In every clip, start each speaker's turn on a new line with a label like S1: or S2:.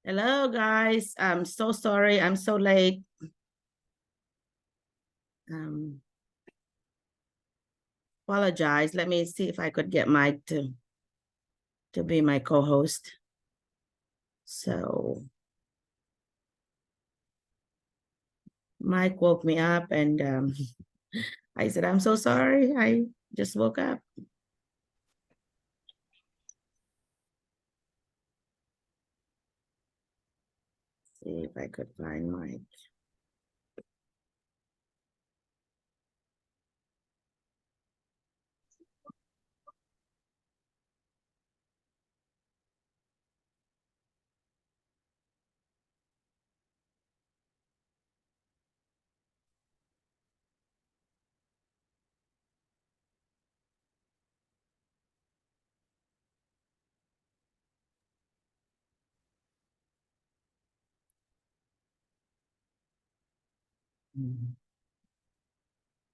S1: Hello, guys. I'm so sorry. I'm so late. Apologize. Let me see if I could get Mike to be my co-host. So Mike woke me up and I said, I'm so sorry. I just woke up. See if I could find Mike.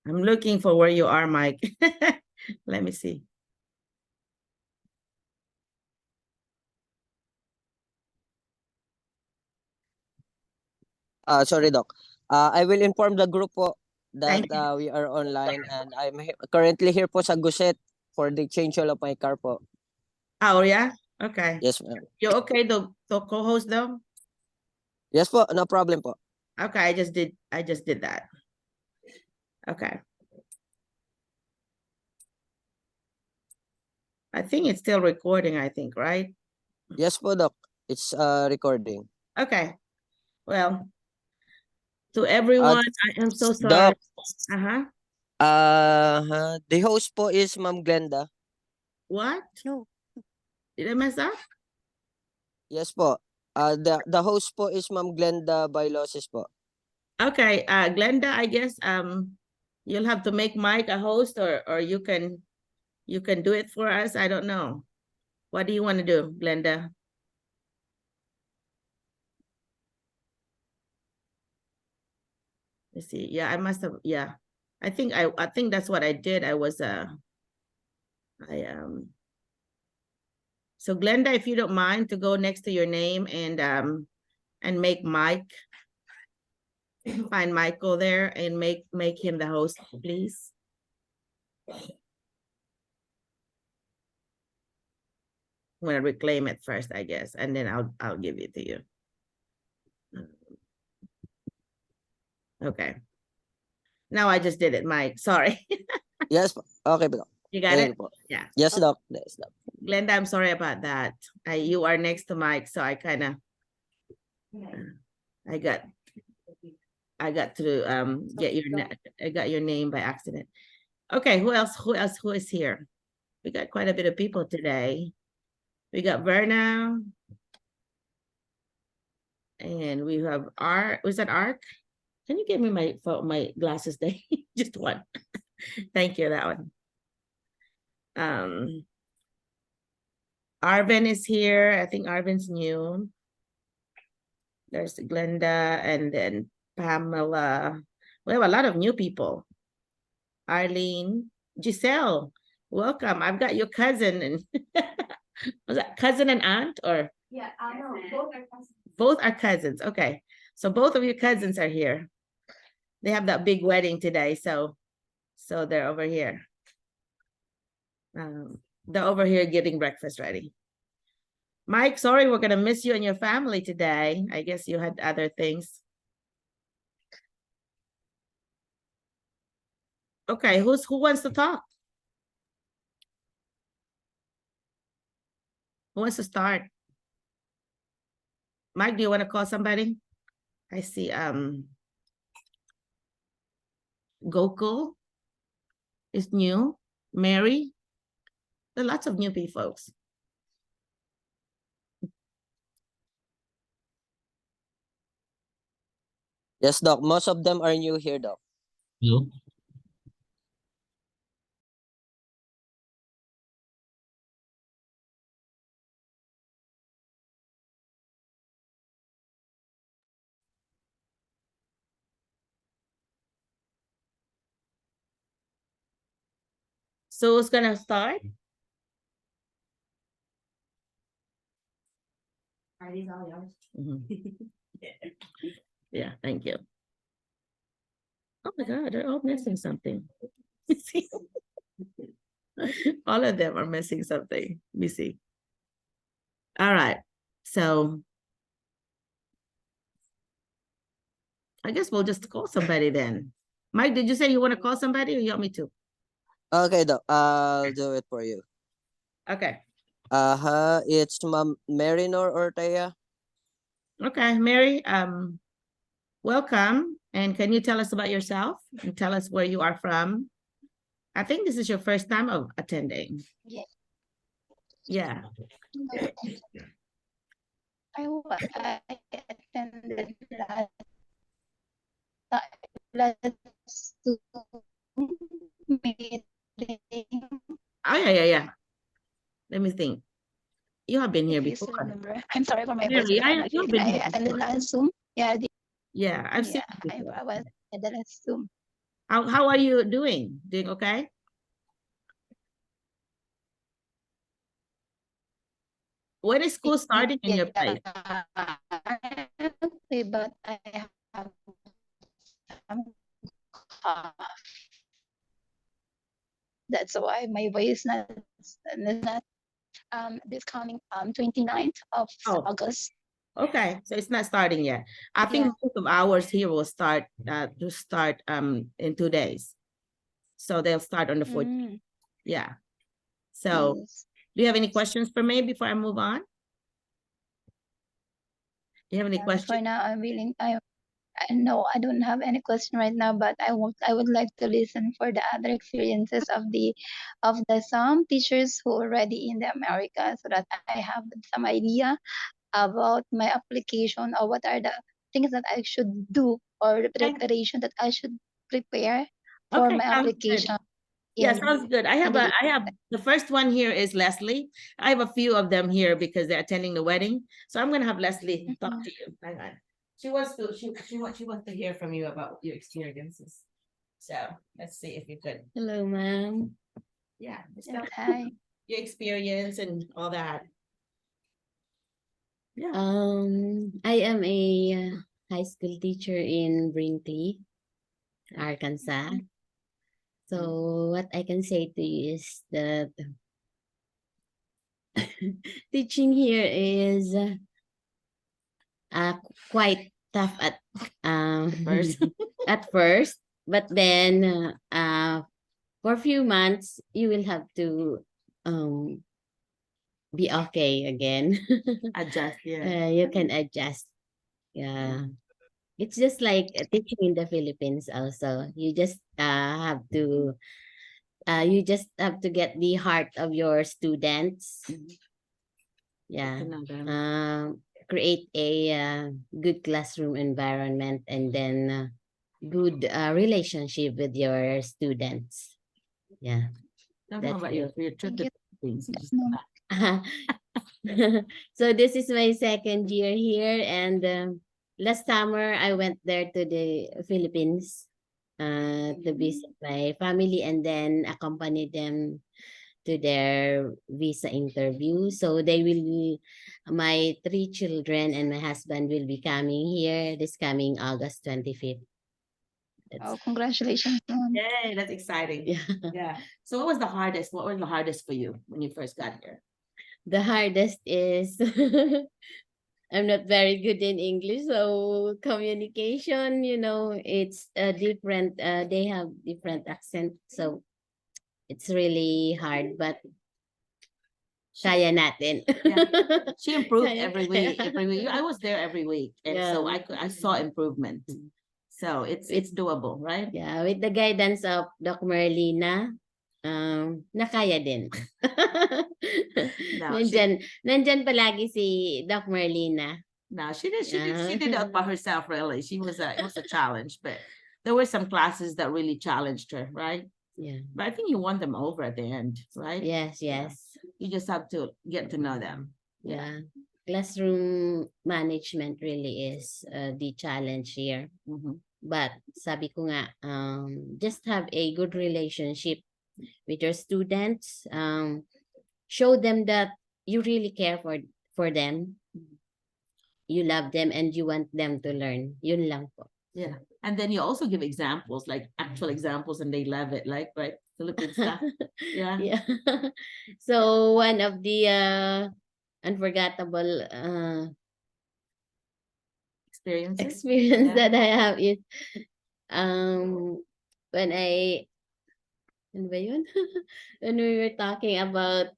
S1: I'm looking for where you are, Mike. Let me see.
S2: Sorry, Doc. I will inform the group po that we are online and I'm currently here po sa Guset for the change oil of my car po.
S1: Oh, yeah? Okay.
S2: Yes, ma'am.
S1: You okay to co-host though?
S2: Yes po, no problem po.
S1: Okay, I just did that. Okay. I think it's still recording, I think, right?
S2: Yes po, Doc. It's recording.
S1: Okay. Well, to everyone, I am so sorry.
S2: Doc, the host po is Ma'am Glenda.
S1: What? No. Did I mess up?
S2: Yes po. The host po is Ma'am Glenda Bailosis po.
S1: Okay, Glenda, I guess you'll have to make Mike a host or you can do it for us. I don't know. What do you want to do, Glenda? Let's see. Yeah, I must have, yeah. I think that's what I did. I was so Glenda, if you don't mind to go next to your name and make Mike, find Michael there and make him the host, please. I'm gonna reclaim it first, I guess, and then I'll give it to you. Okay. Now I just did it, Mike. Sorry.
S2: Yes po. Okay po.
S1: You got it?
S2: Po.
S1: Yeah.
S2: Yes, Doc. Yes, Doc.
S1: Glenda, I'm sorry about that. You are next to Mike, so I kind of I got to get I got your name by accident. Okay, who else? Who is here? We got quite a bit of people today. We got Verna. And we have Art. Was that Ark? Can you give me my glasses there? Just one. Thank you, that one. Arvin is here. I think Arvin's new. There's Glenda and then Pamela. We have a lot of new people. Arlene, Giselle, welcome. I've got your cousin and was that cousin and aunt or?
S3: Yeah, no, both are cousins.
S1: Both are cousins. Okay. So both of your cousins are here. They have that big wedding today, so they're over here. They're over here getting breakfast ready. Mike, sorry, we're gonna miss you and your family today. I guess you had other things. Okay, who wants to talk? Who wants to start? Mike, do you want to call somebody? I see Gokul is new. Mary. There are lots of new people, folks.
S2: Yes, Doc. Most of them are new here, Doc.
S4: Hello?
S1: So who's gonna start?
S3: These all yours.
S1: Mhm. Yeah, thank you. Oh my God, they're all missing something. See? All of them are missing something. Let me see. All right. So I guess we'll just call somebody then. Mike, did you say you want to call somebody or you want me to?
S2: Okay, Doc. I'll do it for you.
S1: Okay.
S2: It's Ma'am Marinor Ortega.
S1: Okay, Mary, welcome. And can you tell us about yourself and tell us where you are from? I think this is your first time of attending.
S4: Yeah.
S1: Yeah.
S4: I attended last Zoom meeting.
S1: Oh, yeah. Let me think. You have been here
S4: If you still
S1: before.
S4: remember. I'm sorry for my voice.
S1: Mary,
S4: But I'm not
S1: you've
S4: feeling.
S1: been
S4: I
S1: here
S4: attended
S1: before.
S4: last Zoom. Yeah,
S1: Yeah, I've seen
S4: yeah.
S1: you before.
S4: I was at the last Zoom.
S1: How are you doing? Doing okay? When is school starting in your place?
S4: Okay, but I have some cough. That's why my voice not this coming 29th of
S1: Oh.
S4: August.
S1: Okay, so it's not starting yet. I think
S4: Yeah.
S1: most of ours here will start in 2 days. So they'll start on the 14th. Yeah. So
S4: Yes.
S1: do you have any questions for me before I move on? Do you have any
S4: For
S1: questions?
S4: now, I'm willing. I know I don't have any question right now, but I would like to listen for the other experiences of the some teachers who are already in the America, so that I have some idea about my application or what are the things that I should do or the
S1: Okay.
S4: preparation that I should prepare for
S1: Okay,
S4: my
S1: sounds good.
S4: application.
S1: Yeah,
S4: in-
S1: sounds good. I have the first one here is Leslie. I have a few of them here because they're attending the wedding. So I'm gonna have Leslie talk to you. Hang on. She wants to hear from you about your experiences. So let's see if you could.
S5: Hello, ma'am.
S1: Yeah. just
S4: Yes,
S1: tell
S4: hi.
S1: your experience and all that. Yeah.
S5: I am a high school teacher in Brinkley, Arkansas. So what I can say to you is that teaching here is quite tough at
S1: First.
S5: at first, but then for a few months you will have to be okay again.
S1: Adjust, yeah.
S5: You can adjust. Yeah. It's just like teaching in the Philippines also. You just have to get the heart of your students. Yeah. Create a good classroom environment and then good relationship with your students. Yeah.
S1: Tell
S5: That's
S1: me about
S5: it.
S1: your trip
S4: Thank
S1: to the Philippines.
S4: No.
S5: So this is my second year here, and last summer I went there to the Philippines to visit my family and then accompany them to their visa interview. So my 3 children and my husband will be coming here this coming August 25th.
S4: Oh, congratulations, Mom.
S1: Yay, that's exciting.
S5: Yeah.
S1: Yeah. So what was the hardest? What was the hardest for you when you first got here?
S5: The hardest is I'm not very good in English, so communication, it's different. They have different accent, so it's really hard, but kaya natin.
S1: She improved
S5: Kaya-
S1: every week. I was there every week, and so
S5: Yeah.
S1: I saw improvement. So it's doable, right?
S5: Yeah, with the guidance of Doc Merlina, nakaya din.
S1: No,
S5: nandyan palagi si Doc Merlina.
S1: No, she did it by herself, really. It was a challenge, but there were some classes that really challenged her, right?
S5: Yeah.
S1: But I think you won them over at the end, right?
S5: Yes.
S1: You just have to get to know them.
S5: Yeah. Classroom management really is the challenge here. But sabi ko nga, just have a good relationship with your students. Show them that you really care for them. you love them and you want them to learn. Yun lang po.
S1: Yeah. And then you also give examples, like actual examples, and they love it, like, right? Philippine stuff. Yeah.
S5: Yeah. So one of the unforgettable experience
S1: Yeah.
S5: that I have is when ano ba yun? When we were talking about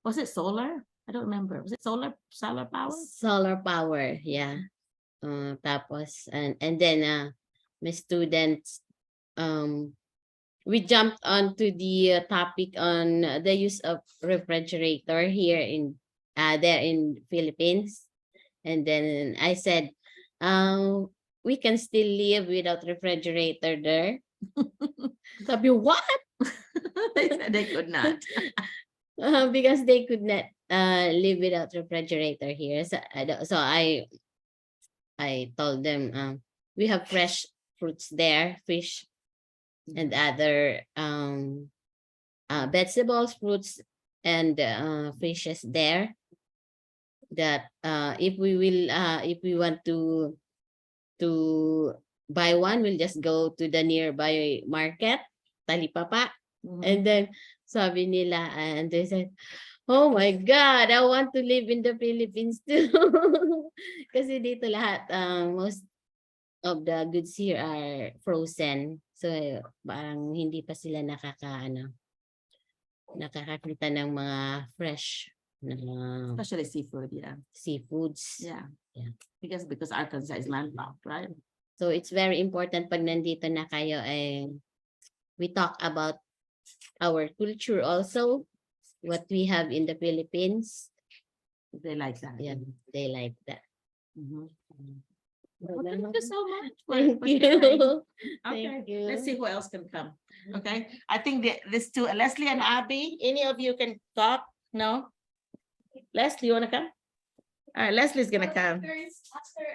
S1: Was it solar? I don't remember. Was it solar power?
S5: solar power, yeah. Tapos and then my students we jumped onto the topic on the use of refrigerator here in there in Philippines. And then I said, we can still live without refrigerator there. Sabi, what?
S1: They said they could not.
S5: Because they could not live without refrigerator here. So I told them we have fresh fruits there, fish and other vegetables, fruits and fishes there. That if we want to buy one, we'll just go to the nearby market, Talipapa. And then sabi nila, and they said, oh my God, I want to live in the Philippines too. Kasi dito lahat, most of the goods here are frozen. So parang hindi pa sila nakakakita ng mga fresh
S1: Especially seafood, yeah.
S5: Seafoods.
S1: Yeah.
S5: Yeah.
S1: Because Arkansas is landlocked, right?
S5: So it's very important pag nandito na kayo we talk about our culture also, what we have in the Philippines.
S1: They like that.
S5: Yeah, they like that.
S1: Well, thank you so much.
S5: Thank
S1: for sharing.
S5: you.
S1: Okay,
S5: Thank you.
S1: let's see who else can come. Okay, I think this two, Leslie and Abby, any of you can talk? No? Leslie, you want to come? All right, Leslie's gonna come.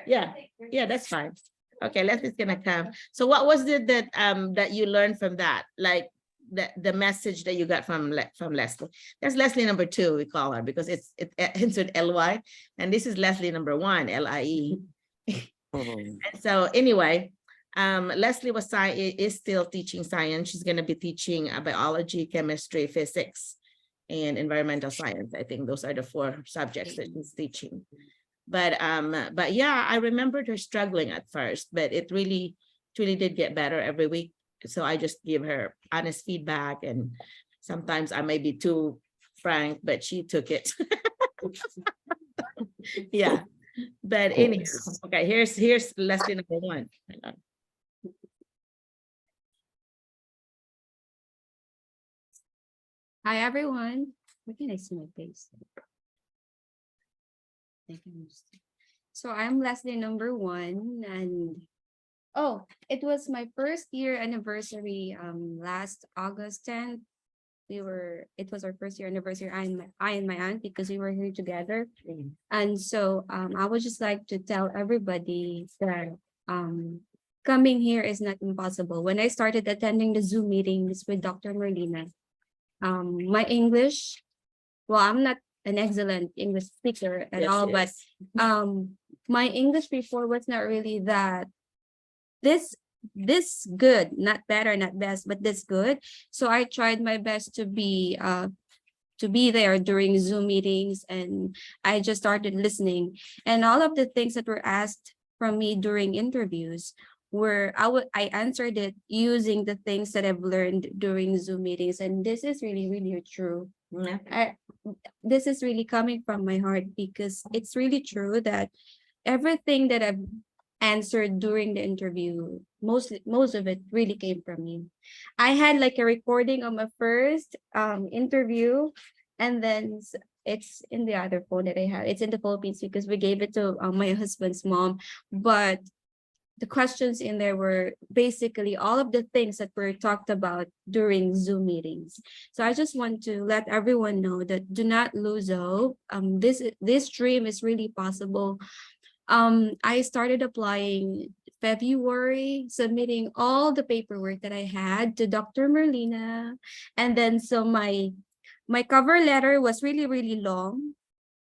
S1: Yeah, that's fine. Okay, Leslie's gonna come. So what was it that you learned from that? Like the message that you got from Leslie. That's Leslie number 2, we call her, because it ends with LY, and this is Leslie number 1, LIE. And so anyway, Leslie is still teaching science. She's going to be teaching biology, chemistry, physics, and environmental science. I think those are the 4 subjects that she's teaching. But yeah, I remembered her struggling at first, but it really did get better every week. So I just give her honest feedback, and sometimes I may be too frank, but she took it. Yeah. But anyhow, okay, here's Leslie number 1. Hang on.
S6: Hi everyone. Where can I see my face? So I'm Leslie number 1, and it was my first year anniversary last August 10th. It was our first year anniversary, I and my aunt, because we were here together. And so I would just like to tell everybody that coming here is not impossible. When I started attending the Zoom meetings with Dr. Merlina, my English, well, I'm not an excellent English speaker at all, but my English before was not really that this good, not better, not best, but this good. So I tried my best to be there during Zoom meetings, and I just started listening. And all of the things that were asked from me during interviews I answered it using the things that I've learned during Zoom meetings. And this is really, really true. This is really coming from my heart, because it's really true that everything that I've answered during the interview, most of it really came from you. I had like a recording of my first interview, and then it's in the other phone that I have. It's in the Philippines because we gave it to my husband's mom. But the questions in there were basically all of the things that were talked about during Zoom meetings. So I just want to let everyone know that do not lose hope. This dream is really possible. I started applying February, submitting all the paperwork that I had to Dr. Merlina. And then so my cover letter was really, really long.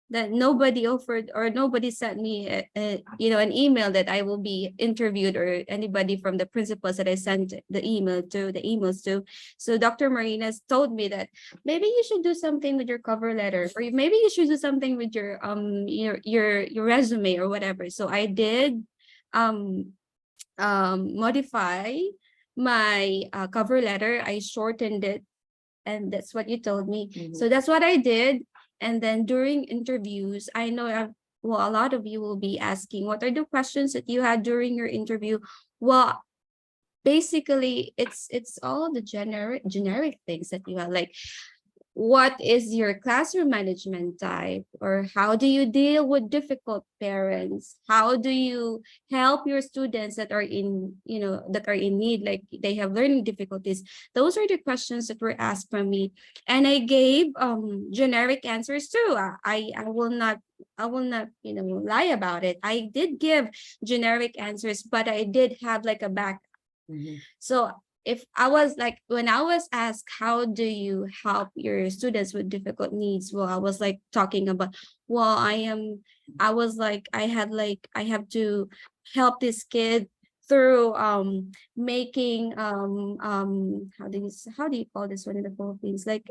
S6: that nobody offered or nobody sent me an email that I will be interviewed, or anybody from the principals that I sent the emails to. So Dr. Marina's told me that maybe you should do something with your cover letter, or maybe you should do something with your resume or whatever. So I did modify my cover letter. I shortened it, and that's what you told me. So that's what I did. And then during interviews, I know a lot of you will be asking, what are the questions that you had during your interview? Well, basically, it's all the generic things that you have, like, what is your classroom management type, or how do you deal with difficult parents? How do you help your students that are in need, like they have learning difficulties? Those are the questions that were asked from me, and I gave generic answers too. I will not lie about it. I did give generic answers, but I did have like a back. So if I was like, when I was asked, how do you help your students with difficult needs? Well, I was like talking about, well, I have to help this kid through making how do you call this one in the Philippines, like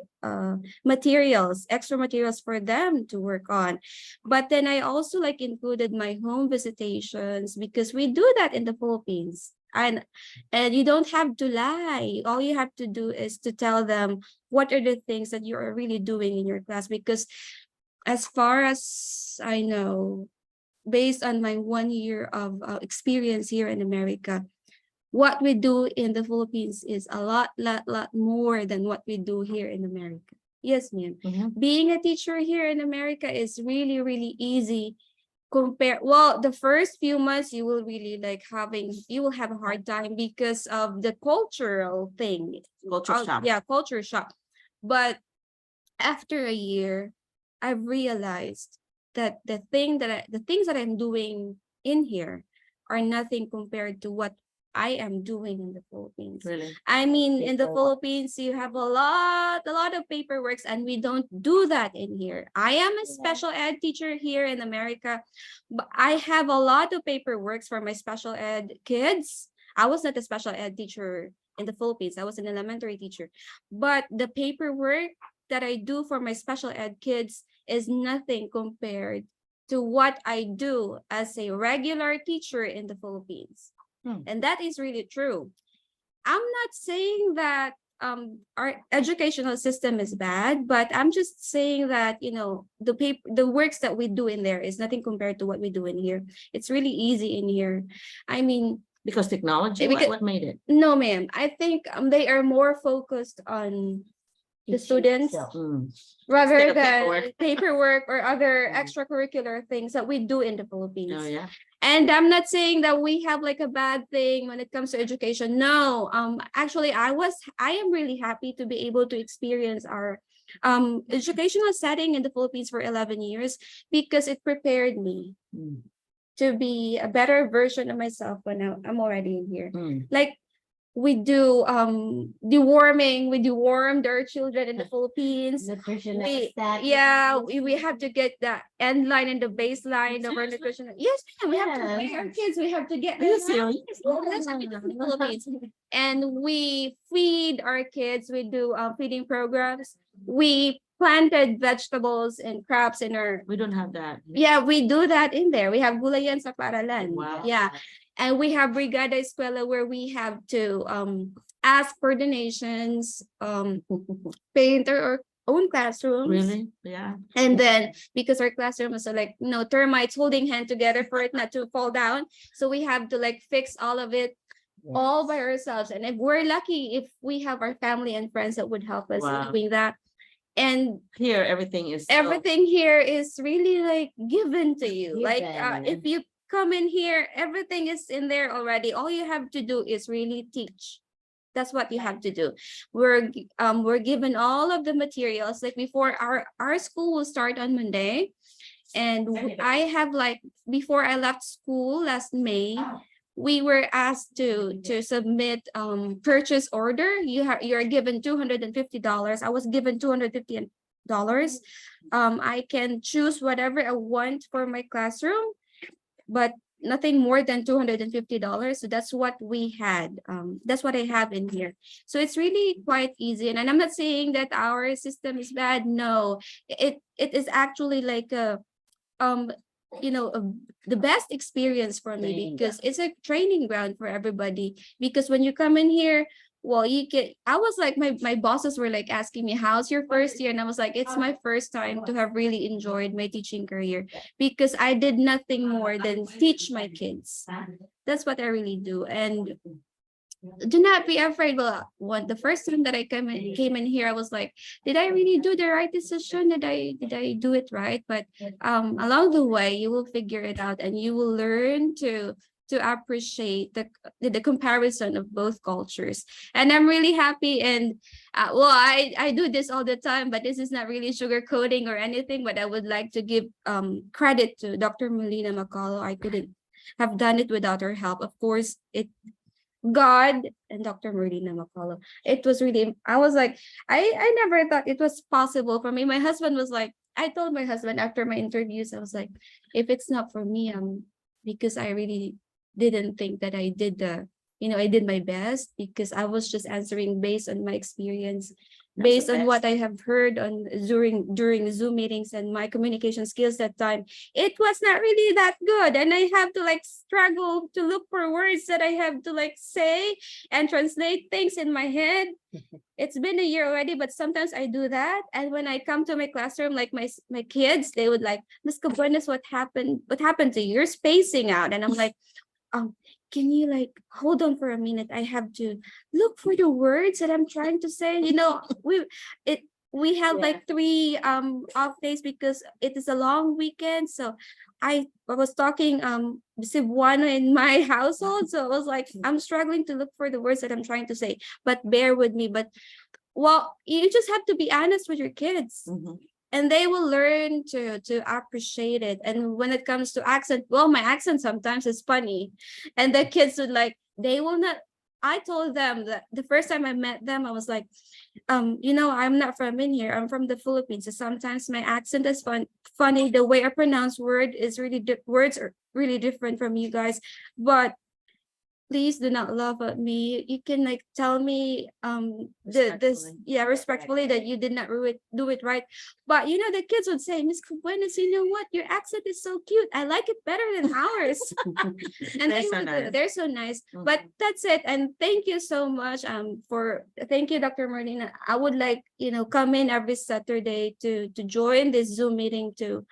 S6: extra materials for them to work on. But then I also like included my home visitations, because we do that in the Philippines. And you don't have to lie. All you have to do is to tell them what are the things that you are really doing in your class. Because as far as I know, based on my 1 year of experience here in America, what we do in the Philippines is a lot more than what we do here in America. Yes, ma'am. Being a teacher here in America is really, really easy. Well, the first few months you will really you will have a hard time because of the cultural thing. Culture shock. But after a year, I've realized that the things that I'm doing in here are nothing compared to what I am doing in the Philippines.
S1: Really?
S6: I mean, in the Philippines, you have a lot of paperwork, and we don't do that in here. I am a special ed teacher here in America, but I have a lot of paperwork for my special ed kids. I was not a special ed teacher in the Philippines. I was an elementary teacher, but the paperwork that I do for my special ed kids is nothing compared to what I do as a regular teacher in the Philippines. And that is really true. I'm not saying that our educational system is bad, but I'm just saying that, the works that we do in there is nothing compared to what we do in here. It's really easy in here. I mean,
S1: because technology, what made it?
S6: No, ma'am. I think they are more focused on the students rather than paperwork or other extracurricular things that we do in the Philippines.
S1: Oh, yeah.
S6: And I'm not saying that we have like a bad thing when it comes to education. No, actually, I am really happy to be able to experience our educational setting in the Philippines for 11 years, because it prepared me to be a better version of myself when I'm already in here. Like, we do deworming. We dewormed our children in the Philippines. We have to get the end line and the baseline of our nutrition. Yes, we have to feed our kids. We have to get Philippines. And we feed our kids. We do feeding programs. We planted vegetables and crops in our.
S1: We don't have that.
S6: Yeah, we do that in there. We have gulayan sa paralan.
S1: Wow.
S6: Yeah. And we have Brigada Escuela, where we have to ask for donations, paint our own classrooms.
S1: Really? Yeah.
S6: And then, because our classrooms are like, termites holding hand together for it not to fall down. So we have to like fix all of it all by ourselves. And if we're lucky, if we have our family and friends that would help us in doing that. And
S1: here, everything
S6: here is really like given to you. Like if you come in here, everything is in there already. All you have to do is really teach. That's what you have to do. We're given all of the materials. Like, before, our school will start on Monday, and I have, like, before I left school last May, we were asked to submit purchase order. You're given $250. I was given $250 I can choose whatever I want for my classroom, but nothing more than $250. So that's what we had. That's what I have in here. So it's really quite easy. And I'm not saying that our system is bad. No, it is actually like a the best experience for me, because it's a training ground for everybody. Because when you come in here, well, I was like, my bosses were like asking me, how's your first year? And I was like, it's my first time to have really enjoyed my teaching career, because I did nothing more than teach my kids. That's what I really do. And do not be afraid. Well, the first time that I came in here, I was like, did I really do the right decision? Did I do it right? But along the way, you will figure it out, and you will learn to appreciate the comparison of both cultures. And I'm really happy. And well, I do this all the time, but this is not really sugarcoating or anything. But I would like to give credit to Dr. Merlina McCullough. I couldn't have done it without her help. Of course, God and Dr. Merlina McCullough. It was really, I was like, I never thought it was possible for me. My husband was like, I told my husband after my interviews, I was like, if it's not for me, because I really didn't think that I did I did my best, because I was just answering based on my experience, based on what I have heard on during Zoom meetings, and my communication skills that time. It was not really that good, and I have to like struggle to look for words that I have to like say and translate things in my head. It's been a year already, but sometimes I do that. And when I come to my classroom, like my kids, they would like, Ms. Cabuenas, what happened to you? You're spacing out. And I'm like, can you like hold on for a minute? I have to look for the words that I'm trying to say. We have like 3 off days because it is a long weekend. So I was talking Cebuano in my household. So I was like, I'm struggling to look for the words that I'm trying to say, but bear with me. But well, you just have to be honest with your kids. And they will learn to appreciate it. And when it comes to accent, well, my accent sometimes is funny. And the kids would like, they will not, I told them that the first time I met them, I was like, I'm not from in here. I'm from the Philippines. So sometimes my accent is funny. The way I pronounce words are really different from you guys. But please do not laugh at me. You can like tell me respectfully that you did not do it right. But the kids would say, Miss Cabuenas, you know what? Your accent is so cute. I like it better than ours. And they're so nice. But that's it. And thank you so much thank you, Dr. Merlina. I would like, come in every Saturday to join this Zoom meeting to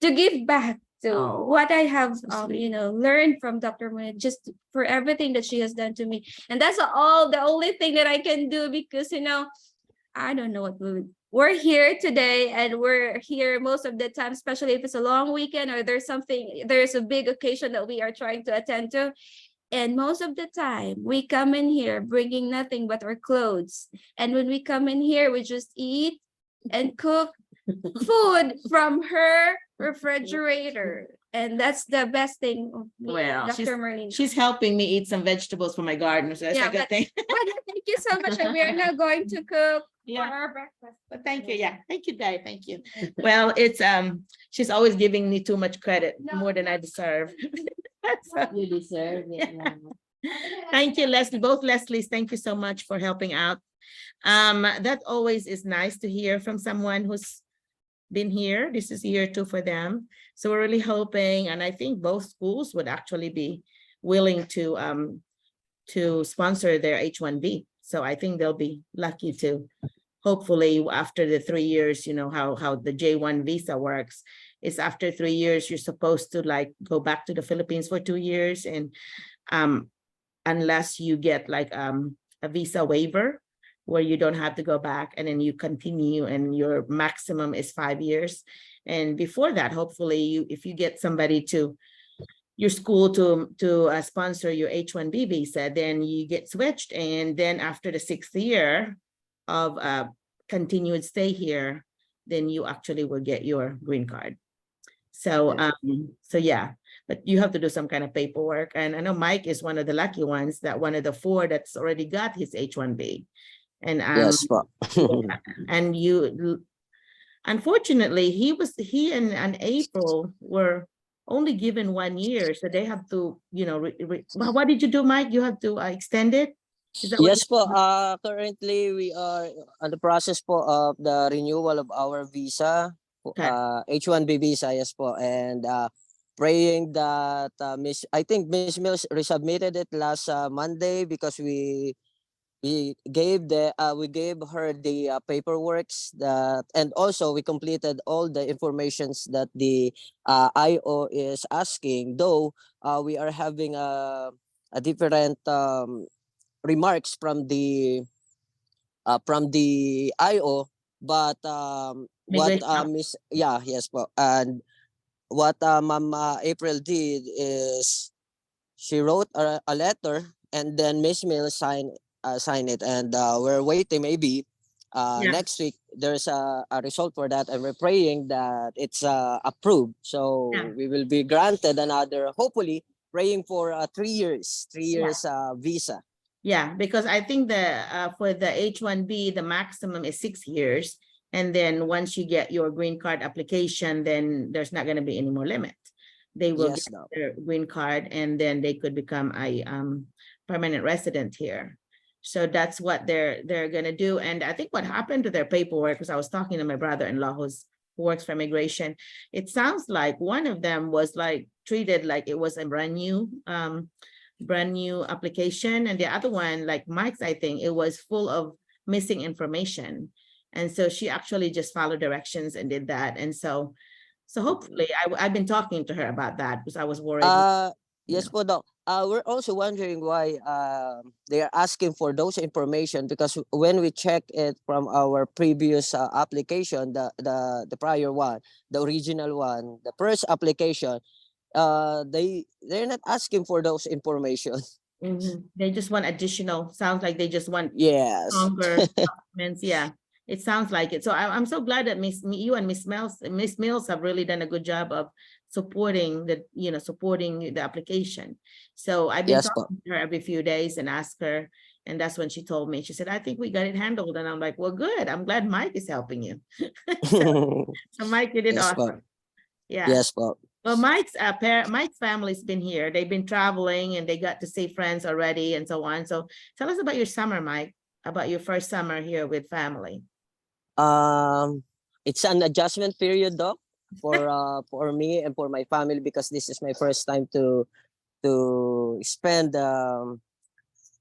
S6: give back to what I have learned from Dr. Merlina, just for everything that she has done to me. And that's the only thing that I can do, because I don't know what we're here today, and we're here most of the time, especially if it's a long weekend or there's a big occasion that we are trying to attend to. And most of the time we come in here bringing nothing but our clothes. And when we come in here, we just eat and cook food from her refrigerator, and that's the best thing.
S1: Well,
S6: Dr. Merlina,
S1: she's helping me eat some vegetables for my garden, so that's a good thing.
S6: Thank you so much. And we are now going to cook for our breakfast.
S1: But thank you. Yeah, thank you, Dai. Thank you. Well, it's she's always giving me too much credit, more than I deserve. So,
S5: You deserve it.
S1: thank you, Leslie. Both Leslies, thank you so much for helping out. That always is nice to hear from someone who's been here. This is year 2 for them. So we're really hoping, and I think both schools would actually be willing to sponsor their H-1B. So I think they'll be lucky to, hopefully after the 3 years, how the J1 visa works. It's after 3 years, you're supposed to like go back to the Philippines for 2 years. And unless you get like a visa waiver, where you don't have to go back, and then you continue, and your maximum is 5 years. And before that, hopefully if you get somebody to your school to sponsor your H-1B visa, then you get switched. And then after the 6th year of continued stay here, then you actually will get your green card. So yeah, but you have to do some kind of paperwork. And I know Mike is one of the lucky ones, that one of the 4 that's already got his H-1B. And
S2: yes,
S1: and unfortunately, he and April were only given 1 year, so they have to, you know, what did you do, Mike? You have to extend it? Is that what
S2: Yes po, currently we are on the process po of the renewal of our visa,
S1: Okay.
S2: H1B visa, yes po. And praying that I think Miss Mills resubmitted it last Monday because we gave her the paperworks that, and also we completed all the informations that the IO is asking, though we are having a different remarks from the IO, but what
S1: Migration.
S2: Miss yes po, and what Ma'am April did is she wrote a letter, and then Miss Mill sign it, and we're waiting, maybe
S1: Yeah.
S2: next week there's a result for that, and we're praying that it's approved, so
S1: Yeah.
S2: we will be granted another, hopefully praying for 3 years
S1: Yeah.
S2: visa.
S1: Yeah, because I think for the H1B, the maximum is 6 years. And then once you get your green card application, then there's not going to be any more limit. They will
S2: Yes,
S1: get
S2: no.
S1: their green card, and then they could become a permanent resident here. So that's what they're going to do. And I think what happened to their paperwork, because I was talking to my brother-in-law who works for immigration, it sounds like one of them was like treated like it was a brand new application, and the other one, like Mike's, I think it was full of missing information, and so she actually just followed directions and did that. And so hopefully I've been talking to her about that because I was worried.
S2: Yes po, Doc. We're also wondering why they are asking for those information, because when we check it from our previous application, the prior one, the original one, the first application, they're not asking for those information.
S1: They just want additional, sounds like they just want
S2: Yes.
S1: longer documents. Yeah, it sounds like it. So I'm so glad that you and Miss Mills have really done a good job of supporting the application. So I've been
S2: Yes po.
S1: talking to her every few days and ask her, and that's when she told me. She said, I think we got it handled. And I'm like, well, good. I'm glad Mike is helping you. So Mike, you did
S2: Yes po.
S1: awesome. Yeah.
S2: Yes po.
S1: Well, Mike's family's been here. They've been traveling and they got to see friends already and so on. So tell us about your summer, Mike, about your first summer here with family.
S2: It's an adjustment period, Doc, for me and for my family, because this is my first time to spend the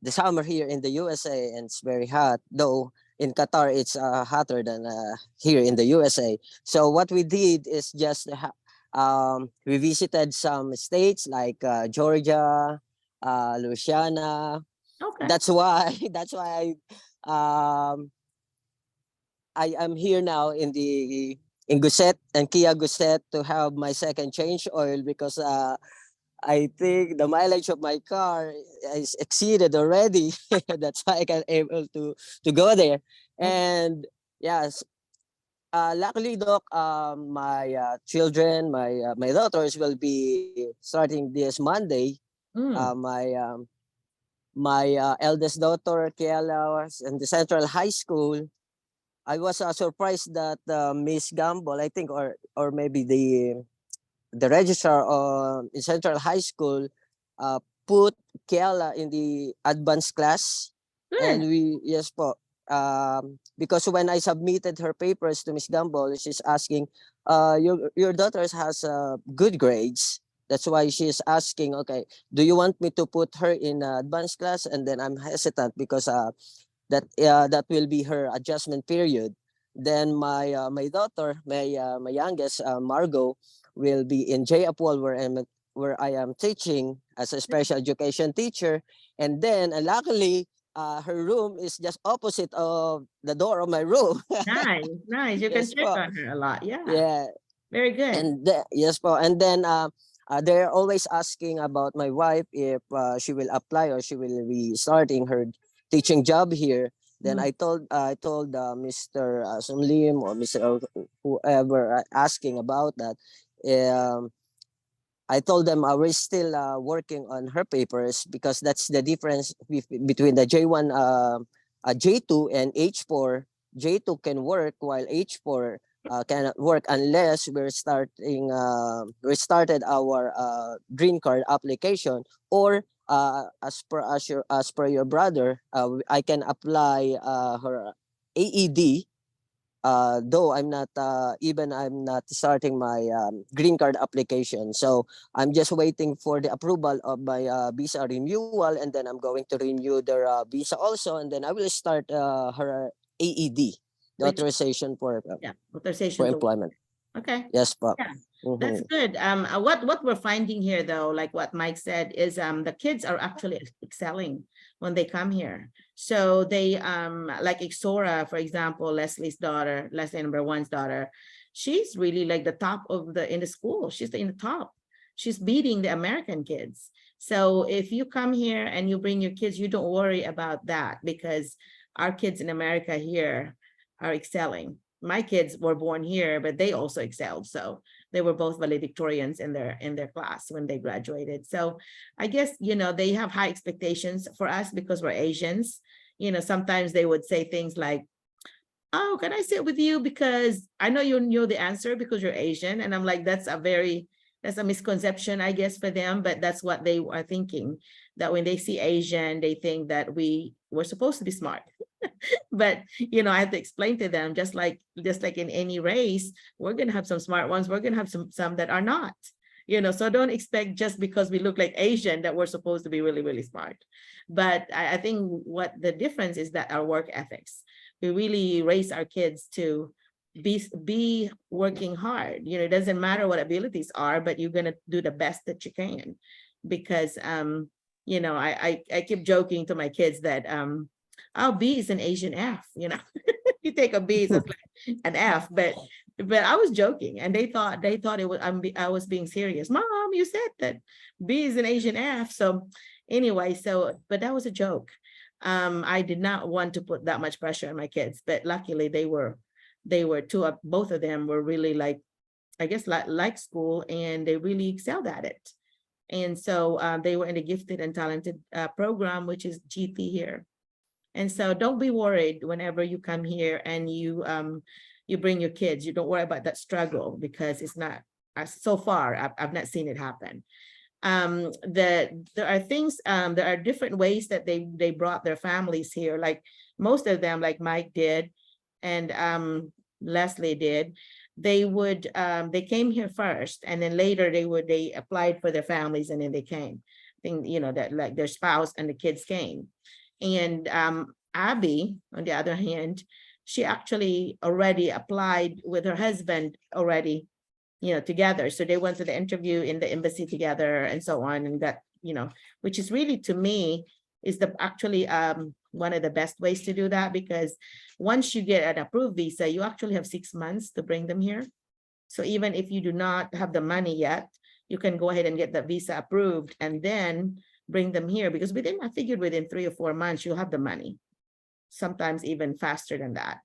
S2: summer here in the USA, and it's very hot, though in Qatar it's hotter than here in the USA. So what we did is just we visited some states like Georgia, Louisiana.
S1: Okay.
S2: That's why I am here now in Gusset and Kia Gusset to have my second change oil, because I think the mileage of my car is exceeded already. That's why I can able to go there. And yes, luckily, Doc, my children, my daughters will be starting this Monday. My eldest daughter, Kiala, was in the Central High School. I was surprised that Miss Gamble, I think, or maybe the registrar in Central High School put Kiala in the advanced class. And yes po, because when I submitted her papers to Miss Gamble, she's asking, your daughter has good grades. That's why she's asking, okay, do you want me to put her in advanced class? And then I'm hesitant because that will be her adjustment period. Then my daughter, my youngest, Margot, will be in J. Apol, where I am teaching as a special education teacher. And then luckily, her room is just opposite of the door of my room.
S1: Nice. You can
S2: Yes
S1: check
S2: po.
S1: on her a lot. Yeah.
S2: Yeah.
S1: Very good.
S2: And yes po. And then they're always asking about my wife, if she will apply or she will be starting her teaching job here. Then I told Mr. Sumlim or Mr. whoever asking about that. I told them we're still working on her papers, because that's the difference between the J1, J2 and H4. J2 can work while H4 cannot work unless we started our green card application, or as per your brother, I can apply her AED. Though I'm not starting my green card application. So I'm just waiting for the approval of my visa renewal, and then I'm going to renew their visa also, and then I will start her AED, the
S1: Which,
S2: authorization
S1: yeah,
S2: for
S1: authorization to work.
S2: employment.
S1: Okay.
S2: Yes, po.
S1: Yeah, that's good. What we're finding here, though, like what Mike said, is the kids are actually excelling when they come here. So they like Ixora, for example, Leslie's daughter, Leslie number one's daughter, she's really like the top of in the school. She's in the top. She's beating the American kids. So if you come here and you bring your kids, you don't worry about that, because our kids in America here are excelling. My kids were born here, but they also excelled. So they were both valedictorians in their class when they graduated. So I guess, they have high expectations for us because we're Asians. Sometimes they would say things like, oh, can I sit with you? Because I know you know the answer because you're Asian. And I'm like, that's a misconception, I guess, for them, but that's what they are thinking, that when they see Asian, they think that we're supposed to be smart. But I have to explain to them, just like in any race, we're gonna have some smart ones, we're gonna have some that are not. So don't expect just because we look like Asian that we're supposed to be really, really smart. But I think what the difference is that our work ethics, we really raise our kids to be working hard. It doesn't matter what abilities are, but you're gonna do the best that you can. Because I keep joking to my kids that oh, B is an Asian F, you take a B, it's like an F, but I was joking, and they thought it was I was being serious. Mom, you said that B is an Asian F. So anyway, but that was a joke. I did not want to put that much pressure on my kids, but luckily they were both of them were really like, I guess, like school, and they really excelled at it. And so they were in a gifted and talented program, which is GT here. And so don't be worried whenever you come here and you bring your kids. You don't worry about that struggle, because it's not, so far I've not seen it happen. There are things, there are different ways that they brought their families here. Like most of them, like Mike did and Leslie did, they came here first, and then later they applied for their families, and then they came. I think that like their spouse and the kids came. And Abby, on the other hand, she actually already applied with her husband already, together. So they went to the interview in the embassy together and so on. And that, which is really, to me, is actually one of the best ways to do that, because once you get an approved visa, you actually have 6 months to bring them here. So even if you do not have the money yet, you can go ahead and get the visa approved and then bring them here, because I figured within 3 or 4 months, you'll have the money, sometimes even faster than that.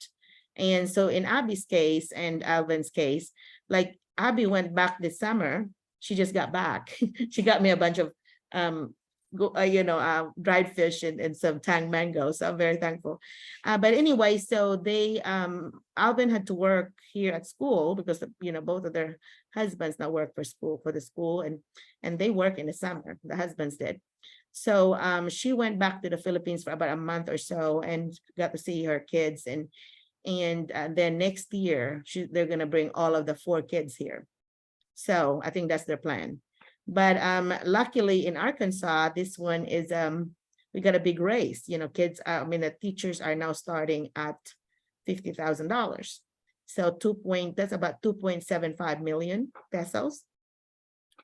S1: And so in Abby's case and Alvin's case, like Abby went back this summer, she just got back. She got me a bunch of dried fish and some tang mango. So I'm very thankful. But anyway, so Alvin had to work here at school because, both of their husbands now work for the school, and they work in the summer, the husbands did. So she went back to the Philippines for about a month or so and got to see her kids. And then next year, they're going to bring all of the 4 kids here. So I think that's their plan. But luckily in Arkansas, this one is, we got a big raise. Kids, the teachers are now starting at $50,000. So that's about 2.75 million pesos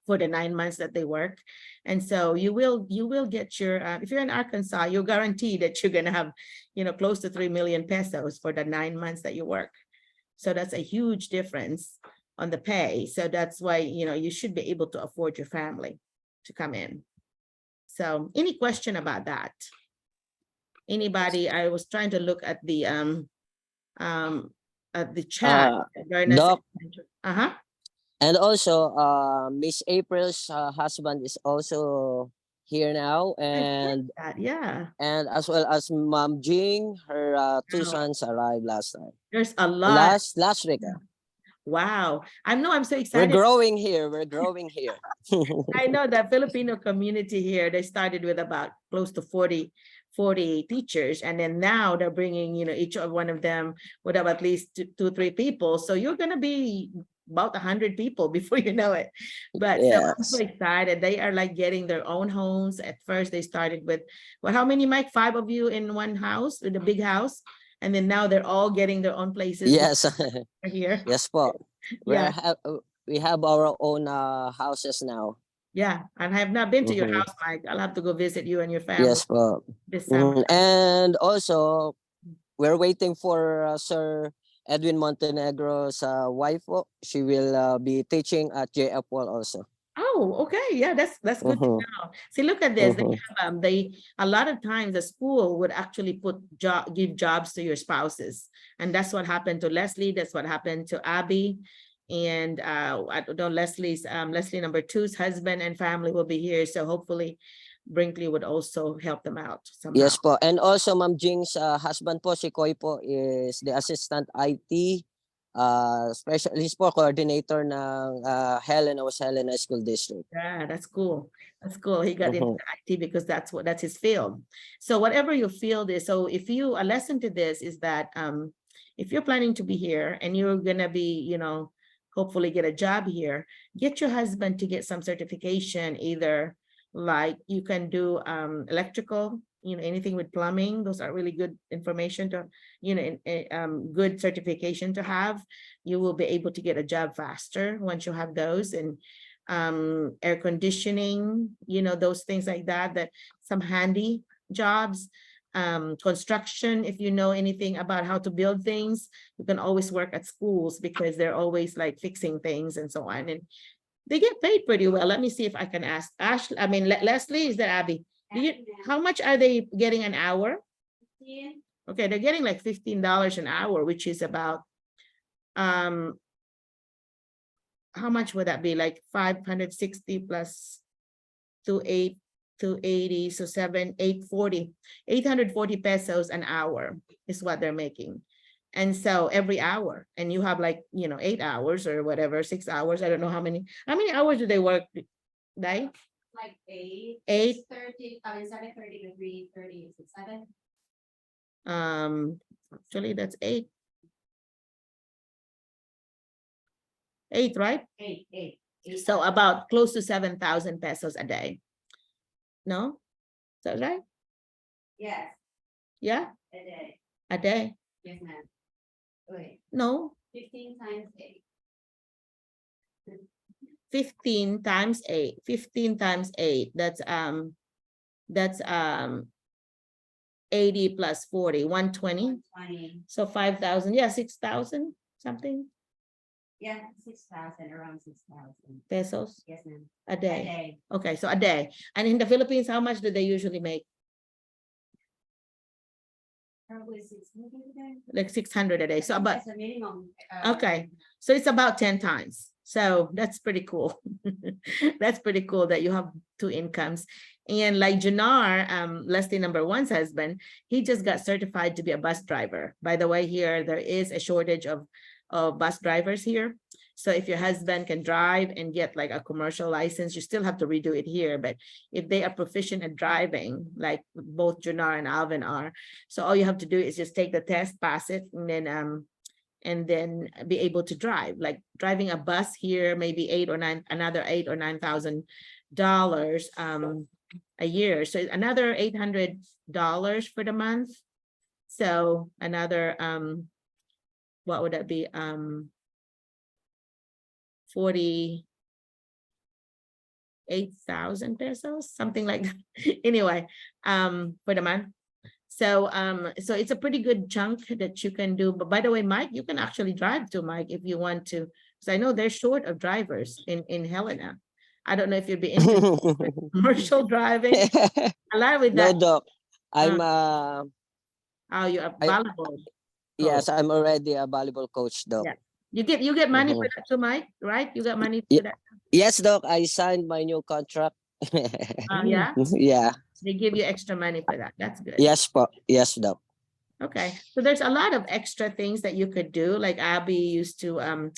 S1: for the 9 months that they work. And so you will get your, if you're in Arkansas, you're guaranteed that you're gonna have, close to 3 million pesos for the 9 months that you work. So that's a huge difference on the pay. So that's why, you should be able to afford your family to come in. So any question about that? Anybody? I was trying to look at the chat.
S2: Doc,
S1: Uh-huh.
S2: and also Miss April's husband is also here now, and
S1: yeah,
S2: and as well as Mom Jing, her 2 sons arrived last time.
S1: There's a lot.
S2: Last week.
S1: Wow. I'm so
S2: We're
S1: excited.
S2: growing here. We're growing here.
S1: I know the Filipino community here, they started with about close to 40 teachers. And then now they're bringing, each of one of them would have at least two, 3 people. So you're going to be about 100 people before you know it. But so I'm so
S2: Yes.
S1: excited. They are like getting their own homes. At first they started with, well, how many, Mike? 5 of you in one house, with a big house. And then now they're all getting their own places
S2: Yes.
S1: here.
S2: Yes, po.
S1: Yeah.
S2: We have our own houses now.
S1: Yeah. And I have not been to your
S2: Mhm.
S1: house, Mike. I'll have to go visit you and your family
S2: Yes, po.
S1: this summer.
S2: And also, we're waiting for Sir Edwin Montenegro's wife. She will be teaching at JF also.
S1: Oh, okay. Yeah, that's good to
S2: Mhm.
S1: know. See, look at this. They
S2: Mhm.
S1: have, a lot of times the school would actually give jobs to your spouses. And that's what happened to Leslie. That's what happened to Abby. And I don't know, Leslie number 2's husband and family will be here. So hopefully Brinkley would also help them out somehow.
S2: Yes po. And also Ma'am Jing's husband po, si Koy po, is the assistant IT specialist po, coordinator ng Helena School District.
S1: Yeah, that's cool. That's cool. He got into
S2: Mhm.
S1: IT because that's his field. So whatever your field is, so a lesson to this is that if you're planning to be here and you're gonna be, hopefully get a job here, get your husband to get some certification, either like you can do electrical, anything with plumbing. Those are really good information to, good certification to have. You will be able to get a job faster once you have those. And air conditioning, those things like that some handy jobs. Construction, if you know anything about how to build things, you can always work at schools because they're always like fixing things and so on. And they get paid pretty well. Let me see if I can ask Ashley. Leslie, is that Abby? How much are they getting an hour? Okay, they're getting like $15 an hour, which is about how much would that be? Like 560 plus 280, so 840 pesos an hour is what they're making. And so every hour, and you have like 8 hours or whatever, 6 hours. I don't know how many hours do they work, Dai?
S3: Like 8.
S1: 8.
S3: 7:30 to 3:30 to 7.
S1: Actually that's 8. 8, right?
S3: 8.
S1: So about close to 7,000 pesos a day. No? Is that right?
S3: Yes,
S1: Yeah?
S3: a day.
S1: A day?
S3: Yes, ma'am. Wait,
S1: No.
S3: 15 times 8.
S1: 15 times 8. 15 times 8. That's 80 plus 40, 120.
S3: 20.
S1: So 5,000. Yeah, 6,000 something
S3: Yeah, 6,000, around 6,000.
S1: pesos
S3: Yes, ma'am.
S1: a
S3: A
S1: day.
S3: day.
S1: Okay, so a day. And in the Philippines, how much do they usually make?
S3: Probably 600 a day.
S1: Like 600 a day. So about,
S3: That's a minimum.
S1: okay. So it's about 10 times. So that's pretty cool. That's pretty cool that you have 2 incomes. And like Janar, Leslie number 1's husband, he just got certified to be a bus driver. By the way, here there is a shortage of bus drivers here. So if your husband can drive and get like a commercial license, you still have to redo it here. But if they are proficient at driving, like both Janar and Alvin are, so all you have to do is just take the test, pass it, and then be able to drive. Like driving a bus here, maybe another $8,000 or $9,000 a year. So another $800 for the month. So another what would that be? 48,000 pesos, something like that. Anyway, for the month. So so it's a pretty good chunk that you can do. But by the way, Mike, you can actually drive too, Mike, if you want to, because I know they're short of drivers in Helena. I don't know if you'd be interested in commercial driving. A lot with
S2: No,
S1: that.
S2: Doc. I'm
S1: Oh, you're a volleyball.
S2: yes, I'm already a volleyball coach, Doc.
S1: Yeah. You get money for
S2: Mhm.
S1: that too, Mike, right? You got money
S2: Ye-
S1: for that.
S2: Yes, Doc. I signed my new contract.
S1: Yeah.
S2: Yeah.
S1: They give you extra money for that. That's good.
S2: Yes, po. Yes, Doc.
S1: Okay, so there's a lot of extra things that you could do. Like Abby used to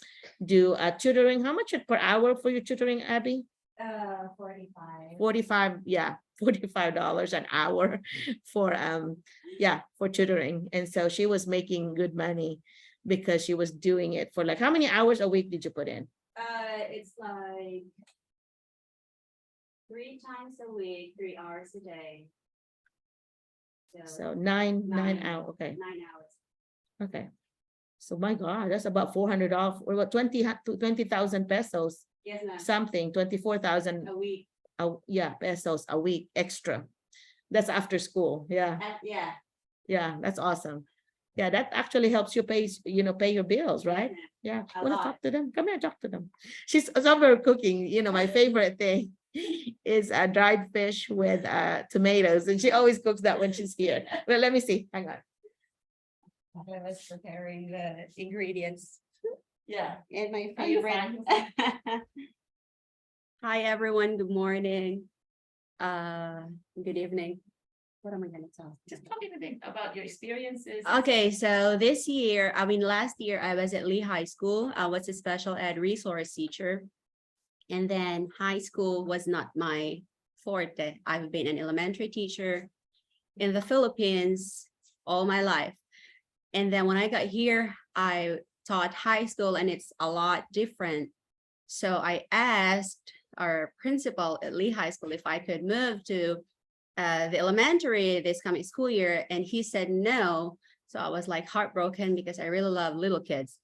S1: do tutoring. How much per hour for your tutoring, Abby?
S3: 45.
S1: 45, yeah, $45 an hour for for tutoring. And so she was making good money because she was doing it for like, how many hours a week did you put in?
S3: It's like 3 times a week, 3 hours a day.
S1: So nine
S3: Nine.
S1: hours. Okay.
S3: 9 hours.
S1: Okay. So my God, that's about $400 or what, 20,000 pesos,
S3: Yes, ma'am.
S1: something, 24,000
S3: A week.
S1: pesos a week extra. That's after school. Yeah.
S3: Yeah.
S1: Yeah, that's awesome. Yeah, that actually helps you pay your bills, right? Yeah.
S3: A
S1: Want to
S3: lot.
S1: talk to them? Come here, talk to them. She's over cooking. My favorite thing is dried fish with tomatoes, and she always cooks that when she's here. Well, let me see. Hang on.
S3: I was preparing the ingredients.
S1: Yeah.
S3: And my
S1: Are you
S3: favorite.
S1: fine?
S3: Hi, everyone. Good morning. Good evening. What am I gonna tell?
S1: Just tell me a bit about your experiences.
S3: Okay, so last year I was at Lee High School. I was a special ed resource teacher. And then high school was not my forte. I've been an elementary teacher in the Philippines all my life. And then when I got here, I taught high school and it's a lot different. So I asked our principal at Lee High School if I could move to the elementary this coming school year, and he said no. So I was like heartbroken because I really love little kids.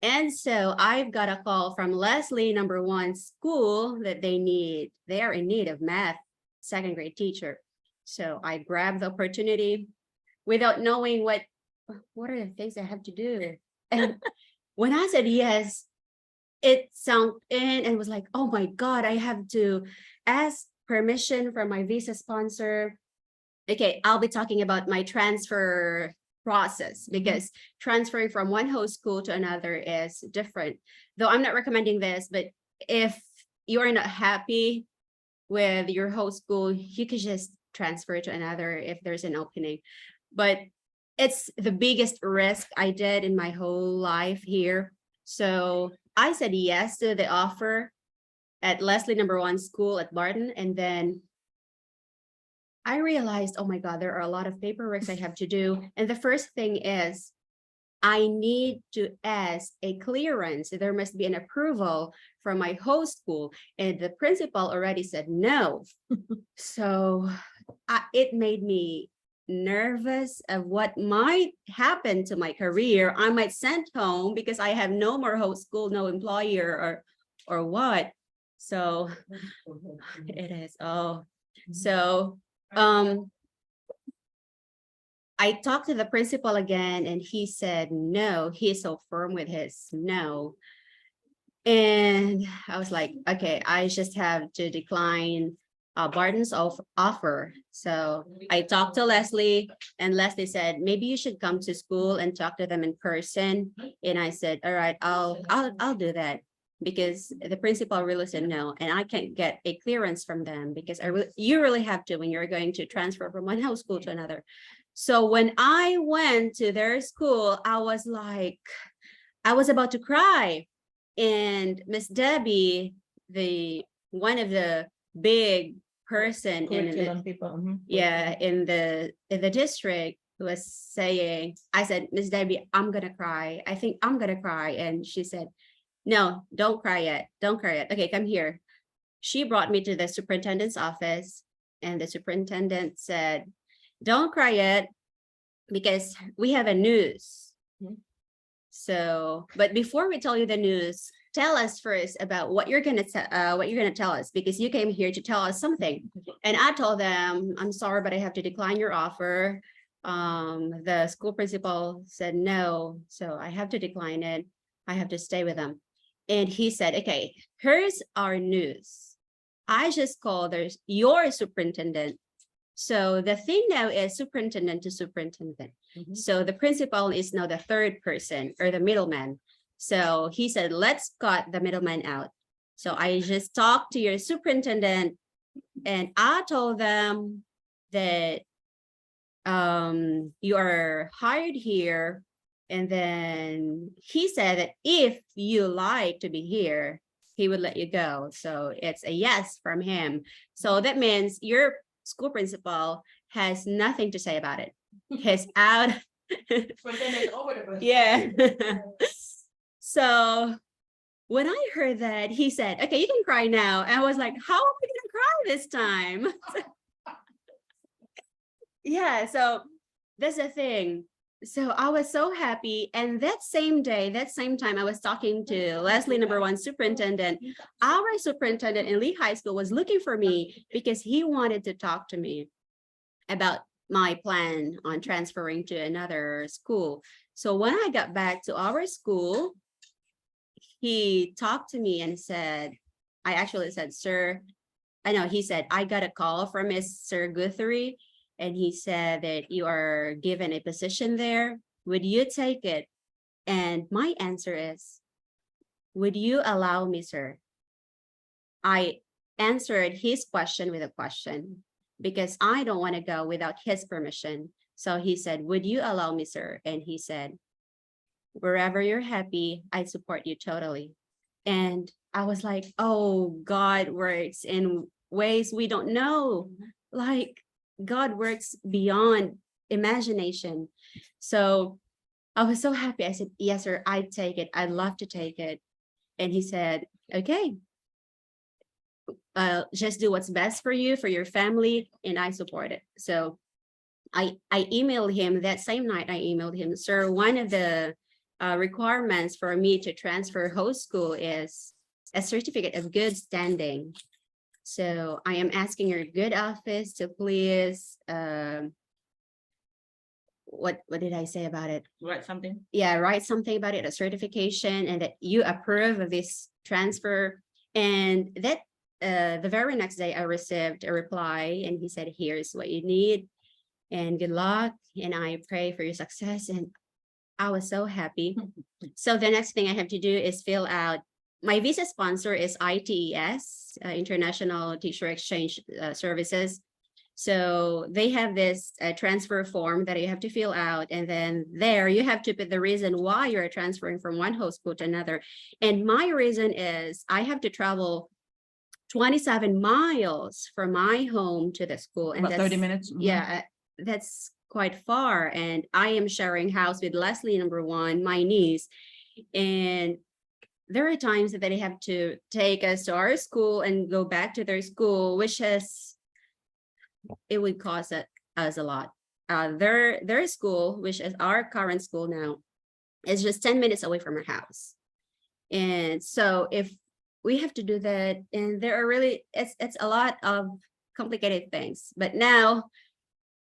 S3: And so I've got a call from Leslie #1 school that they are in need of math 2nd grade teacher. So I grabbed the opportunity without knowing what are the things I have to do. And when I said yes, it sunk in and was like, oh my God, I have to ask permission from my visa sponsor. Okay, I'll be talking about my transfer process because transferring from one host school to another is different. Though I'm not recommending this, but if you're not happy with your host school, you could just transfer to another if there's an opening. But it's the biggest risk I did in my whole life here. So I said yes to the offer at Leslie #1 school at Barton. And then I realized, oh my God, there are a lot of paperwork I have to do. And the first thing is I need to ask a clearance. There must be an approval from my host school. And the principal already said no. So it made me nervous of what might happen to my career. I might sent home because I have no more host school, no employer or what. So it is. Oh, so I talked to the principal again and he said no. He's so firm with his no. And I was like, okay, I just have to decline Barton's offer. So I talked to Leslie and Leslie said, maybe you should come to school and talk to them in person. And I said, all right, I'll do that, because the principal really said no, and I can't get a clearance from them because you really have to when you're going to transfer from one house school to another. So when I went to their school, I was about to cry. And Miss Debbie, one of the big person in the district, was saying, I said, Miss Debbie, I'm gonna cry. I think I'm gonna cry. And she said, no, don't cry yet. Don't cry yet. Okay, come here. She brought me to the superintendent's office, and the superintendent said, don't cry yet because we have a news. So, but before we tell you the news, tell us first about what you're gonna tell us, because you came here to tell us something. And I told them, I'm sorry, but I have to decline your offer. The school principal said no, so I have to decline it. I have to stay with them. And he said, okay, here's our news. I just called your superintendent. So the thing now is superintendent to superintendent. So the principal is now the third person or the middleman. So he said, let's cut the middleman out. So I just talked to your superintendent and I told them that you are hired here. And then he said that if you like to be here, he would let you go. So it's a yes from him. So that means your school principal has nothing to say about it. He's out. Yeah. So when I heard that, he said, okay, you can cry now. And I was like, how am I gonna cry this time? Yeah, so that's the thing. So I was so happy. And that same day, that same time, I was talking to Leslie #1 superintendent. Our superintendent in Lee High School was looking for me because he wanted to talk to me about my plan on transferring to another school. So when I got back to our school, he talked to me and said, I actually said, sir, I know he said, I got a call from Mr. Guthrie, and he said that you are given a position there. Would you take it? And my answer is, would you allow me, sir? I answered his question with a question because I don't want to go without his permission. So he said, would you allow me, sir? And he said, wherever you're happy, I support you totally. And I was like, oh, God works in ways we don't know. Like, God works beyond imagination. So I was so happy. I said, yes, sir, I'd take it. I'd love to take it. And he said, okay, just do what's best for you, for your family, and I support it. So I emailed him that same night. I emailed him, sir, one of the requirements for me to transfer host school is a certificate of good standing. So I am asking your good office to please, what did I say about it?
S1: Write something.
S3: Yeah, write something about it, a certification, and that you approve of this transfer. And that the very next day I received a reply, and he said, here's what you need and good luck. And I pray for your success. And I was so happy. So the next thing I have to do is fill out, my visa sponsor is ITSA, International Teacher Exchange Services. So they have this transfer form that you have to fill out. And then there you have to put the reason why you're transferring from one host school to another. And my reason is I have to travel 27 miles from my home to the school. And
S1: About 30 minutes.
S3: Yeah, that's quite far. And I am sharing house with Leslie #1, my niece. And there are times that they have to take us to our school and go back to their school, which is, it would cost us a lot. Their school, which is our current school now, is just 10 minutes away from our house. And so if we have to do that, and there are really, it's a lot of complicated things, but now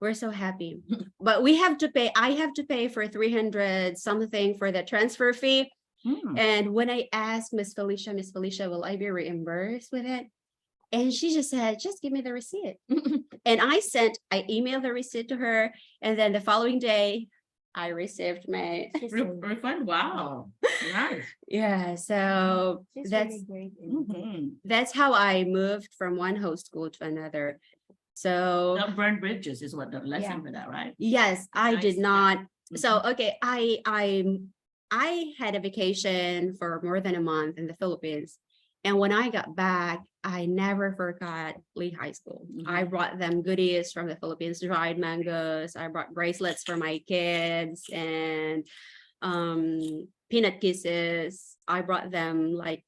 S3: we're so happy. But we have to pay, I have to pay for 300 something for the transfer fee. And when I asked Miss Felicia, will I be reimbursed with it? And she just said, just give me the receipt. And I emailed the receipt to her. And then the following day, I received my
S1: refund. Wow. Nice.
S3: Yeah, so that's how I moved from one host school to another. So
S1: Don't burn bridges is what the lesson for that, right?
S3: yes, I
S1: Nice.
S3: did not. So okay, I had a vacation for more than a month in the Philippines. And when I got back, I never forgot Lee High School. I brought them goodies from the Philippines, dried mangoes. I brought bracelets for my kids and peanut kisses. I brought them like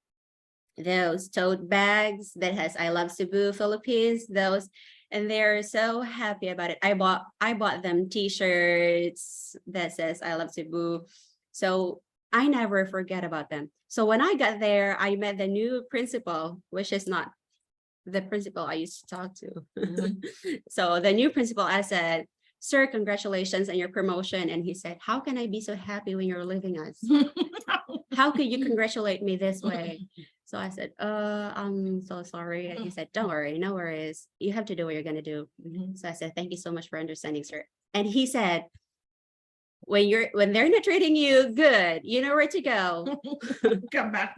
S3: those tote bags that has I Love Cebu, Philippines, those. And they're so happy about it. I bought them t-shirts that says I Love Cebu. So I never forget about them. So when I got there, I met the new principal, which is not the principal I used to talk to. So the new principal, I said, sir, congratulations on your promotion. And he said, how can I be so happy when you're leaving us? How could you congratulate me this way? So I said, I'm so sorry. And he said, don't worry, no worries. You have to do what you're going to do. So I said, thank you so much for understanding, sir. And he said, when they're not treating you good, you know where to go.
S1: Come back.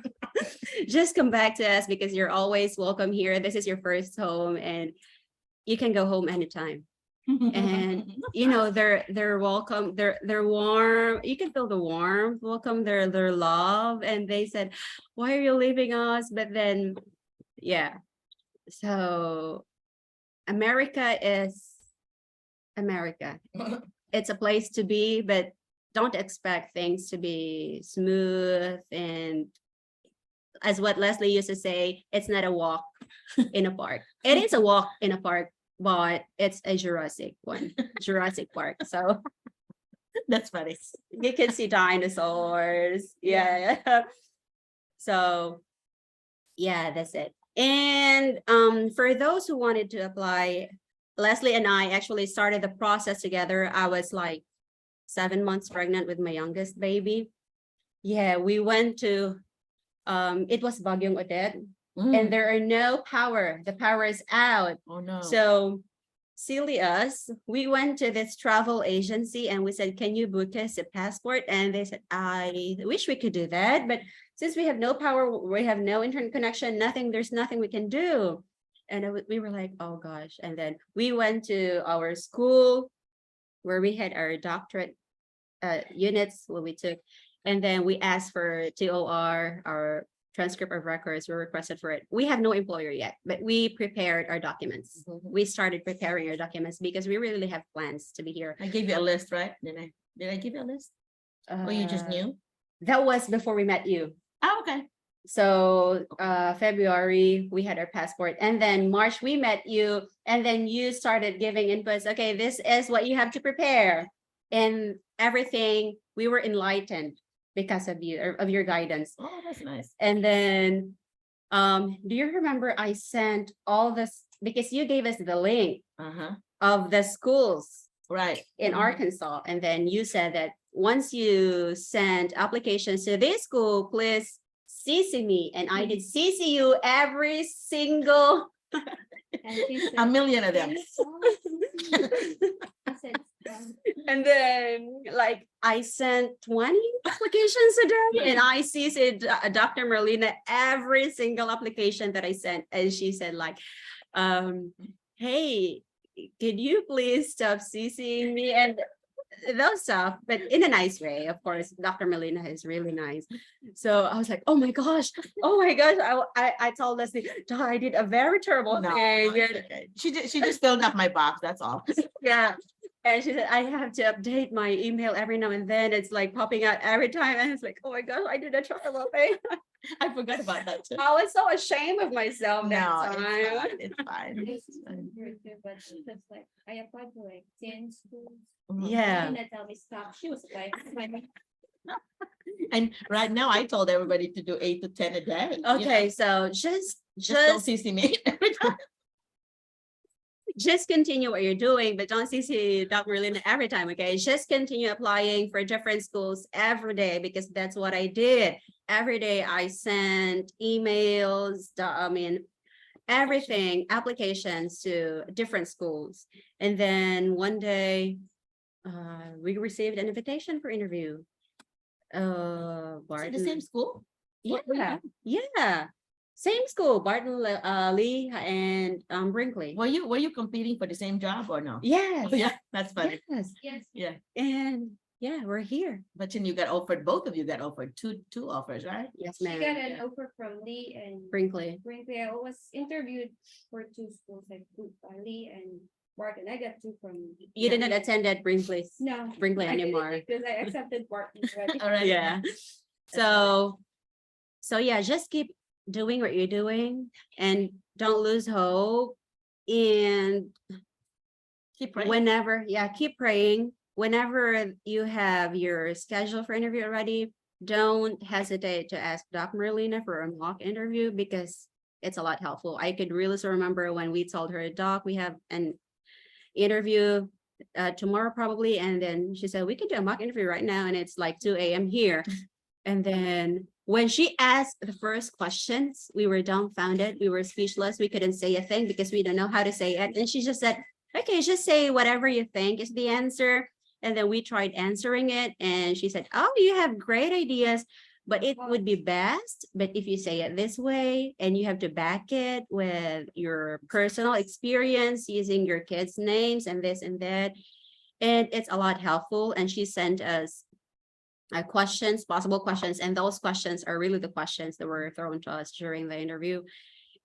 S3: Just come back to us because you're always welcome here. This is your first home and you can go home anytime. and you know, they're welcome, they're warm, you can feel the warmth, welcome, their love. And they said, why are you leaving us? But then, yeah, so America is America. It's a place to be, but don't expect things to be smooth. And as what Leslie used to say, it's not a walk in a park. It is a walk in a park, but it's a Jurassic Park. So
S1: That's funny.
S3: you can see dinosaurs. Yeah. So yeah, that's it. And for those who wanted to apply, Leslie and I actually started the process together. I was like 7 months pregnant with my youngest baby. Yeah, we went to, it was Bagyong Odette, and there are no power. The power is out.
S1: Oh no.
S3: So silly us, we went to this travel agency and we said, can you book us a passport? And they said, I wish we could do that, but since we have no power, we have no internet connection, nothing, there's nothing we can do. And we were like, oh gosh. And then we went to our school where we had our doctorate units, what we took. And then we asked for TOR, our transcript of records, we requested for it. We have no employer yet, but we prepared our documents. We started preparing our documents because we really have plans to be here.
S1: I gave you a list, right? Did I give you a list? Or you just knew?
S3: That was before we met you.
S1: Oh, okay.
S3: So February, we had our passport. And then March, we met you. And then you started giving inputs. Okay, this is what you have to prepare. And everything, we were enlightened because of you, or of your guidance.
S1: Oh, that's nice.
S3: And then, do you remember I sent all this, because you gave us the link of the schools in Arkansas. And then you said that once you send applications to this school, please CC me. And I did CC you every single.
S1: A million of them.
S3: And then like I sent 20 applications a day, and I CC'd Dr. Merlina every single application that I sent. And she said like, hey, could you please stop CCing me and those stuff, but in a nice way. Of course, Dr. Merlina is really nice. So I was like, oh my gosh. I told Leslie, I did a very terrible thing.
S1: Okay. She just filled up my box, that's all.
S3: Yeah. And she said, I have to update my email every now and then. It's like popping out every time. And it's like, oh my gosh, I did a terrible thing.
S1: I forgot about that too.
S3: I was so ashamed of myself that time.
S1: It's fine.
S7: But that's like I applied for like 10 schools.
S3: Yeah.
S7: And tell me stop. She was like,
S1: And right now I told everybody to do 8 to 10 a day.
S3: Okay, so
S1: just don't CC me every time.
S3: Just continue what you're doing, but don't CC Dr. Merlina every time, okay? Just continue applying for different schools every day, because that's what I did. Every day I sent emails, everything, applications to different schools. And then one day we received an invitation for interview.
S1: The same school?
S3: Yeah. Same school, Barton, Lee, and Brinkley.
S1: Were you competing for the same job or no?
S3: Yes.
S1: Yeah, that's funny.
S3: Yes.
S1: Yeah.
S3: And yeah, we're here.
S1: But then you got offered, both of you got offered two offers, right?
S3: Yes,
S7: she
S3: ma'am.
S7: got an offer from Lee and
S3: Brinkley.
S7: Brinkley. I was interviewed for 2 schools, like Lee and Barton. I got 2 from.
S3: You didn't attend at Brinkley.
S7: No.
S3: Brinkley
S7: I didn't,
S3: anymore.
S7: because I accepted Barton already.
S1: All right.
S3: Yeah. So yeah, just keep doing what you're doing and don't lose hope. And
S1: Keep praying.
S3: keep praying. Whenever you have your schedule for interview already, don't hesitate to ask Dr. Merlina for a mock interview, because it's a lot helpful. I could really still remember when we told her, Doc, we have an interview tomorrow probably. And then she said, we could do a mock interview right now. And it's like 2 a.m. here. And then when she asked the first questions, we were dumbfounded. We were speechless. We couldn't say a thing because we don't know how to say it. And she just said, okay, just say whatever you think is the answer. And then we tried answering it. And she said, oh, you have great ideas, but it would be best. But if you say it this way and you have to back it with your personal experience using your kids' names and this and that, and it's a lot helpful. And she sent us questions, possible questions, and those questions are really the questions that were thrown to us during the interview,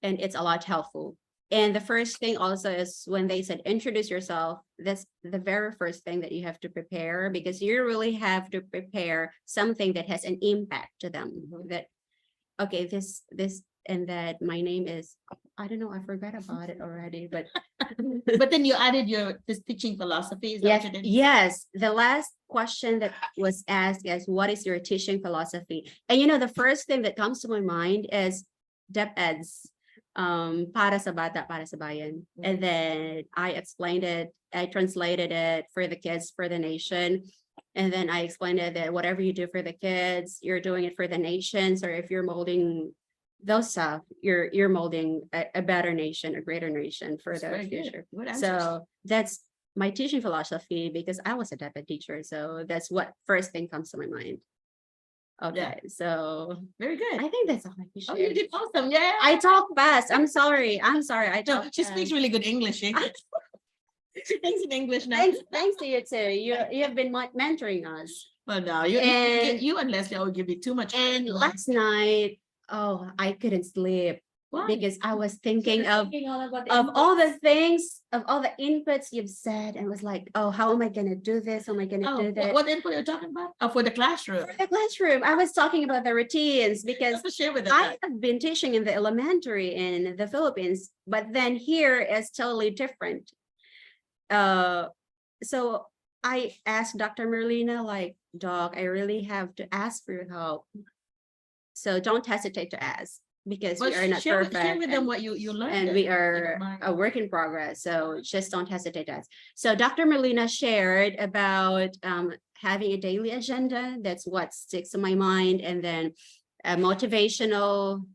S3: and it's a lot helpful. And the first thing also is when they said introduce yourself, that's the very first thing that you have to prepare, because you really have to prepare something that has an impact to them. That, okay, this and that, my name is, I don't know, I forgot about it already, but
S1: But then you added this teaching philosophy. Is that
S3: yes,
S1: what you did?
S3: yes. The last question that was asked is, what is your teaching philosophy? And you know, the first thing that comes to my mind is DepEd's para sa bata, para sa bayan. And then I explained it, I translated it for the kids, for the nation. And then I explained it that whatever you do for the kids, you're doing it for the nations, or if you're molding those stuff, you're molding a better nation, a greater nation for the future.
S1: Good answers.
S3: So that's my teaching philosophy, because I was a DepEd teacher. So that's what first thing comes to my mind. Okay, so
S1: Very good.
S3: I think that's all I can
S1: Oh,
S3: share.
S1: you did awesome. Yeah.
S3: I talk fast. I'm sorry. I
S1: No,
S3: talk
S1: she
S3: fast.
S1: speaks really good English. Eh? She thinks in English now.
S3: Thanks to you too. You have been mentoring us.
S1: Well, no,
S3: And-
S1: you and Leslie will give you too much.
S3: And last night, oh, I couldn't sleep
S1: Why?
S3: because I was thinking of
S7: all about the
S3: all the things, of all the inputs you've said, and was like, oh, how am I gonna do this? How am I gonna
S1: Oh,
S3: do that?
S1: what input are you talking about? Oh, for the classroom.
S3: For the classroom, I was talking about the routines, because
S1: Just share with us.
S3: I have been teaching in the elementary in the Philippines, but then here is totally different. So I asked Dr. Merlina, like, Doc, I really have to ask for your help. So don't hesitate to ask, because we are not
S1: share
S3: perfect.
S1: with them
S3: and-
S1: what you learned.
S3: and
S1: if
S3: we
S1: you
S3: are
S1: don't mind.
S3: a work in progress. So just don't hesitate to ask. So Dr. Merlina shared about having a daily agenda. That's what sticks in my mind. And then a motivational,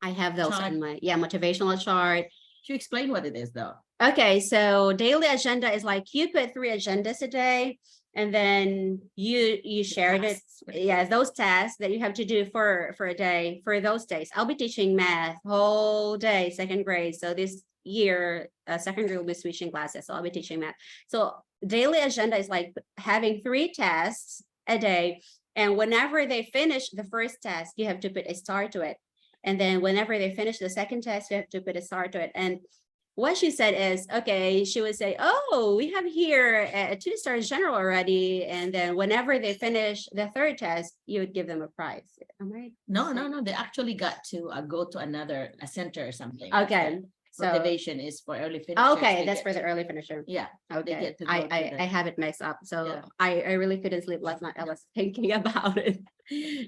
S3: I have those
S1: Chart.
S3: on my, motivational chart.
S1: You explain what it is though.
S3: Okay, so daily agenda is like you put 3 agendas a day, and then you shared it.
S1: tasks.
S3: Yeah, those tasks that you have to do for a day, for those days. I'll be teaching math whole day, 2nd grade. So this year, 2nd grade will be switching classes. So I'll be teaching math. So daily agenda is like having 3 tasks a day. And whenever they finish the first task, you have to put a star to it. And then whenever they finish the second task, you have to put a star to it. And what she said is, okay, she would say, oh, we have here a 2-star general already. And then whenever they finish the 3rd test, you would give them a prize. Am I right?
S1: No. They actually got to go to a center or something.
S3: Okay. So,
S1: Motivation is for early finishers.
S3: okay,
S1: They
S3: that's
S1: get
S3: for the
S1: to-
S3: early finisher.
S1: Yeah.
S3: Okay,
S1: get to go to
S3: I
S1: the-
S3: have it mixed up. So
S1: Yeah.
S3: I really couldn't sleep last night. I was thinking about it.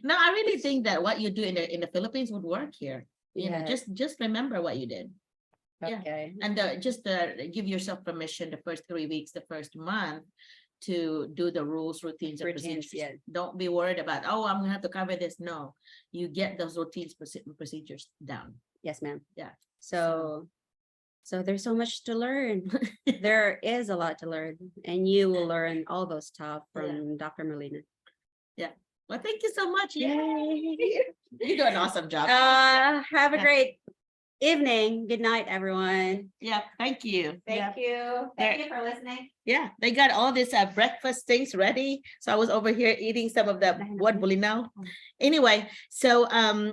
S1: No, I really think that what you do in the Philippines would work here. You know,
S3: Yeah.
S1: just remember what you did. Yeah.
S3: Okay.
S1: And just give yourself permission the first 3 weeks, the first month, to do the rules, routines, and
S3: Routines,
S1: procedures.
S3: yeah.
S1: Don't be worried about, oh, I'm gonna have to cover this. No, you get those routines, procedures down.
S3: Yes, ma'am.
S1: Yeah.
S3: So there's so much to learn. There is a lot to learn, and you will learn all those stuff from Dr. Merlina.
S1: Well, thank you so much.
S3: Yay.
S1: You do an awesome job.
S3: Have a
S1: Yeah.
S3: great evening. Good night, everyone.
S1: Yeah, thank you. Yeah.
S3: Thank you. Thank you for listening.
S1: Yeah, they got all this breakfast things ready. So I was over here eating some of the what bulinaw. Anyway, so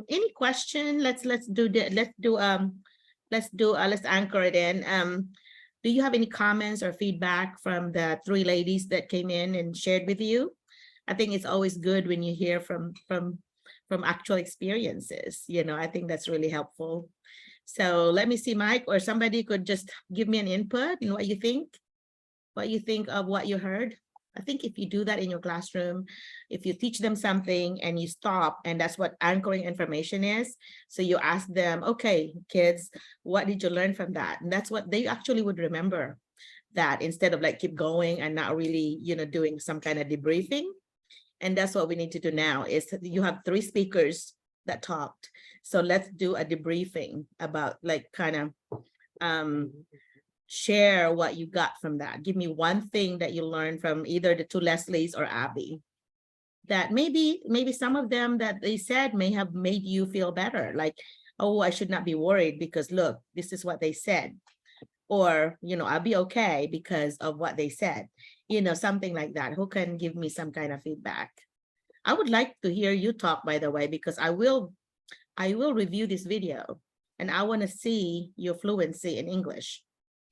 S1: any question? Let's anchor it in. Do you have any comments or feedback from the 3 ladies that came in and shared with you? I think it's always good when you hear from actual experiences. You know, I think that's really helpful. So let me see, Mike, or somebody could just give me an input in what you think of what you heard. I think if you do that in your classroom, if you teach them something and you stop, and that's what anchoring information is. So you ask them, okay, kids, what did you learn from that? And that's what they actually would remember, that instead of like keep going and not really, you know, doing some kind of debriefing. And that's what we need to do now is you have 3 speakers that talked. So let's do a debriefing about like kind of share what you got from that. Give me one thing that you learned from either the 2 Leslies or Abby. that maybe some of them that they said may have made you feel better, like, oh, I should not be worried because look, this is what they said, or I'll be okay because of what they said, something like that. Who can give me some kind of feedback? I would like to hear you talk, by the way, because I will review this video and I want to see your fluency in English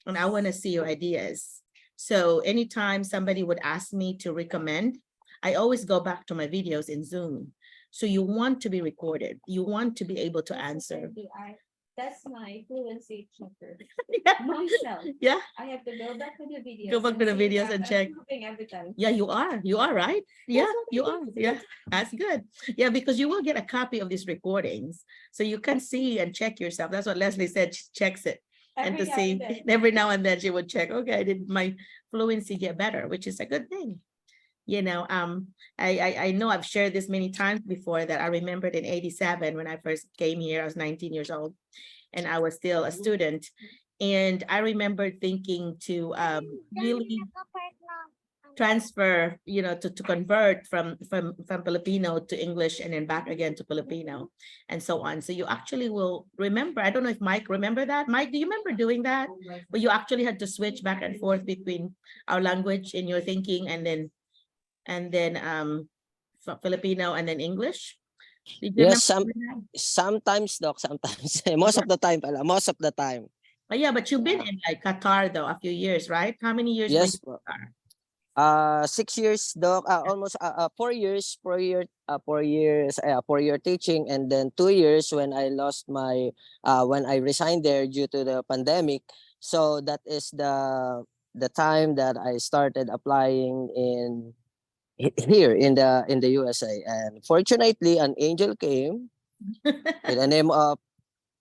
S1: and I want to see your ideas. So anytime somebody would ask me to recommend, I always go back to my videos in Zoom. So you want to be recorded. You want to be able to answer.
S7: That's my fluency checker.
S1: Yeah.
S7: Myself.
S1: Yeah.
S7: I have to go back to the videos.
S1: Go back to the
S7: and see
S1: videos
S7: if
S1: and
S7: I'm
S1: check.
S7: improving every time.
S1: Yeah, you are. You are, right? Yeah,
S7: what I
S1: you
S7: do.
S1: are. Yeah, that's good. Yeah, because you will get a copy of these recordings. So you can see and check yourself. That's what Leslie said. She checks it. And
S7: Every
S1: to
S7: now
S1: see
S7: and then.
S1: every now and then she would check, okay, did my fluency get better, which is a good thing. I know I've shared this many times before that I remembered in 87 when I first came here, I was 19 years old and I was still a student. And I remember thinking to really transfer, to convert from Filipino to English and then back again to Filipino and so on. So you actually will remember, I don't know if Mike remember that. Mike, do you remember doing that? But you actually had to switch back and forth between our language in your thinking and then Filipino and then English. Did you
S2: Yes,
S1: remember that?
S2: sometimes, Doc, sometimes. Most of the time, most of the time.
S1: Oh, yeah, but you've been in like Qatar though a few years, right? How many years were you
S2: Yes,
S1: in Qatar?
S2: 6 years, Doc. Almost 4 years, 4 year teaching, and then 2 years when I lost my when I resigned there due to the pandemic. So that is the time that I started applying here in the USA, and fortunately an angel came with the name of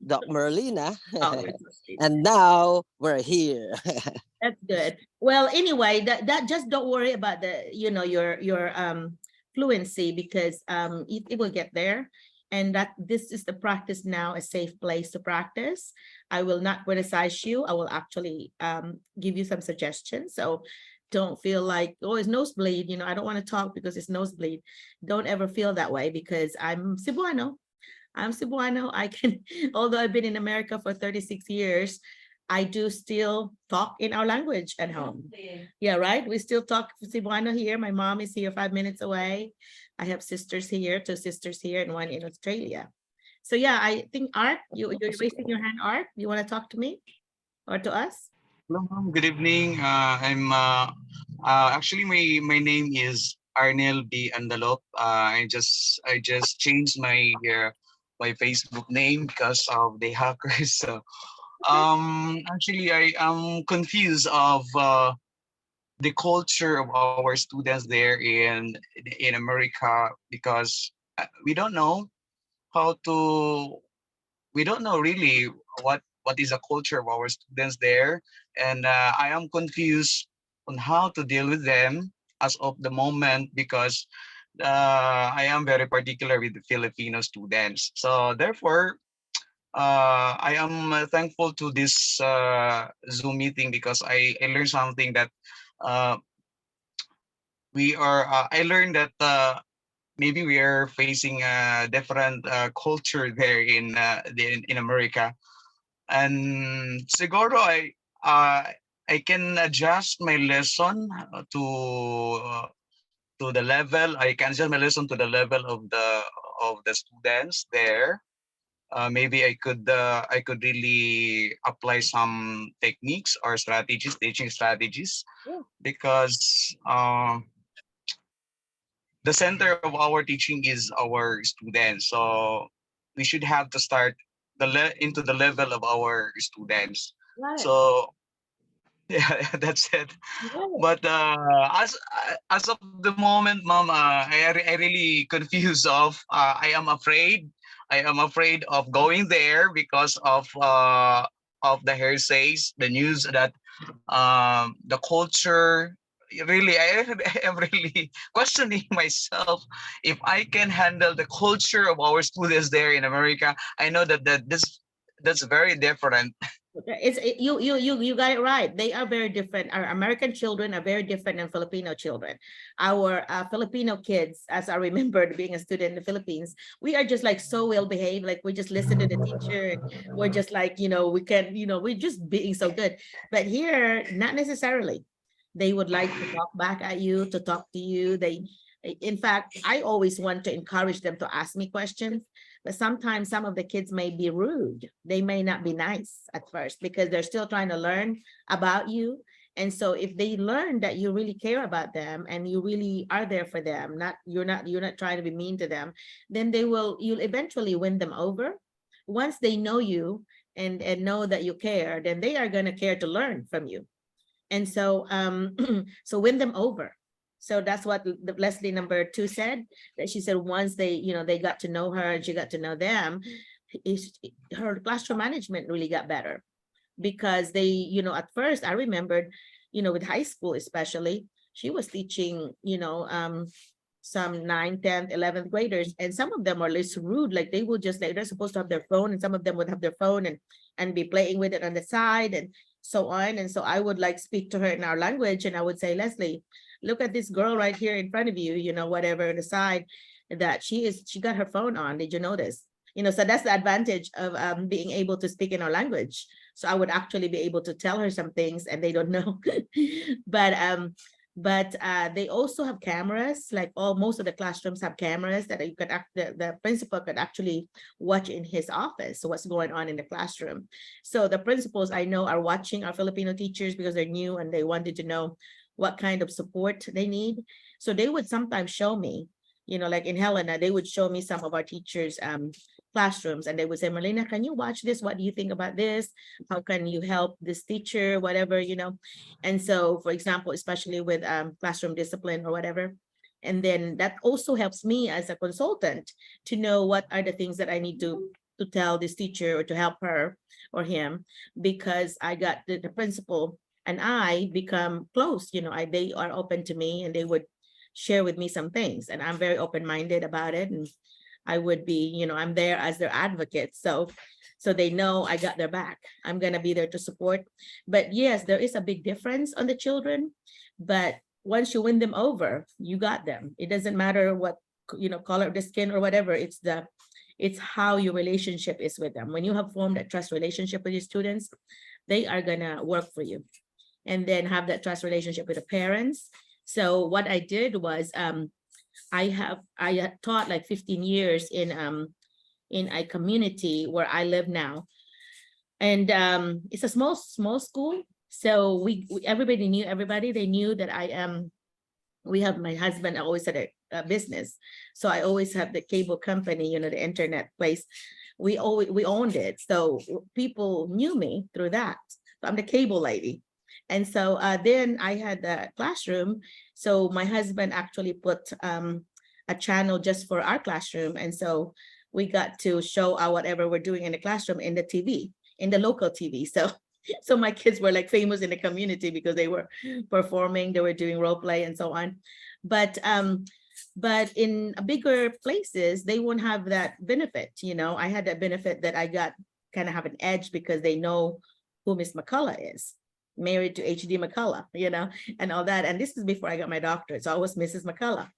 S2: Doc Merlina,
S1: Oh, it's so sweet.
S2: and now we're here.
S1: That's good. Well, anyway, that just don't worry about the, your fluency because it will get there. And that this is the practice now, a safe place to practice. I will not criticize you. I will actually give you some suggestions. So don't feel like, oh, it's nosebleed. I don't want to talk because it's nosebleed. Don't ever feel that way because I'm Cebuano. I can, although I've been in America for 36 years, I do still talk in our language at home. Yeah, right? We still talk Cebuano here. My mom is here 5 minutes away. I have sisters here, 2 sisters here and 1 in Australia. So yeah, I think Art, you're raising your hand, Art. You want to talk to me or to us?
S8: Hello, ma'am. Good evening. I'm actually my name is Arnel B. Andalop. I just changed my Facebook name because of the hackers. So actually I am confused of the culture of our students there in America because we don't know how to we don't know really what is the culture of our students there, and I am confused on how to deal with them as of the moment because I am very particular with the Filipino students. So therefore, I am thankful to this Zoom meeting because I learned something that uh, I learned that maybe we are facing a different culture there in America. And siguro I can adjust my lesson uh, to the level. I can adjust my lesson to the level of the students there. Maybe I could really apply some techniques or strategies, teaching strategies, because the center of our teaching is our students. So we should have to start into the level of our students.
S1: Right.
S8: So yeah, that's it. But as of the moment, mom, I really confused of I am afraid. I am afraid of going there because of the hearsays, the news that the culture. Really, I am really questioning myself if I can handle the culture of our students there in America. I know that that's very different.
S1: You got it right. They are very different. Our American children are very different than Filipino children. Our Filipino kids, as I remembered being a student in the Philippines, we are just like so well behaved. Like we just listen to the teacher. We're just like, we can, we're just being so good. But here, not necessarily. They would like to talk back at you, to talk to you. In fact, I always want to encourage them to ask me questions, but sometimes some of the kids may be rude. They may not be nice at first because they're still trying to learn about you. And so if they learn that you really care about them and you really are there for them, you're not trying to be mean to them, then you'll eventually win them over. Once they know you and know that you care, then they are going to care to learn from you. And so so win them over. So that's what the Leslie number 2 said, that she said once they got to know her and she got to know them, her classroom management really got better. Because they, at first I remembered, with high school especially, she was teaching, some 9th, 10th, 11th graders, and some of them are less rude. Like they will just, like, they're supposed to have their phone, and some of them would have their phone and be playing with it on the side and so on. And so I would like speak to her in our language, and I would say, Leslie, look at this girl right here in front of you, whatever, on the side, that she got her phone on. Did you notice? So that's the advantage of being able to speak in our language. So I would actually be able to tell her some things and they don't know. But they also have cameras, like most of the classrooms have cameras that you could the principal could actually watch in his office what's going on in the classroom. So the principals I know are watching our Filipino teachers because they're new and they wanted to know what kind of support they need. So they would sometimes show me, like in Helena, they would show me some of our teachers' classrooms, and they would say, Merlina, can you watch this? What do you think about this? How can you help this teacher, whatever, And so, for example, especially with classroom discipline or whatever. And then that also helps me as a consultant to know what are the things that I need to tell this teacher or to help her or him, because I got the principal and I become close, they are open to me and they would share with me some things, and I'm very open-minded about it. And I would be, I'm there as their advocate. So they know I got their back. I'm going to be there to support. But yes, there is a big difference on the children, but once you win them over, you got them. It doesn't matter what, color of the skin or whatever. It's how your relationship is with them. When you have formed a trust relationship with your students, they are going to work for you, and then have that trust relationship with the parents. So what I did was, I taught like 15 years in a community where I live now, and it's a small school. So everybody knew everybody. They knew that we have, my husband always had a business, so I always have the cable company, the internet place. We owned it, so people knew me through that. So I'm the cable lady. And so then I had the classroom. So my husband actually put a channel just for our classroom. And so we got to show whatever we're doing in the classroom in the TV, in the local TV. So my kids were like famous in the community because they were performing, they were doing role play and so on. But in bigger places, they won't have that benefit. I had that benefit that I got kind of have an edge because they know who Miss McCullough is, married to HD McCullough, and all that. And this is before I got my doctorate. So I was Mrs. McCullough.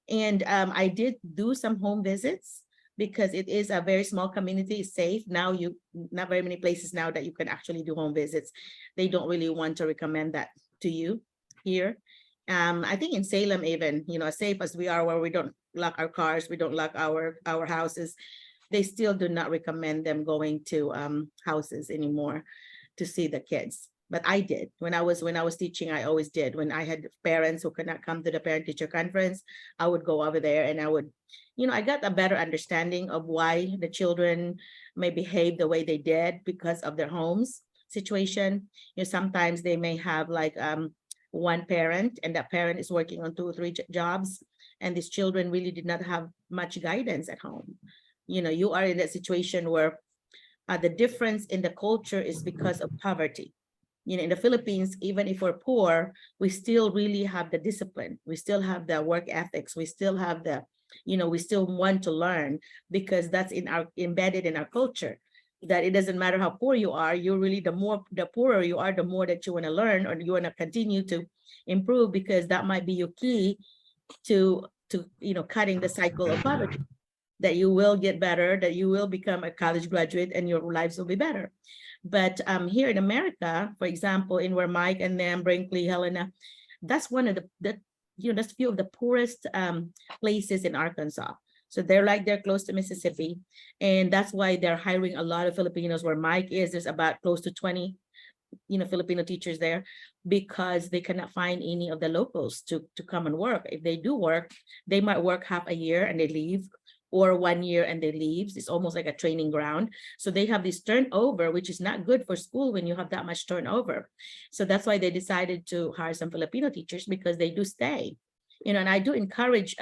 S1: And I did do some home visits because it is a very small community. It's safe. Now not very many places now that you can actually do home visits. They don't really want to recommend that to you here. I think in Salem even, as safe as we are, where we don't lock our cars, we don't lock our houses, they still do not recommend them going to houses anymore to see the kids. But I did. When I was teaching, I always did. When I had parents who could not come to the parent-teacher conference, I would go over there and I would, I got a better understanding of why the children may behave the way they did because of their homes situation. Sometimes they may have like one parent, and that parent is working on 2 or 3 jobs, and these children really did not have much guidance at home. You are in that situation where the difference in the culture is because of poverty. In the Philippines, even if we're poor, we still really have the discipline. We still have the work ethics. We still have the, we still want to learn because that's embedded in our culture. that it doesn't matter how poor you are, you're really the poorer you are, the more that you want to learn or you want to continue to improve, because that might be your key to cutting the cycle of poverty, that you will get better, that you will become a college graduate and your lives will be better. But here in America, for example, in where Mike and them, Brinkley, Helena, that's one of that's few of the poorest places in Arkansas. So they're close to Mississippi, and that's why they're hiring a lot of Filipinos. Where Mike is, there's about close to 20 Filipino teachers there, because they cannot find any of the locals to come and work. If they do work, they might work half a year and they leave, or 1 year and they leave. It's almost like a training ground. So they have this turnover, which is not good for school when you have that much turnover. So that's why they decided to hire some Filipino teachers, because they do stay. And I do encourage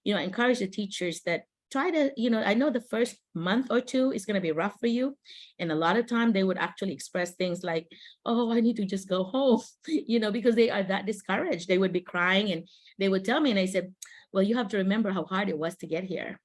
S1: encourage the teachers that try to, I know the first month or two is going to be rough for you. And a lot of time they would actually express things like, oh, I need to just go home, because they are that discouraged. They would be crying and they would tell me, and I said, well, you have to remember how hard it was to get here.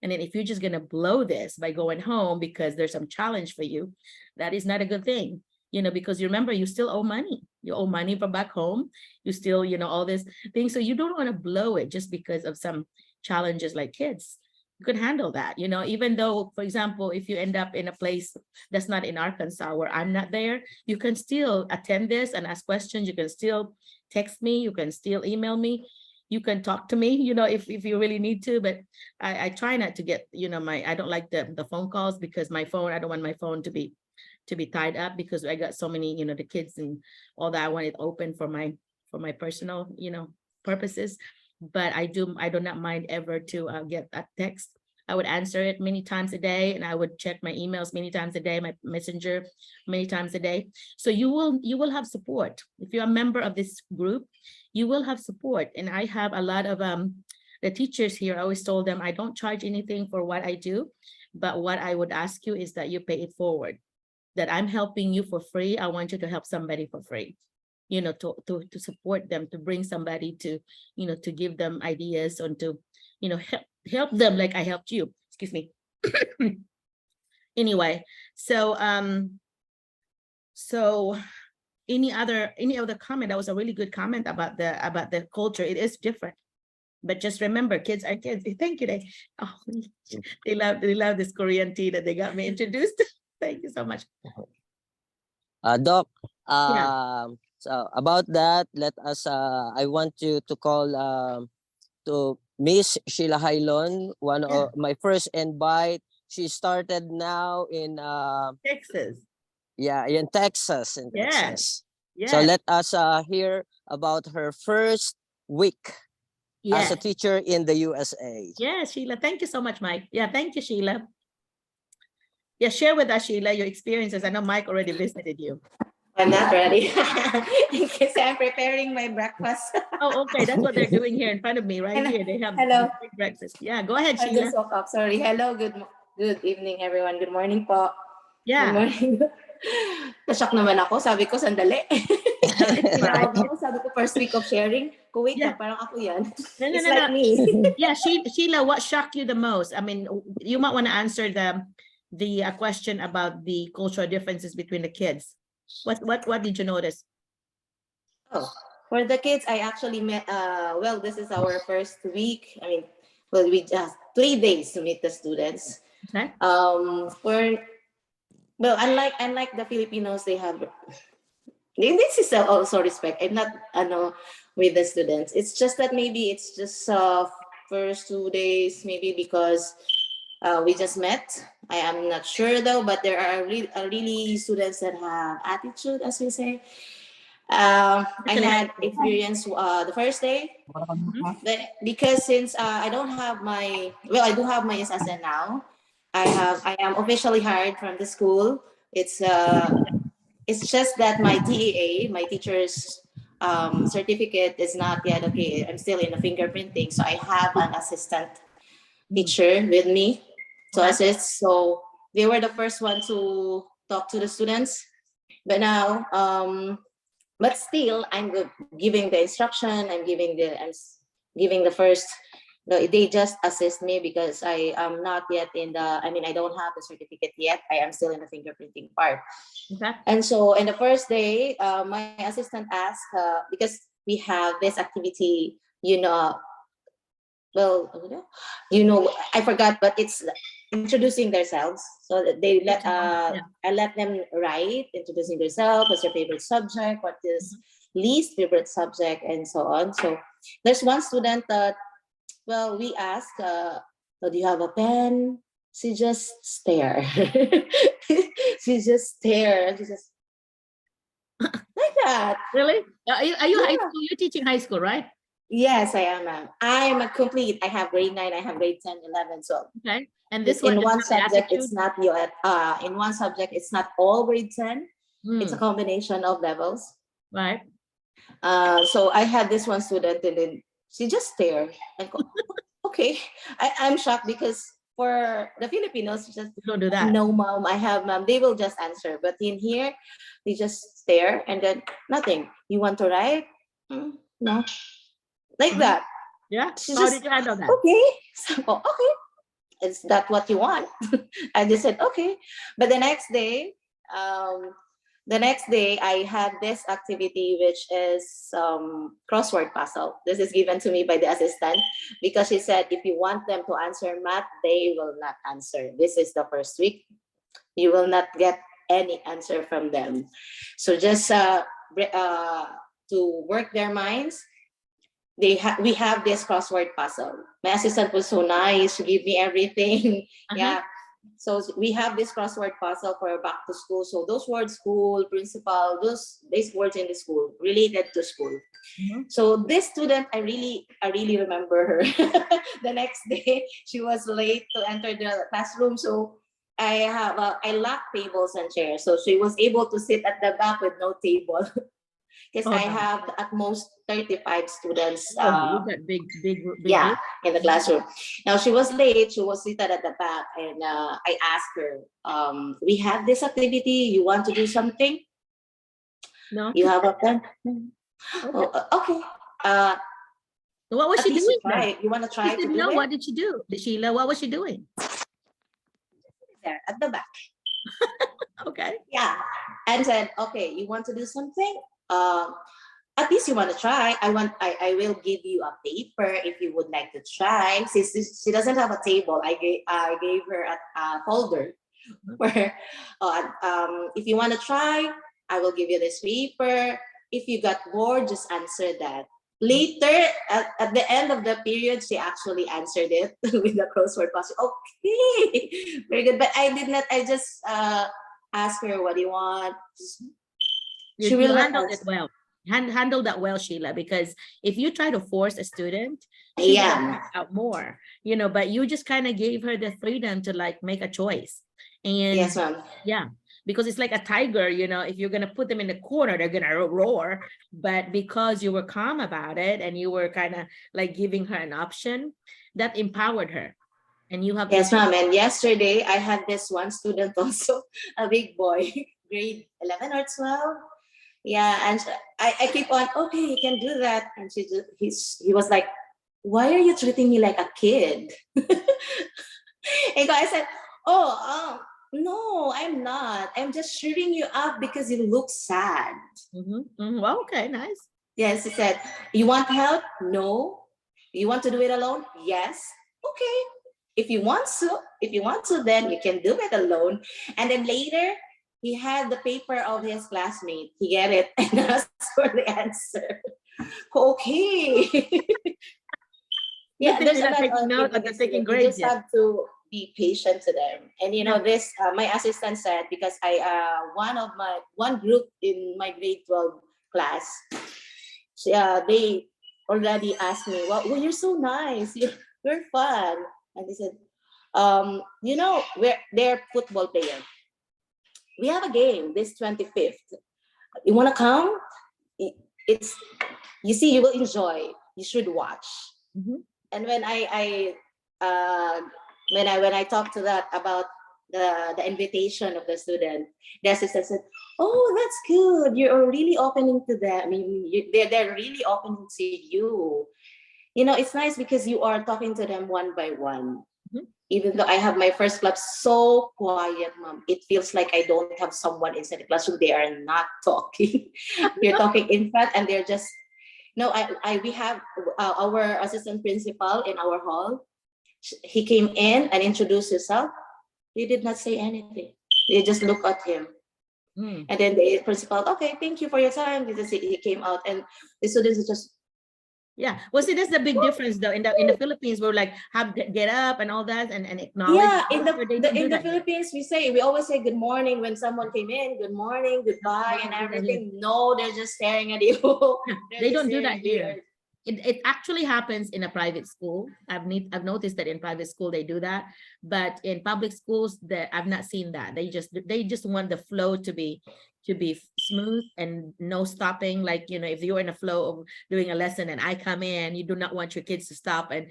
S1: And then if you're just going to blow this by going home because there's some challenge for you, that is not a good thing, because you remember, you still owe money. You owe money from back home. You still, all this thing. So you don't want to blow it just because of some challenges like kids. You could handle that, even though, for example, if you end up in a place that's not in Arkansas where I'm not there, you can still attend this and ask questions. You can still text me. You can still email me. You can talk to me, if you really need to, but I try not to get, I don't like the phone calls, because my phone, I don't want my phone to be tied up, because I got so many, the kids and all that. I want it open for my personal, purposes. But I do not mind ever to get a text. I would answer it many times a day, and I would check my emails many times a day, my messenger many times a day. So you will have support. If you're a member of this group, you will have support. And I have a lot of the teachers here. I always told them, I don't charge anything for what I do, but what I would ask you is that you pay it forward, that I'm helping you for free. I want you to help somebody for free, to support them, to bring somebody to, to give them ideas, and to, help them like I helped you. Excuse me. Anyway, so any other comment? That was a really good comment about the culture. It is different, but just remember, kids are kids. Thank you. They love this Korean tea that they got me introduced. Thank you so much.
S2: Doc,
S1: Yeah.
S2: so about that, I want you to call to Miss Sheila Hailon, one
S1: Yeah.
S2: of my first invite. She started now in
S1: Texas.
S2: in Texas.
S1: Yeah.
S2: So let us hear about her first week as a teacher in the USA.
S1: Yeah, Sheila. Thank you so much, Mike. Yeah, thank you, Sheila. Yeah, share with us, Sheila, your experiences. I know Mike already visited you.
S9: I'm not ready because I'm preparing my breakfast.
S1: Oh, okay. That's what they're doing here in front of me, right here. They have breakfast. Yeah, go ahead,
S9: I
S1: Sheila.
S9: just woke up. Sorry. Hello. Good evening, everyone. Good morning po.
S1: Yeah.
S9: Good morning. Nashock naman ako. Sabi ko, sandali. Tinawag ako. Sabi ko, first week of sharing. Wait na, parang ako yan. It's like me.
S1: Yeah, Sheila, what shocked you the most? I mean, you might want to answer the question about the cultural differences between the kids. What did you notice?
S9: Oh, for the kids, I actually met. Well, this is our first week. I mean, well, we just 3 days to meet the students.
S1: Okay.
S9: Unlike the Filipinos, they have. This is also respect. I'm not with the students. It's just that maybe it's just first 2 days, maybe because we just met. I am not sure though, but there are really students that have attitude, as we say. I had experience the first day, because since I don't have I do have my SSN now. I am officially hired from the school. It's just that my TEA, my teacher's certificate, is not yet okay. I'm still in the fingerprinting, so I have an assistant teacher with me to assist. So they were the first one to talk to the students. But now, but still, I'm giving the instruction. I'm giving the first No, they just assist me because I am not yet in the, I mean, I don't have the certificate yet. I am still in the fingerprinting part.
S1: Okay.
S9: And so in the first day, my assistant asked, because we have this activity, well, I forgot, but it's introducing themselves. So that they let, I let them write, introducing themselves, what's your favorite subject, what is least favorite subject, and so on. So there's one student that, well, we ask, do you have a pen? She just stare. She just stare. She just like that.
S1: Really? Are you high
S9: Yeah.
S1: school? You're teaching high school, right?
S9: Yes, I am, ma'am. I am a complete. I have grade 9. I have grade 10, 11. So
S1: Okay. And this one
S9: in
S1: is
S9: one
S1: not
S9: subject,
S1: attitude?
S9: it's not you at. In one subject, it's not all grade 10. It's a combination of levels.
S1: Right.
S9: So I had this one student, and then she just stared and go, okay. I'm shocked because for the Filipinos, just
S1: Don't do that.
S9: no, mom, I have, mom. They will just answer. But in here, they just stare and then nothing. You want to write? No. Like that.
S1: Yeah.
S9: She
S1: How
S9: just,
S1: did you handle that?
S9: okay. So, okay. Is that what you want? I just said, okay. But the next day I had this activity, which is crossword puzzle. This is given to me by the assistant because she said, if you want them to answer math, they will not answer. This is the first week. You will not get any answer from them. So just to work their minds, we have this crossword puzzle. My assistant was so nice to give me everything. Yeah. So we have this crossword puzzle for back to school. So those words, school, principal, these words in the school related to school. So this student, I really remember her. The next day, she was late to enter the classroom. So I lacked tables and chairs. So she was able to sit at the back with no table. Because I have at most 35 students.
S1: You got big.
S9: Yeah, in the classroom. Now she was late. She was seated at the back, and I asked her, "We have this activity. You want to do something?
S1: No.
S9: You have a pen?
S1: Okay.
S9: Okay.
S1: So what was
S9: At
S1: she
S9: least
S1: doing?
S9: try. You want to try to do
S1: No.
S9: it?
S1: What did she do? Sheila, what was she doing?
S9: There at the back.
S1: Okay.
S9: Yeah, and said, "Okay, you want to do something? At least you want to try. I will give you a paper if you would like to try. Since she doesn't have a table, I gave her a folder where if you want to try, I will give you this paper. If you got bored, just answer that. Later, at the end of the period, she actually answered it with the crossword puzzle. Okay, very good. But I did not. I just asked her, "What do you want?"
S1: You handled it well. Handle that well, Sheila, because if you try to force a student, she's gonna find out more, but you just kind of gave her the freedom to like make a choice. And
S9: yes, ma'am.
S1: Yeah, because it's like a tiger, if you're gonna put them in the corner, they're gonna roar. But because you were calm about it and you were kind of like giving her an option, that empowered her. And you have
S9: yes, ma'am. And yesterday I had this one student also, a big boy, grade 11 or 12. Yeah, and I keep on, okay, you can do that. And he was like, why are you treating me like a kid? And I said, no, I'm not. I'm just cheering you up because you look sad.
S1: Well, okay, nice.
S9: Yes, he said, you want help? No. You want to do it alone? Yes. Okay. If you want to, then you can do it alone. And then later, he had the paper of his classmate. He get it and asked for the answer. Okay. Yeah, there's a lot
S1: taking note of the taking grades.
S9: You just have to be patient to them. And this my assistant said, because one group in my grade 12 class, they already asked me, well, you're so nice, you're fun. And they said, they're football players. We have a game this 25th. You want to come? You will enjoy. You should watch. And when I talked to that about the invitation of the student, the assistant said, "Oh, that's good. You're really opening to them. I mean, they're really opening to you." you know, it's nice because you are talking to them one by one.
S1: Mhm.
S9: Even though I have my first class so quiet, mom, it feels like I don't have someone inside the classroom. They are not talking. You're talking in front, and they're just no. We have our assistant principal in our hall. He came in and introduced himself. They did not say anything. They just look at him.
S1: Mm.
S9: And then the principal, okay, thank you for your time. He came out, and the students just,
S1: Yeah, well, see, that's the big difference though. In the Philippines, we're like have get up and all that and acknowledge.
S9: yeah. In
S1: They don't do
S9: in the
S1: that here.
S9: Philippines, we always say good morning when someone came in. Good morning, goodbye,
S1: They
S9: and
S1: don't do that here.
S9: everything. No, they're just staring at you.
S1: Yeah,
S9: They're
S1: they
S9: just
S1: don't do
S9: staring
S1: that here.
S9: weird.
S1: It actually happens in a private school. I've noticed that in private school they do that, but in public schools that I've not seen that. They just want the flow to be smooth and no stopping. Like, you know, if you're in a flow of doing a lesson and I come in, you do not want your kids to stop and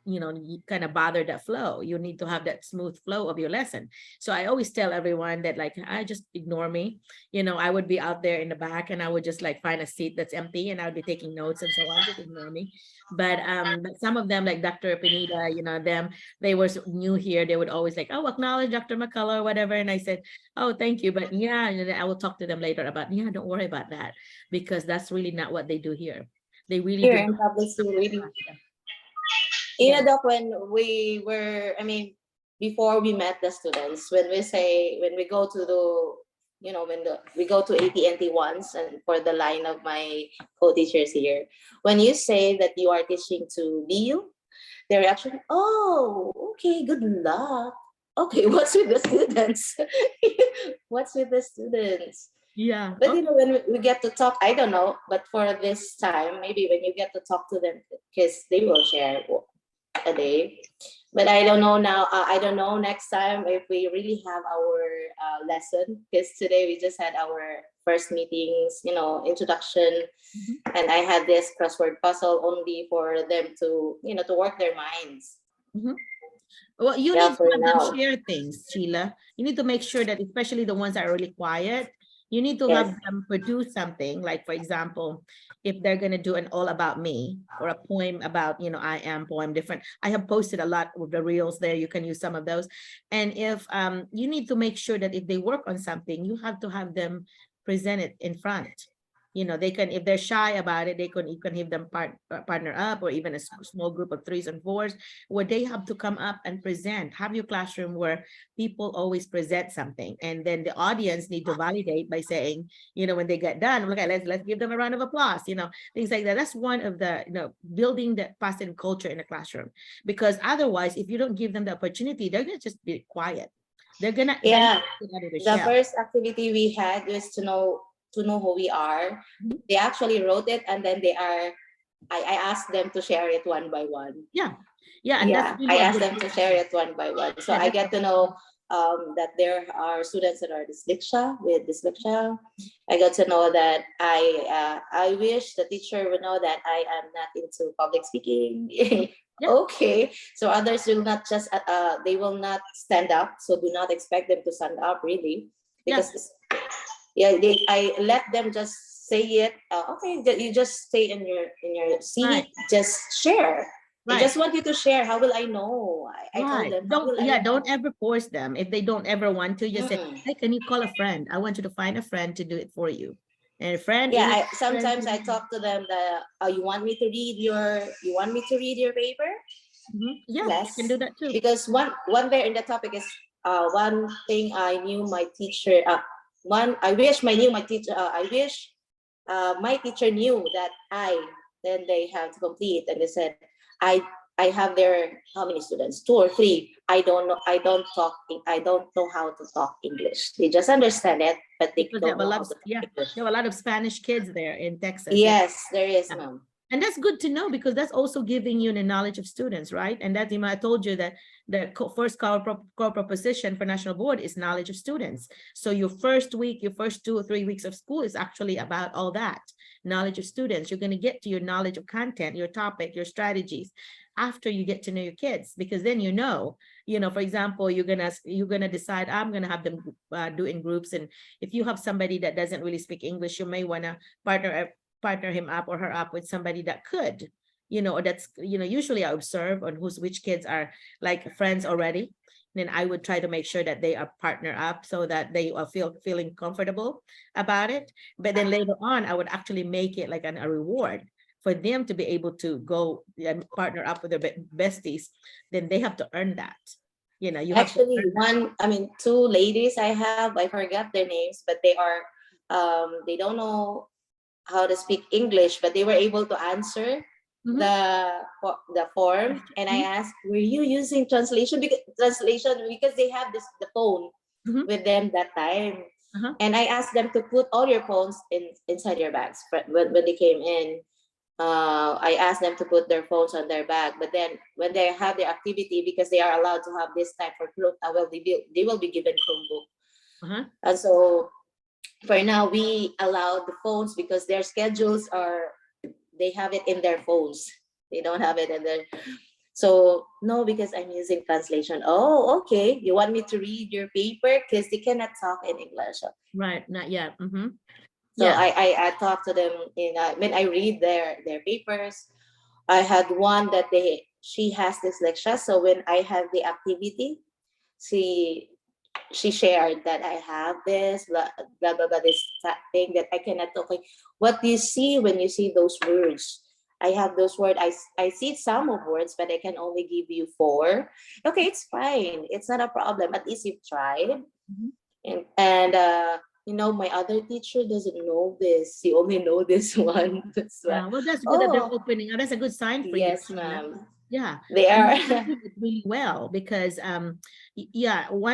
S1: you know, you kind of bother that flow. You need to have that smooth flow of your lesson. So I always tell everyone that, like, I just ignore me. You know, I would be out there in the back and I would just like find a seat that's empty and I would be taking notes and so on. Just ignore me. But some of them, like Dr. Pineda, you know, they were new here. They would always like, oh, acknowledge Dr. McCullough or whatever. And I said, oh, thank you. But yeah, and then I will talk to them later about, yeah, don't worry about that, because that's really not what they do here. They really
S9: Here
S1: do.
S9: in public school, really. You
S1: Yeah.
S9: know, Doc, when we were, I mean, before we met the students, when we go to the, you know, we go to AT&T once, and for the line of my co-teachers here, when you say that you are teaching to Bill, their reaction, oh, okay, good luck. Okay, what's with the students? What's with the students?
S1: Yeah.
S9: But you know, when we get to talk, I don't know, but for this time, maybe when you get to talk to them, because they will share a day. But I don't know now. I don't know next time if we really have our lesson, because today we just had our first meetings, you know, introduction, and I had this crossword puzzle only for them to, you know, to work their minds.
S1: Well, you
S9: Yeah,
S1: need to
S9: for
S1: have
S9: now.
S1: them share things, Sheila. You need to make sure that, especially the ones that are really quiet, you need to
S9: Yes.
S1: have them produce something. Like, for example, if they're going to do an all about me or a poem about, you know, I am poem different. I have posted a lot with the reels there. You can use some of those. And if you need to make sure that if they work on something, you have to have them present it in front. You know, they can, if they're shy about it, you can have them partner up, or even a small group of 3s and 4s, where they have to come up and present. Have your classroom where people always present something, and then the audience need to validate by saying, you know, when they get done, okay, let's give them a round of applause, you know, things like that. That's one of the, you know, building that positive culture in the classroom. Because otherwise, if you don't give them the opportunity, they're gonna just be quiet. They're gonna
S9: Yeah.
S1: get out of the
S9: The
S1: shell.
S9: first activity we had was to know who we are. They actually wrote it, and then I asked them to share it one by one.
S1: Yeah. Yeah, and
S9: Yeah,
S1: that's really
S9: I
S1: a
S9: asked
S1: good
S9: them to
S1: thing.
S9: share it one by one. So
S1: Yeah,
S9: I
S1: that's
S9: get to know that there are students that are with dyslexia. I got to know that I wish the teacher would know that I am not into public speaking. Okay, so others will not just they will not stand up. So do not expect them to stand up, really, because I let them just say it. Okay, you just stay in your seat.
S1: Right.
S9: Just share. I
S1: Right.
S9: just want you to share. How will I know? I told them.
S1: Don't ever force them. If they don't ever want to, just say, hey, can you call a friend? I want you to find a friend to do it for you. And a friend.
S9: Yeah, sometimes I talk to them that you want me to read your paper?
S1: Yeah,
S9: Yes,
S1: you can do that too.
S9: Because one there in the topic is one thing I knew my teacher. I wish my teacher knew that then they have to complete, and they said I have their how many students, 2 or 3. I don't know how to talk English. They just understand it, but they don't know how to talk English.
S1: There are a lot of Spanish kids there in Texas.
S9: Yes, there is, ma'am.
S1: And that's good to know, because that's also giving you the knowledge of students, right? And that, I told you that the first core proposition for National Board is knowledge of students. So your first 2 or 3 weeks of school is actually about all that knowledge of students. You're going to get to your knowledge of content, your topic, your strategies after you get to know your kids, because then you know, for example, you're gonna decide, I'm gonna have them do in groups, and if you have somebody that doesn't really speak English, you may want to partner him up or her up with somebody that could, or that's, usually I observe on which kids are like friends already. Then I would try to make sure that they are partner up so that they are feeling comfortable about it. But then later on, I would actually make it like a reward for them to be able to go and partner up with their besties. Then they have to earn that. You have
S9: Actually, two ladies I have, I forgot their names, but they are, they don't know how to speak English, but they were able to answer the form. And I asked, were you using translation? Because they have the phone with them that time. And I asked them to put all your phones inside your bags when they came in. I asked them to put their phones on their bag, but then when they have their activity, because they are allowed to have this type of group, they will be given Chromebook. And so for now, we allow the phones because their schedules they have it in their phones. They don't have it in their. So no, because I'm using translation. Oh, okay. You want me to read your paper because they cannot talk in English.
S1: Right, not yet.
S9: So I talk to them when I read their papers. I had one that she has dyslexia. So when I have the activity, she shared that I have this blah blah blah, this thing that I cannot talk. Like, what do you see when you see those words? I have those words. I see some of words, but I can only give you 4. Okay, it's fine. It's not a problem. At least you've tried. And my other teacher doesn't know this. He only know this one.
S1: Well, that's good that they're opening. That's a good sign for you.
S9: Yes, ma'am.
S1: Yeah,
S9: they are
S1: really well because one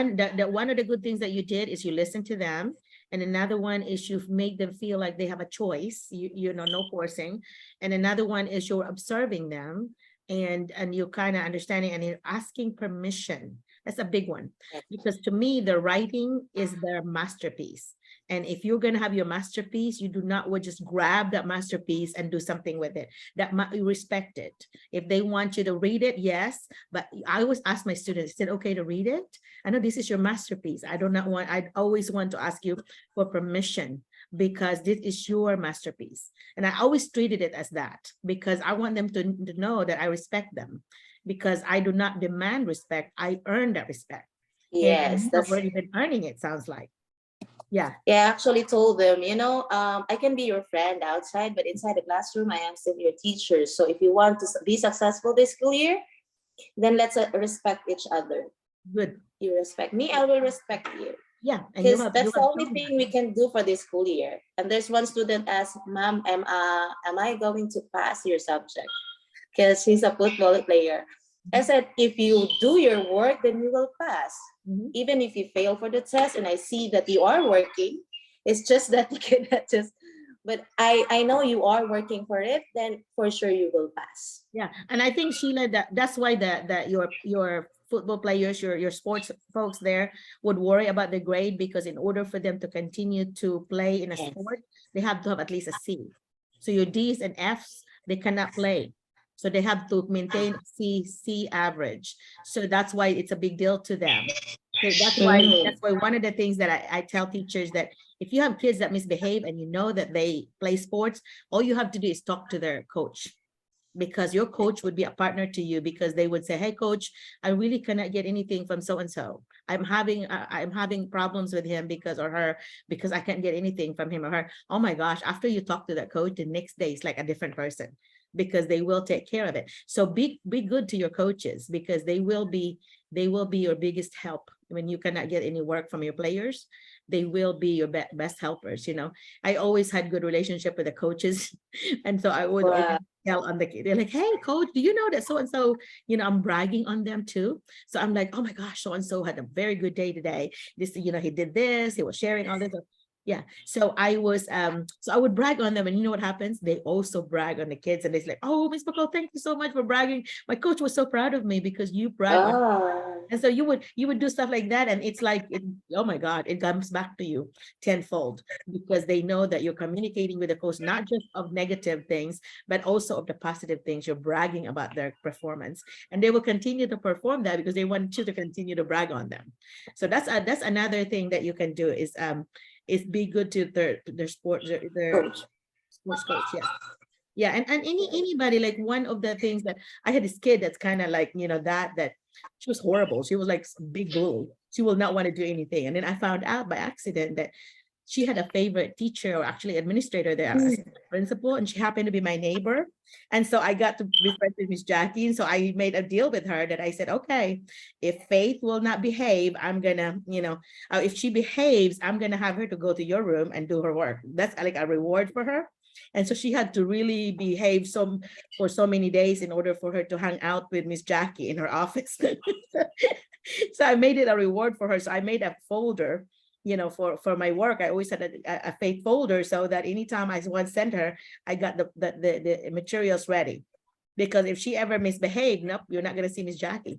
S1: of the good things that you did is you listened to them, and another one is you've made them feel like they have a choice. No forcing, and another one is you're observing them and you're kind of understanding and you're asking permission. That's a big one, because to me the writing is their masterpiece. And if you're going to have your masterpiece, you do not just grab that masterpiece and do something with it. That you respect it. If they want you to read it, yes. But I always ask my students, is it okay to read it? I know this is your masterpiece. I always want to ask you for permission because this is your masterpiece. And I always treated it as that because I want them to know that I respect them, because I do not demand respect. I earn that respect.
S9: Yes,
S1: that's already been earning it, sounds like. Yeah,
S9: I actually told them, I can be your friend outside, but inside the classroom, I am still your teacher. So if you want to be successful this school year, then let's respect each other.
S1: Good.
S9: You respect me, I will respect you.
S1: Yeah,
S9: because that's the only thing we can do for this school year. And there's one student asked, Ma'am, am I going to pass your subject? Because he's a football player. I said, if you do your work, then you will pass. Even if you fail for the test, and I see that you are working, it's just that you cannot just, but I know you are working for it, then for sure you will pass.
S1: Yeah, and I think, Sheila, that's why that your football players, your sports folks there would worry about the grade, because in order for them to continue to play in a sport, they have to have at least a C. So your D's and F's, they cannot play. So they have to maintain C average. So that's why it's a big deal to them. So that's why one of the things that I tell teachers, that if you have kids that misbehave and you know that they play sports, all you have to do is talk to their coach, because your coach would be a partner to you, because they would say, hey coach, I really cannot get anything from so-and-so. I'm having problems with him because I can't get anything from him or her. Oh my gosh, after you talk to that coach, the next day it's like a different person, because they will take care of it. So be good to your coaches, because they will be your biggest help when you cannot get any work from your players. They will be your best helpers. I always had good relationship with the coaches, and so I would always tell on the kid, they're like, hey coach, do you know that so and so, I'm bragging on them too. So I'm like, oh my gosh, so and so had a very good day today. This, he did this, he was sharing all this. Yeah, so I would brag on them, and you know what happens? They also brag on the kids, and they're like, oh, Miss McCullough, thank you so much for bragging. My coach was so proud of me because you bragged on. And so you would do stuff like that, and it's like, oh my God, it comes back to you tenfold, because they know that you're communicating with the coach, not just of negative things, but also of the positive things. You're bragging about their performance, and they will continue to perform that because they want you to continue to brag on them. So that's another thing that you can do is be good to their sports coach. Yeah. Yeah, and anybody, like one of the things that I had this kid that's kind of like, that she was horrible. She was like big bully. She will not want to do anything. And then I found out by accident that she had a favorite teacher, or actually administrator there, assistant principal, and she happened to be my neighbor. And so I got to be friends with Miss Jackie. And so I made a deal with her that I said, okay, if Faith will not behave, I'm gonna, if she behaves, I'm gonna have her to go to your room and do her work. That's like a reward for her. And so she had to really behave for so many days in order for her to hang out with Miss Jackie in her office. So I made it a reward for her. So I made a folder, for my work. I always had a Faith folder so that anytime I want to send her, I got the materials ready. Because if she ever misbehaved, nope, you're not going to see Miss Jackie.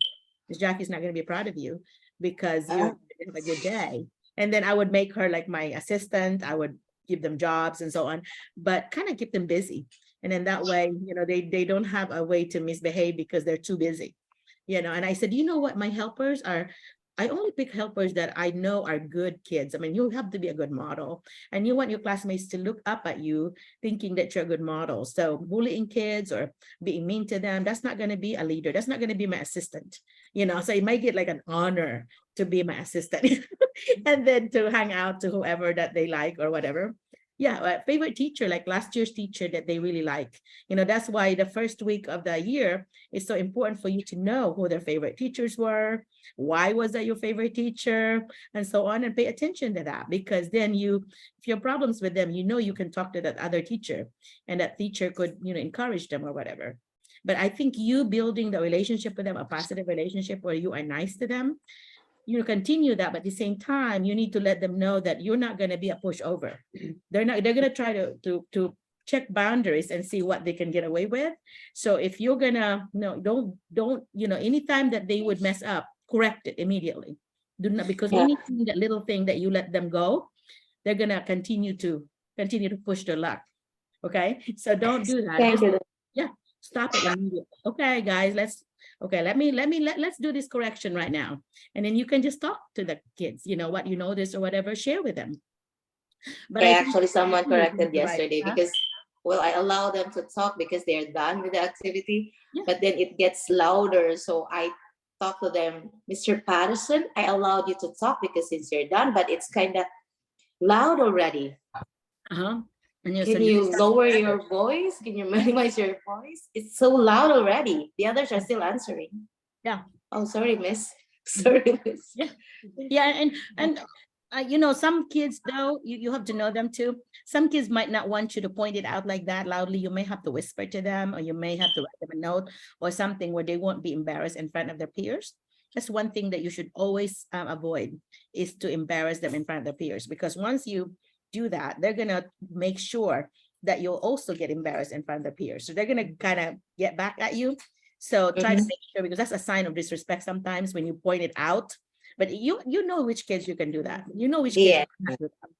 S1: Miss Jackie's not going to be proud of you because you have a good day. And then I would make her like my assistant. I would give them jobs and so on, but kind of keep them busy. And then that way, they don't have a way to misbehave because they're too busy. And I said, you know what, my helpers are, I only pick helpers that I know are good kids. I mean, you have to be a good model, and you want your classmates to look up at you thinking that you're a good model. So bullying kids or being mean to them, that's not going to be a leader. That's not going to be my assistant. So you might get like an honor to be my assistant and then to hang out to whoever that they like or whatever. Yeah, favorite teacher, like last year's teacher that they really like. That's why the first week of the year is so important for you to know who their favorite teachers were, why was that your favorite teacher, and so on, and pay attention to that. Because then if you have problems with them, you can talk to that other teacher, and that teacher could, encourage them or whatever. But I think you building the relationship with them, a positive relationship where you are nice to them, continue that, but at the same time, you need to let them know that you're not going to be a pushover. They're going to try to check boundaries and see what they can get away with. So if you're gonna, don't, anytime that they would mess up, correct it immediately. Do not, because anything, that little thing that you let them go, they're gonna continue to push their luck. Okay, so don't do that.
S9: Thank you.
S1: Yeah, stop it immediately. Okay, guys, let's do this correction right now. And then you can just talk to the kids, what you notice or whatever, share with them. But
S9: actually someone corrected yesterday because, well, I allow them to talk because they're done with the activity, but then it gets louder. So I talk to them, Mr. Patterson, I allowed you to talk because since you're done, but it's kind of loud already.
S1: And
S9: can you lower your voice? Can you minimize your voice? It's so loud already. The others are still answering.
S1: Yeah.
S9: Oh, sorry, miss. Sorry, miss.
S1: Yeah, and some kids, though, you have to know them too. Some kids might not want you to point it out like that loudly. You may have to whisper to them, or you may have to write them a note or something where they won't be embarrassed in front of their peers. That's one thing that you should always avoid, is to embarrass them in front of their peers, because once you do that, they're gonna make sure that you'll also get embarrassed in front of their peers. So they're gonna kind of get back at you. So try to make sure, because that's a sign of disrespect sometimes when you point it out. But you know which kids you can do that. You know which kids you can do that.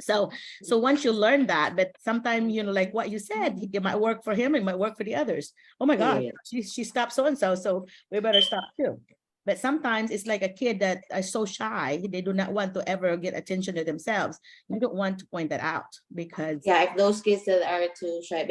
S1: So once you learn that, but sometimes, like what you said, it might work for him, it might work for the others. Oh my God, she stopped so-and-so, so we better stop too. But sometimes it's like a kid that is so shy, they do not want to ever get attention to themselves. You don't want to point that out, because
S9: if those kids that are too shy,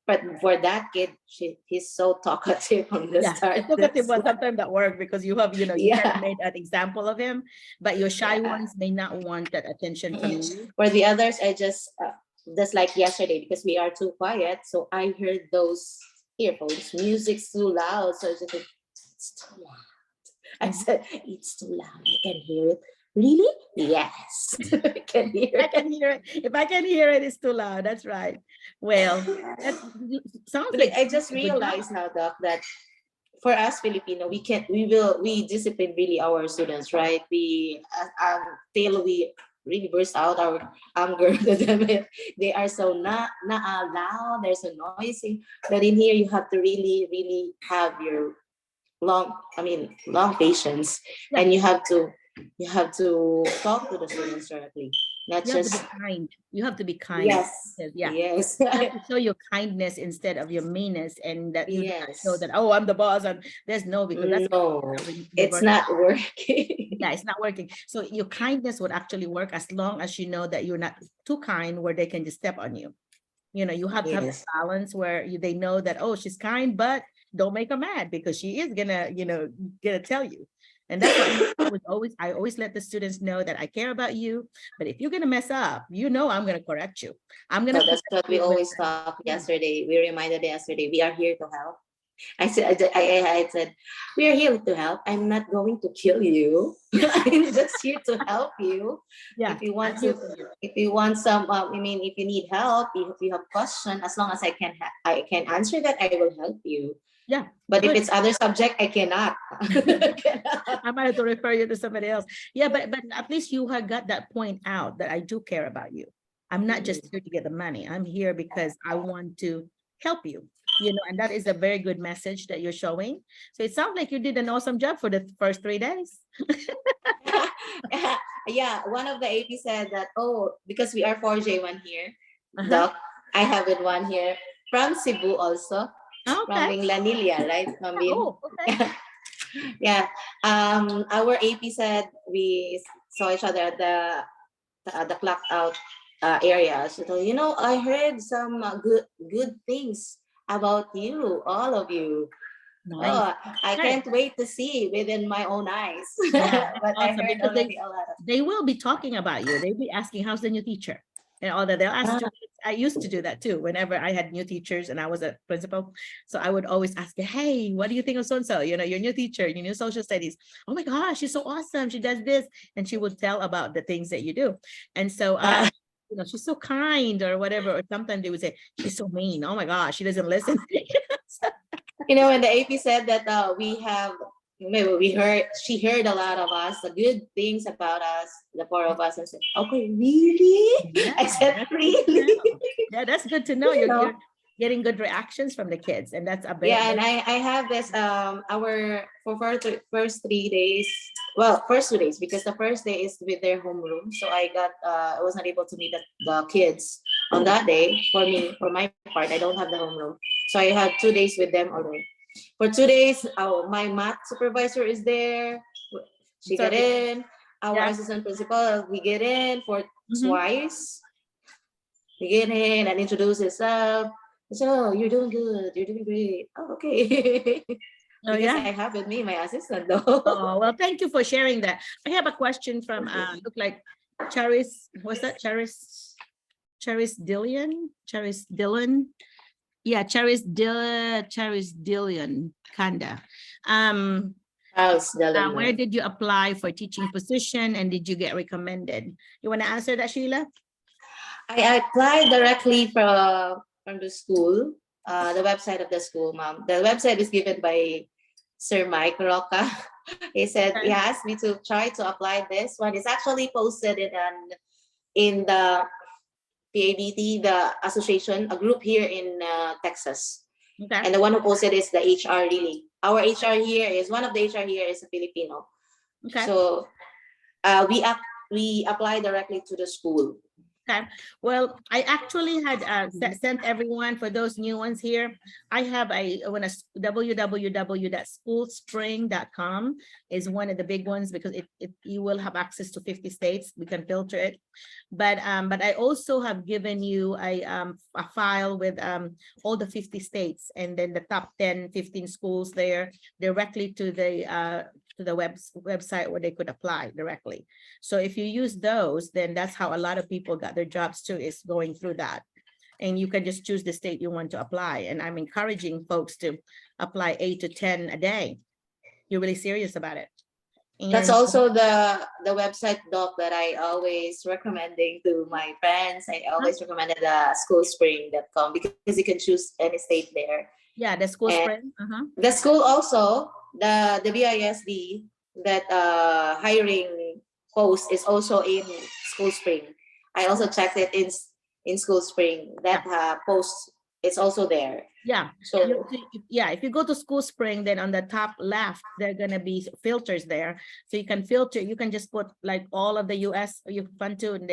S9: but for that kid, he's so talkative from the start.
S1: Talkative, but sometimes that works because you have, you have made an example of him, but your shy ones may not want that attention from you.
S9: For the others, I just like yesterday, because we are too quiet, so I heard those earphones, music's too loud, so I just like, it's too loud. I said, it's too loud. I can hear it. Really? Yes. I can hear it.
S1: I can hear it. If I can hear it, it's too loud. That's right. Well, that sounds like
S9: I just realized now, Doc, that for us Filipino, we discipline really our students, right? We till we really burst out our anger to them. They are so not loud. They're so noisy. But in here, you have to really, really have your long patience, and you have to talk to the students directly, not
S1: you
S9: just
S1: have to be kind. You have to be kind.
S9: Yes.
S1: Yes. You have to show your kindness instead of your meanness, and that you show that, oh, I'm the boss, and there's because that's
S9: it's not working.
S1: Yeah, it's not working. So your kindness would actually work as long as you know that you're not too kind where they can just step on you. You know, you have to have that
S9: Yes.
S1: balance where they know that, oh, she's kind, but don't make her mad because she is gonna, gonna tell you. And that's why I always let the students know that I care about you, but if you're gonna mess up, I'm gonna correct you. I'm gonna
S9: So that's
S1: correct
S9: what we
S1: you when
S9: always talked
S1: yeah.
S9: yesterday. We reminded yesterday, we are here to help. I said, we are here to help. I'm not going to kill you. I'm just here to help you.
S1: Yeah,
S9: If you want
S1: I'm here
S9: to,
S1: for you.
S9: if you want some, if you need help, if you have question, as long as I can answer that, I will help you.
S1: Yeah,
S9: But if
S1: good.
S9: it's other subject, I cannot.
S1: I might have to refer you to somebody else. Yeah, but at least you have got that point out that I do care about you. I'm not just here to get the money. I'm here because I want to help you, and that is a very good message that you're showing. So it sounds like you did an awesome job for the first 3 days.
S9: Yeah, one of the AP said that, oh, because we are 4J1 here,
S1: Uh-huh.
S9: Doc, I have it one here from Cebu also, from
S1: Okay.
S9: Lanilla, right?
S1: Oh, okay.
S9: Yeah. Our AP said we saw each other at the clock out area. So I heard some good things about you, all of you.
S1: Nice.
S9: Oh, I
S1: Good.
S9: can't wait to see within my own eyes.
S1: Yeah,
S9: But I
S1: awesome
S9: heard
S1: because
S9: already a lot of.
S1: they will be talking about you. They'll be asking, how's the new teacher? And all that. They'll ask you. I used to do that too. Whenever I had new teachers and I was a principal. So I would always ask you, hey, what do you think of so-and-so? Your new teacher, your new social studies. Oh my gosh, she's so awesome. She does this. And she would tell about the things that you do. And so, she's so kind or whatever. Or sometimes they would say, she's so mean. Oh my gosh, she doesn't listen.
S9: When the AP said that she heard a lot of us, the good things about us, the four of us, and said, okay, really?
S1: Yeah,
S9: I said,
S1: that's
S9: really?
S1: good to know. Yeah, that's good to know.
S9: You know.
S1: You're getting good reactions from the kids, and that's a
S9: Yeah, and I have this for first 3 days. Well, first 2 days, because the first day is with their homeroom, so I was not able to meet the kids on that day. For my part, I don't have the homeroom, so I had 2 days with them already. For 2 days, my math supervisor is there. She
S1: So
S9: got in. Our
S1: yeah.
S9: assistant principal, we get in for
S1: Mhm.
S9: twice. He get in and introduce himself. So you're doing good. You're doing great. Oh, okay.
S1: Oh,
S9: Because
S1: yeah.
S9: I have with me my assistant though.
S1: Oh, well, thank you for sharing that. I have a question from look like Charis. What's that? Charis Dillion? Charis Dillon? Yeah, Charis Dillion Kanda. Where did you apply for teaching position and did you get recommended? You want to answer that, Sheila?
S9: I applied directly from the school, the website of the school, ma'am. The website is given by Sir Mike Roca. He said he asked me to try to apply this one. It's actually posted in the PABT, the association, a group here in Texas.
S1: Okay.
S9: And the one who posted is the HR really. Our HR here is one of the HR here is a Filipino.
S1: Okay.
S9: So we apply directly to the school.
S1: Okay, well, I actually had sent everyone, for those new ones here, I have www.schoolspring.com is one of the big ones because you will have access to 50 states. We can filter it. But I also have given you a file with all the 50 states and then the top 10, 15 schools there directly to the website where they could apply directly. So if you use those, then that's how a lot of people got their jobs too, is going through that. And you can just choose the state you want to apply. And I'm encouraging folks to apply 8 to 10 a day. You're really serious about it. And
S9: that's also the website, Doc, that I always recommending to my friends. I always recommended schoolspring.com because you can choose any state there.
S1: Yeah, the school spring.
S9: The school also, the BISD, that hiring post is also in School Spring. I also checked it in School Spring. That post is also there.
S1: Yeah. So if you go to School Spring, then on the top left, there are gonna be filters there. So you can filter, you can just put like all of the US you want to, and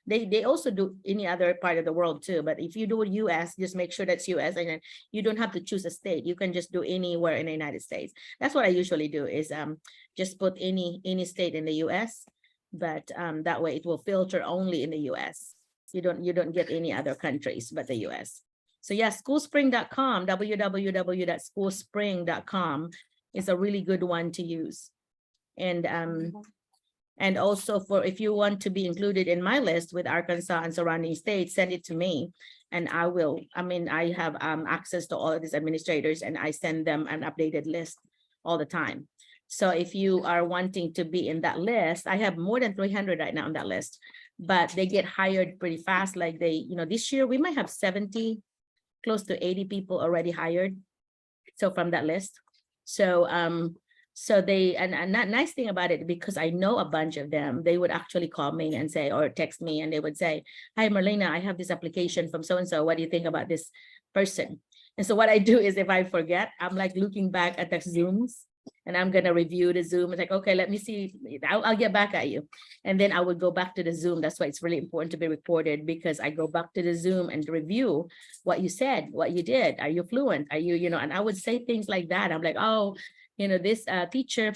S1: they also do any other part of the world too. But if you do US, just make sure that's US, and then you don't have to choose a state. You can just do anywhere in the United States. That's what I usually do, is just put any state in the US, but that way it will filter only in the US. You don't get any other countries but the US. So yeah, schoolspring.com, www.schoolspring.com is a really good one to use. And also for if you want to be included in my list with Arkansas and surrounding states, send it to me and I will. I mean, I have access to all of these administrators and I send them an updated list all the time. So if you are wanting to be in that list, I have more than 300 right now on that list, but they get hired pretty fast. Like this year we might have 70, close to 80 people already hired. So from that list. So so they, and that nice thing about it, because I know a bunch of them, they would actually call me and say, or text me and they would say, hi, Merlina, I have this application from so-and-so. What do you think about this person? And so what I do is if I forget, I'm like looking back at the Zooms and I'm going to review the Zoom. It's like, okay, let me see. I'll get back at you. And then I would go back to the Zoom. That's why it's really important to be recorded, because I go back to the Zoom and review what you said, what you did. Are you fluent? Are you, and I would say things like that. I'm like, oh, this teacher,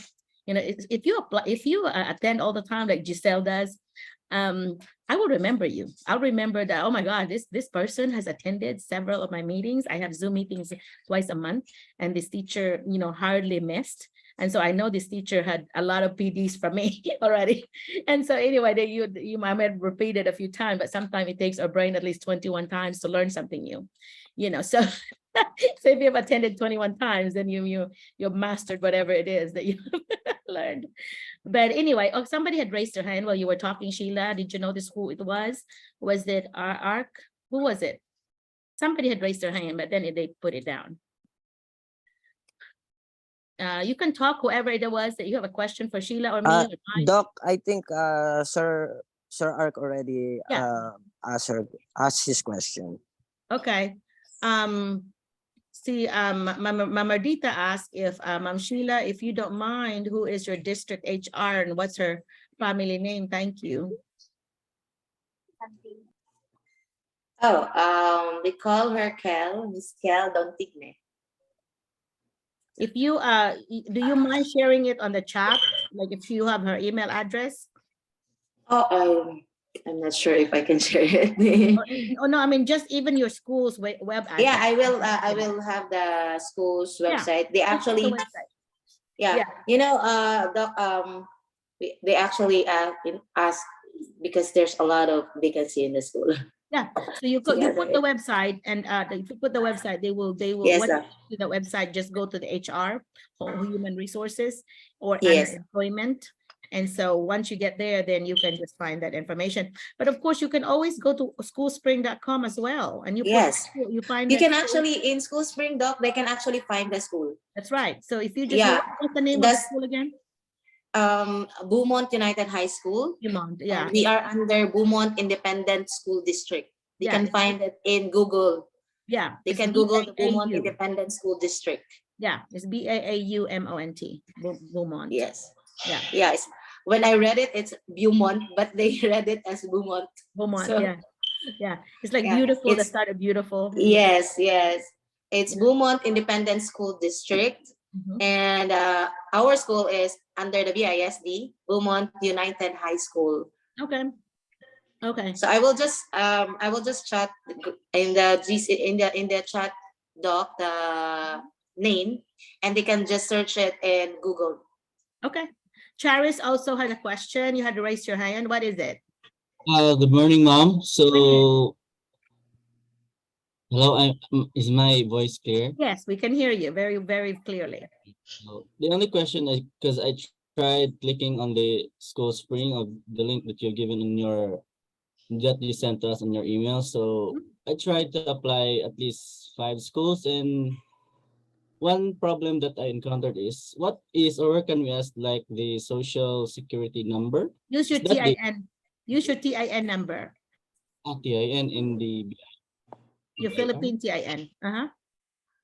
S1: if you attend all the time like Giselle does, I will remember you. I'll remember that, oh my God, this person has attended several of my meetings. I have Zoom meetings twice a month, and this teacher, hardly missed. And so I know this teacher had a lot of PDs from me already. And so anyway, you might have repeated a few times, but sometimes it takes our brain at least 21 times to learn something new, so so if you've attended 21 times, then you've mastered whatever it is that you learned. But anyway, somebody had raised their hand while you were talking, Sheila. Did you notice who it was? Was it ARC? Who was it? Somebody had raised their hand, but then they put it down. You can talk, whoever it was, that you have a question for Sheila or me. Or
S2: Doc, I think Sir Ark already asked his question.
S1: Okay. See, Mama Dita asked if Ma'am Sheila, if you don't mind, who is your district HR and what's her family name? Thank you.
S9: Oh, we call her Kel, Miss Kel Dontigne.
S1: If you do you mind sharing it on the chat? Like if you have her email address?
S9: Oh, I'm not sure if I can share it.
S1: Oh no, I mean just even your school's web address.
S9: Yeah, I will have the school's website. They actually, they actually ask because there's a lot of vacancy in the school.
S1: Yeah, so you put the website, and if you put the website, they will
S9: Yes,
S1: once you go to the website, just go to the HR or human resources or
S9: yes.
S1: unemployment. And so once you get there, then you can just find that information. But of course, you can always go to schoolspring.com as well. And you find
S9: you can actually in Schoolspring, Doc, they can actually find the school.
S1: That's right. So if you just what's the name of the school again?
S9: Beaumont United High School.
S1: Beaumont, yeah.
S9: We are under Beaumont Independent School District. You can find it in Google.
S1: Yeah.
S9: They can Google the Beaumont Independent School District.
S1: Yeah, it's BAAUMONT, Beaumont.
S9: Yes.
S1: Yeah.
S9: Yes. When I read it, it's Beaumont, but they read it as Beaumont.
S1: Beaumont, so, yeah. It's like beautiful, the start of beautiful.
S9: Yes. It's Beaumont Independent School District. And our school is under the BISD, Beaumont United High School.
S1: Okay.
S9: So I will just chat in the chat, Doc, the name, and they can just search it in Google.
S1: Okay. Charis also had a question. You had to raise your hand. What is it?
S10: Good morning, Mom. So, hello, is my voice clear?
S1: Yes, we can hear you very, very clearly.
S10: So the only question is, because I tried clicking on the School Spring of the link that you've given in that you sent us in your email. So I tried to apply at least 5 schools, and one problem that I encountered is what is, or where can we ask, like the social security number?
S1: Use your TIN. Use your TIN number.
S10: TIN in the
S1: your Philippine TIN.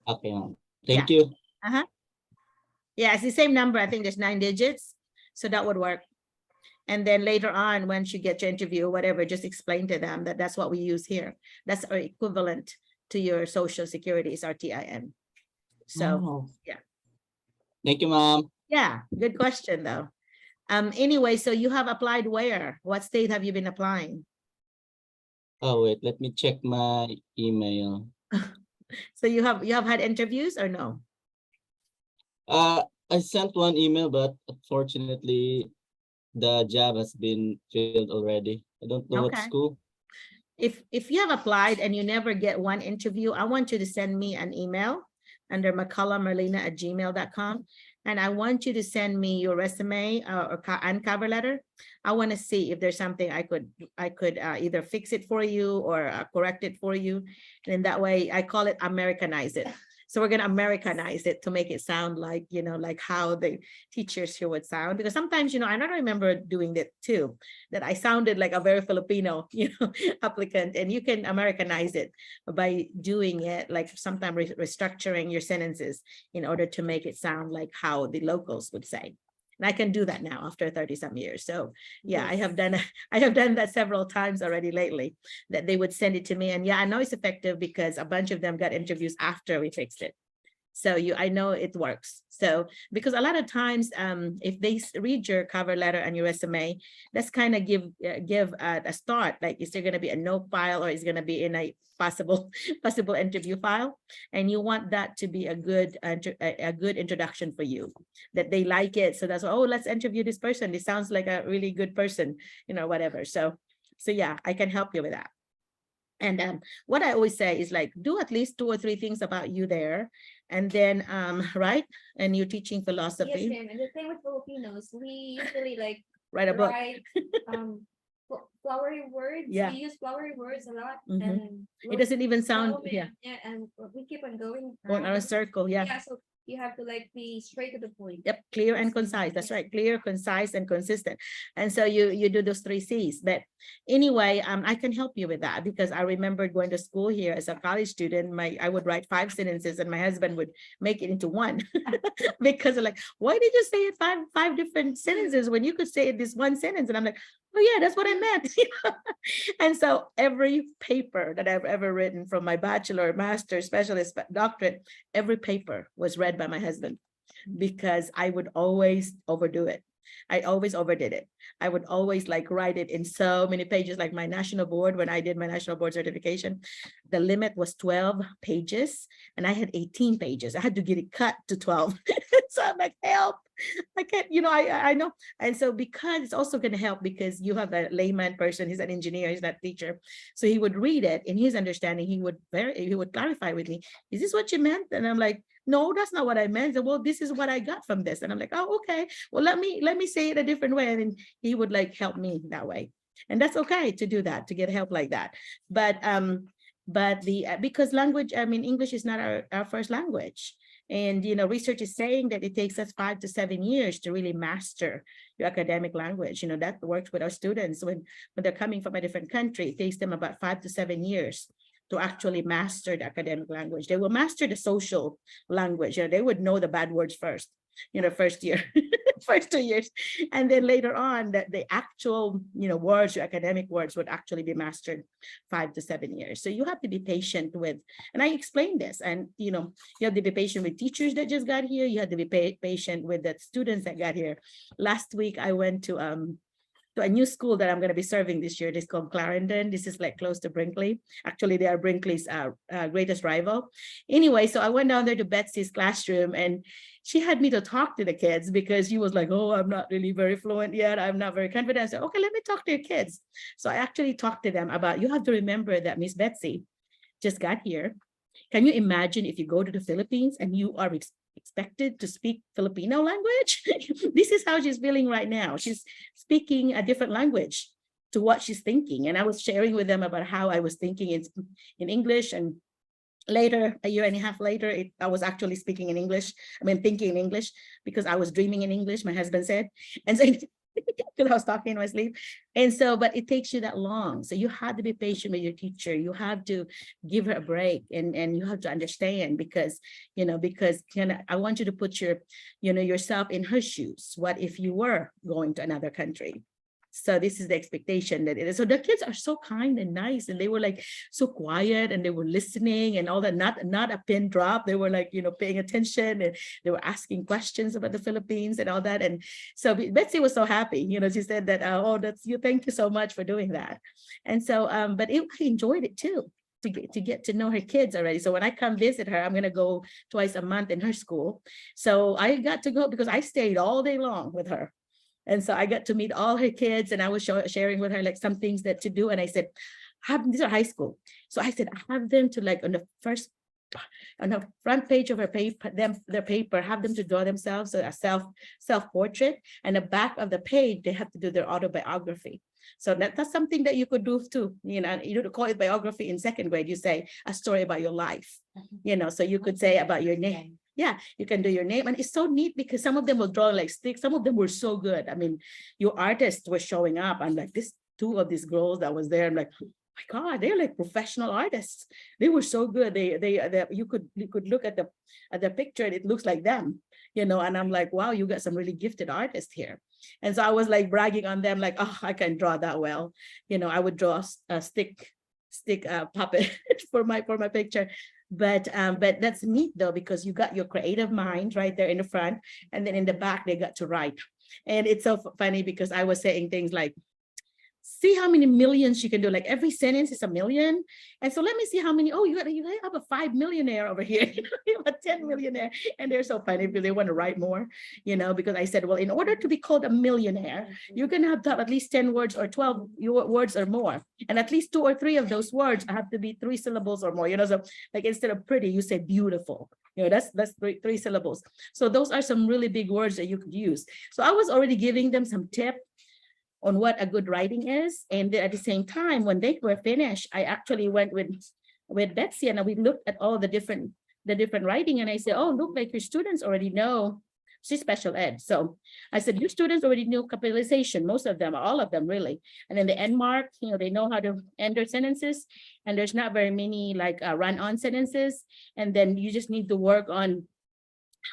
S10: Okay. Thank you.
S1: Yeah, it's the same number. I think there's 9 digits, so that would work. And then later on, once you get your interview or whatever, just explain to them that that's what we use here. That's our equivalent to your social security is our TIN. So yeah.
S10: Thank you, Mom.
S1: Yeah, good question though. Anyway, so you have applied where? What state have you been applying?
S10: Oh wait, let me check my email.
S1: So you have had interviews or no?
S10: I sent one email, but unfortunately, the job has been filled already. I don't know what
S1: Okay.
S10: school.
S1: If you have applied and you never get one interview, I want you to send me an email under mcculloughmerlina@gmail.com. And I want you to send me your resume and cover letter. I want to see if there's something I could either fix it for you or correct it for you. And in that way, I call it Americanize it. So we're going to Americanize it to make it sound like, like how the teachers here would sound. Because sometimes, I don't remember doing that too, that I sounded like a very Filipino, applicant, and you can Americanize it by doing it, like sometimes restructuring your sentences in order to make it sound like how the locals would say. And I can do that now after 30 some years. So yeah, I have done that several times already lately, that they would send it to me. And yeah, I know it's effective because a bunch of them got interviews after we fixed it. So I know it works. So because a lot of times, if they read your cover letter and your resume, that's kind of give a start. Like, is there going to be a note file, or is going to be in a possible interview file? And you want that to be a good introduction for you, that they like it. So that's why, oh, let's interview this person. This sounds like a really good person, whatever. So yeah, I can help you with that. And what I always say is, like, do at least 2 or 3 things about you there. And then, right? And you're teaching
S7: Yes,
S1: philosophy.
S7: ma'am. And the thing with Filipinos, we usually like
S1: Write a book.
S7: write flowery words.
S1: Yeah.
S7: We use flowery words a lot.
S1: Mhm.
S7: And
S1: It doesn't even sound,
S7: slow,
S1: yeah,
S7: yeah, and we keep on going
S1: going on a
S7: around.
S1: circle. Yeah.
S7: Yeah, so you have to like be straight to the point.
S1: Yep, clear and concise. That's right. Clear, concise, and consistent. And so you do those 3 C's. But anyway, I can help you with that, because I remember going to school here as a college student. I would write 5 sentences, and my husband would make it into 1 because like, why did you say it five different sentences when you could say it this 1 sentence? And I'm like, oh yeah, that's what I meant. And so every paper that I've ever written, from my bachelor, master, specialist, doctorate, every paper was read by my husband, because I would always overdo it. I always overdid it. I would always like write it in so many pages. Like my national board, when I did my national board certification, the limit was 12 pages and I had 18 pages. I had to get it cut to 12. So I'm like, help. I can't, I know. And so, because it's also going to help, because you have a layman person, he's an engineer, he's not a teacher. So he would read it in his understanding. He would clarify with me, is this what you meant? And I'm like, no, that's not what I meant. So, well, this is what I got from this. And I'm like, oh, okay. Well, let me say it a different way. And then he would like help me that way. And that's okay to do that, to get help like that. But because language, English is not our first language. And, research is saying that it takes us 5 to 7 years to really master your academic language. That works with our students when they're coming from a different country. It takes them about 5 to 7 years to actually master the academic language. They will master the social language. They would know the bad words first, first year, first 2 years. And then later on, that the actual, words, your academic words, would actually be mastered 5 to 7 years. So you have to be patient with, and I explained this, and, you have to be patient with teachers that just got here. You have to be patient with the students that got here. Last week, I went to a new school that I'm going to be serving this year. This is called Clarendon. This is like close to Brinkley. Actually, they are Brinkley's greatest rival. Anyway, so I went down there to Betsy's classroom, and she had me to talk to the kids, because she was like, oh, I'm not really very fluent yet. I'm not very confident. I said, okay, let me talk to your kids. So I actually talked to them about, you have to remember that Miss Betsy just got here. Can you imagine if you go to the Philippines and you are expected to speak Filipino language? This is how she's feeling right now. She's speaking a different language to what she's thinking. And I was sharing with them about how I was thinking in English, and later, a year and a half later, I was actually speaking in English. Thinking in English, because I was dreaming in English, my husband said. And so, because I was talking in my sleep. And so, but it takes you that long. So you have to be patient with your teacher. You have to give her a break, and you have to understand, because I want you to put yourself in her shoes. What if you were going to another country? So this is the expectation that it is. So the kids are so kind and nice, and they were like so quiet, and they were listening and all that, not a pin drop. They were like, you know, paying attention, and they were asking questions about the Philippines and all that. And so Betsy was so happy, you know, she said that, oh, that's you, thank you so much for doing that. And so, but I enjoyed it too, to get to know her kids already. So when I come visit her, I'm going to go twice a month in her school. So I got to go because I stayed all day long with her. And so I got to meet all her kids, and I was sharing with her like some things that to do. And I said, these are high school. So I said, have them to like on the front page of her paper, their paper, have them to draw themselves a self-portrait, and the back of the page, they have to do their autobiography. So that's something that you could do too. You know, you don't call it biography in second grade. You say a story about your life, you know, so you could say about your name. Yeah, you can do your name. And it's so neat because some of them will draw like sticks. Some of them were so good. I mean, your artists were showing up. I'm like, two of these girls that was there. I'm like, oh my God, they're like professional artists. They were so good. You could look at the picture and it looks like them, you know, and I'm like, wow, you got some really gifted artists here. And so I was like bragging on them, like, oh, I can draw that well. You know, I would draw a stick puppet for my picture. But that's neat though, because you got your creative mind right there in the front, and then in the back they got to write. And it's so funny because I was saying things like, see how many millions you can do. Like every sentence is a million. And so let me see how many, oh, you have a 5 millionaire over here, you have a 10 millionaire. And they're so funny because they want to write more, you know, because I said, well, in order to be called a millionaire, you're going to have at least 10 words or 12 words or more. And at least 2 or 3 of those words have to be 3 syllables or more, you know, so like instead of pretty, you say beautiful. You know, that's three syllables. So those are some really big words that you could use. So I was already giving them some tip on what a good writing is. And at the same time, when they were finished, I actually went with Betsy and we looked at all the different writing. And I said, oh, look, like your students already know. She's special ed. So I said, your students already knew capitalization, most of them, all of them really. And then the end mark, you know, they know how to end their sentences. And there's not very many like run-on sentences. And then you just need to work on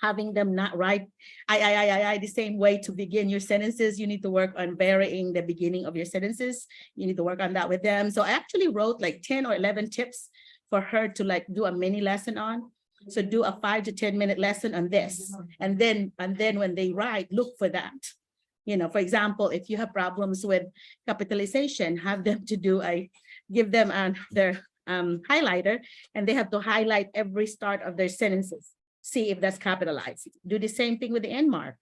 S1: having them not write I the same way to begin your sentences. You need to work on varying the beginning of your sentences. You need to work on that with them. So I actually wrote like 10 or 11 tips for her to like do a mini lesson on. So do a 5 to 10 minute lesson on this. And then when they write, look for that. You know, for example, if you have problems with capitalization, have them to do give them their highlighter, and they have to highlight every start of their sentences. See if that's capitalized. Do the same thing with the end mark.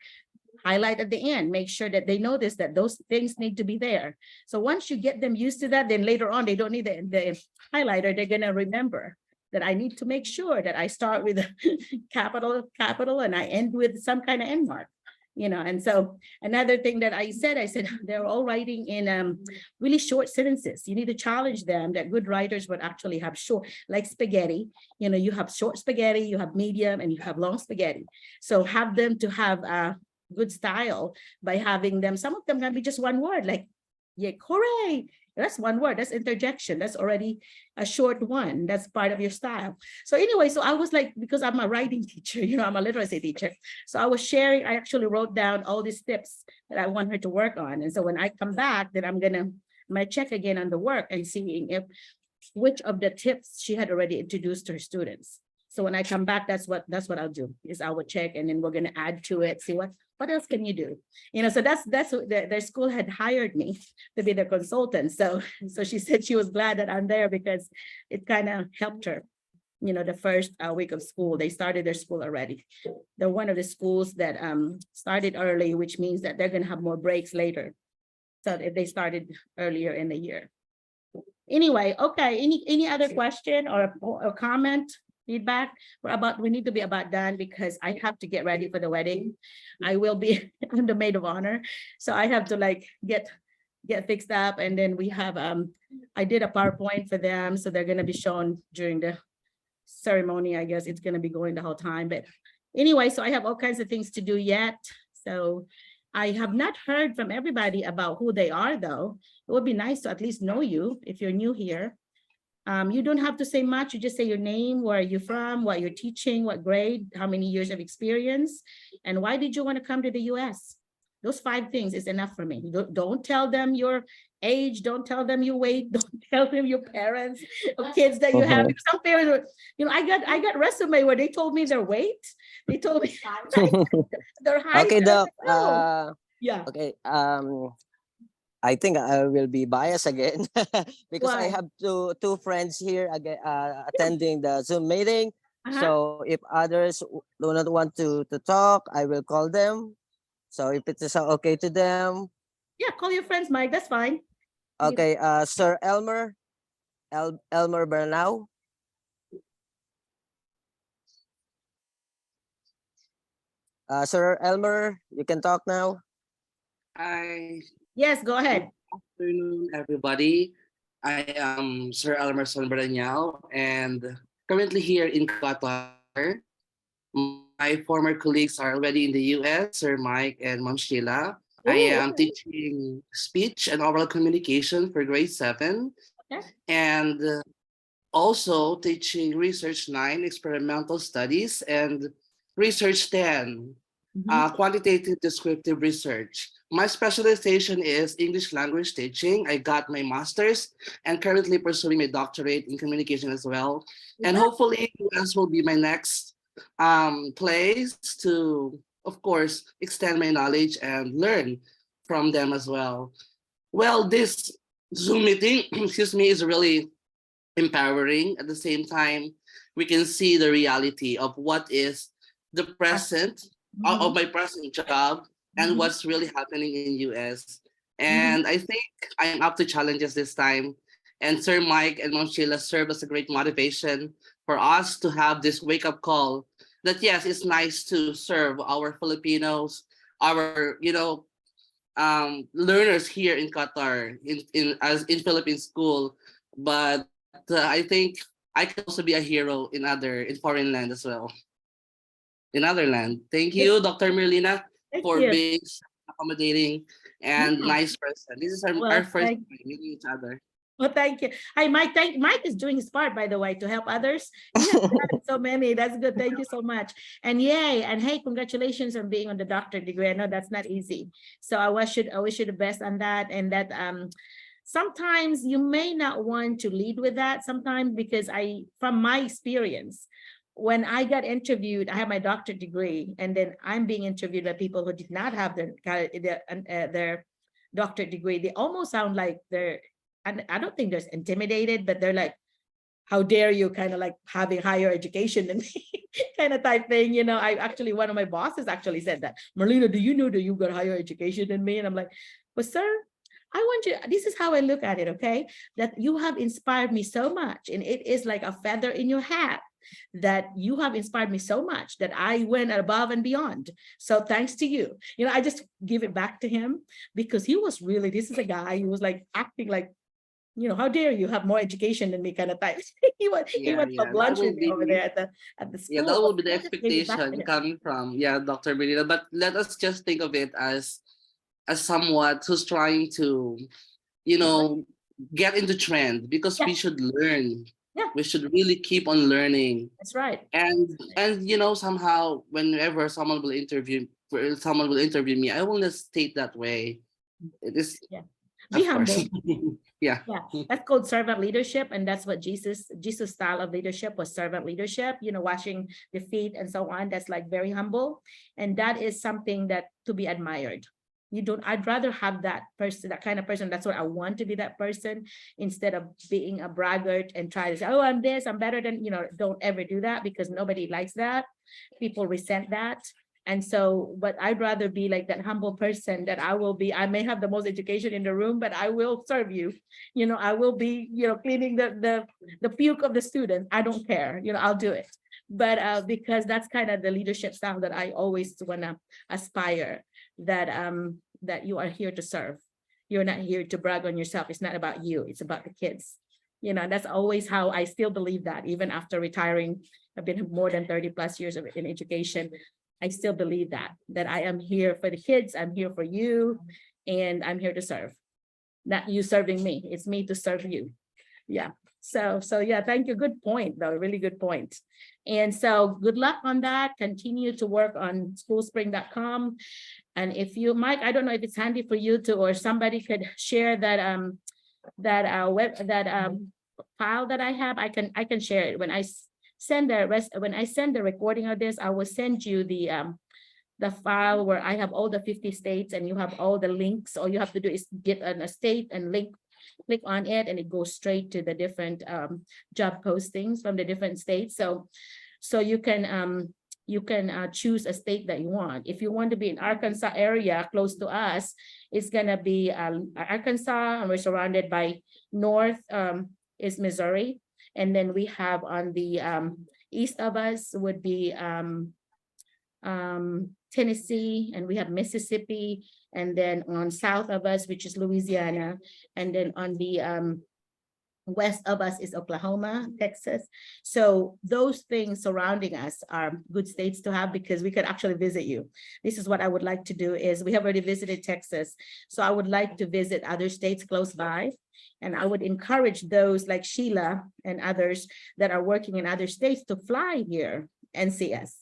S1: Highlight at the end, make sure that they notice that those things need to be there. So once you get them used to that, then later on, they don't need the highlighter. They're gonna remember that I need to make sure that I start with a capital, and I end with some kind of end mark. You know, and so another thing that I said they're all writing in really short sentences. You need to challenge them that good writers would actually have short, like spaghetti. You know, you have short spaghetti, you have medium, and you have long spaghetti. So have them to have a good style by having them. Some of them can be just one word, like yeah, hooray. That's one word. That's interjection. That's already a short one. That's part of your style. So anyway, so I was like, because I'm a writing teacher, you know, I'm a literacy teacher. So I was sharing, I actually wrote down all these tips that I want her to work on. And so when I come back, then I'm gonna check again on the work and seeing if which of the tips she had already introduced to her students. So when I come back, that's what I'll do, is I will check, and then we're gonna add to it, see what else can you do? You know, so that's their school had hired me to be their consultant. So she said she was glad that I'm there because it kind of helped her. You know, the first week of school, they started their school already. They're one of the schools that started early, which means that they're gonna have more breaks later. So if they started earlier in the year. Anyway, okay, any other question or comment? Feedback? We need to be about done because I have to get ready for the wedding. I will be the maid of honor, so I have to like get fixed up, and then we have I did a PowerPoint for them, so they're gonna be shown during the ceremony. I guess it's gonna be going the whole time, but anyway, so I have all kinds of things to do yet. So I have not heard from everybody about who they are, though. It would be nice to at least know you if you're new here. You don't have to say much. You just say your name, where are you from, what you're teaching, what grade, how many years of experience, and why did you want to come to the US? Those 5 things is enough for me. Don't tell them your age, don't tell them your weight, don't tell them your parents or kids that you have. Because some parents, I got resume where they told me their weight, they told me their height.
S2: Okay, Doc.
S1: Yeah.
S2: Okay. I think I will be biased again because I
S1: Why?
S2: have two friends here again attending the Zoom meeting. So if others do not want to talk, I will call them. So if it is okay to them.
S1: Yeah, call your friends, Mike. That's fine.
S2: Okay, Sir Elmer, Elmer Bernau. Sir Elmer, you can talk now.
S11: Hi.
S1: Yes, go ahead.
S11: Good afternoon, everybody. I am Sir Elmer Sonbranyao and currently here in Qatar. My former colleagues are already in the US, Sir Mike and Ma'am Sheila. I am teaching speech and oral communication for grade 7 and also teaching research 9 experimental studies and research 10 quantitative descriptive research. My specialization is English language teaching. I got my master's and currently pursuing my doctorate in communication as well. And hopefully US will be my next place to, of course, extend my knowledge and learn from them as well. Well, this Zoom meeting, excuse me, is really empowering. At the same time, we can see the reality of what is the present of my present job and what's really happening in US. And I think I'm up to challenges this time. And Sir Mike and Ma'am Sheila serve as a great motivation for us to have this wake-up call that yes, it's nice to serve our Filipinos, our learners here in Qatar, in Philippine school. But I think I can also be a hero in foreign land as well. In other land. Thank you, Dr. Merlina, for being accommodating and nice person. This is our first time meeting each other.
S1: Well, thank you. Hi, Mike. Mike is doing his part, by the way, to help others. So many. That's good. Thank you so much. And yay. And hey, congratulations on being on the doctorate degree. I know that's not easy. So I wish you the best on that. And that sometimes you may not want to lead with that sometimes because from my experience, when I got interviewed, I have my doctorate degree, and then I'm being interviewed by people who did not have their doctorate degree. They almost sound like I don't think they're intimidated, but they're like, how dare you, kind of like having higher education than me kind of type thing. One of my bosses actually said that, Merlina, do you know that you got higher education than me? And I'm like, well, sir, I want you, this is how I look at it, okay? That you have inspired me so much, and it is like a feather in your hat that you have inspired me so much that I went above and beyond. So thanks to you. I just give it back to him because he was really, this is a guy who was like acting like, how dare you have more education than me kind of type. he went for lunch with me over there at the school.
S11: Yeah, that will be the expectation coming from Dr. Merlina. But let us just think of it as someone who's trying to, get into trend because we should learn.
S1: Yeah.
S11: We should really keep on learning.
S1: That's right.
S11: And somehow whenever someone will interview me, I will not state that way. It is
S1: be humble.
S11: Yeah.
S1: That's called servant leadership, and that's what Jesus' style of leadership was, servant leadership, washing the feet and so on. That's like very humble, and that is something that to be admired. I'd rather have that person, that kind of person. That's what I want to be, that person, instead of being a braggart and try to say, oh, I'm this, I'm better than, don't ever do that because nobody likes that. People resent that. And so, but I'd rather be like that humble person that I may have the most education in the room, but I will serve you. I will be, cleaning the puke of the student. I don't care, I'll do it. But because that's kind of the leadership style that I always want to aspire, that you are here to serve. You're not here to brag on yourself. It's not about you. It's about the kids. That's always how I still believe that, even after retiring. I've been more than 30 plus years in education. I still believe that I am here for the kids. I'm here for you, and I'm here to serve. Not you serving me. It's me to serve you. Yeah. So yeah, thank you. Good point, though. Really good point. And so good luck on that. Continue to work on schoolspring.com. And if you, Mike, I don't know if it's handy for you to, or somebody could share that file that I have. I can share it when I send the recording of this. I will send you the file where I have all the 50 states and you have all the links. All you have to do is get a state and click on it, and it goes straight to the different job postings from the different states. So you can choose a state that you want. If you want to be in Arkansas area close to us, it's gonna be Arkansas, and we're surrounded by north is Missouri, and then we have on the east of us would be Tennessee, and we have Mississippi, and then on south of us, which is Louisiana, and then on the west of us is Oklahoma, Texas. So those things surrounding us are good states to have, because we could actually visit you. This is what I would like to do is, we have already visited Texas, so I would like to visit other states close by. And I would encourage those like Sheila and others that are working in other states to fly here and see us.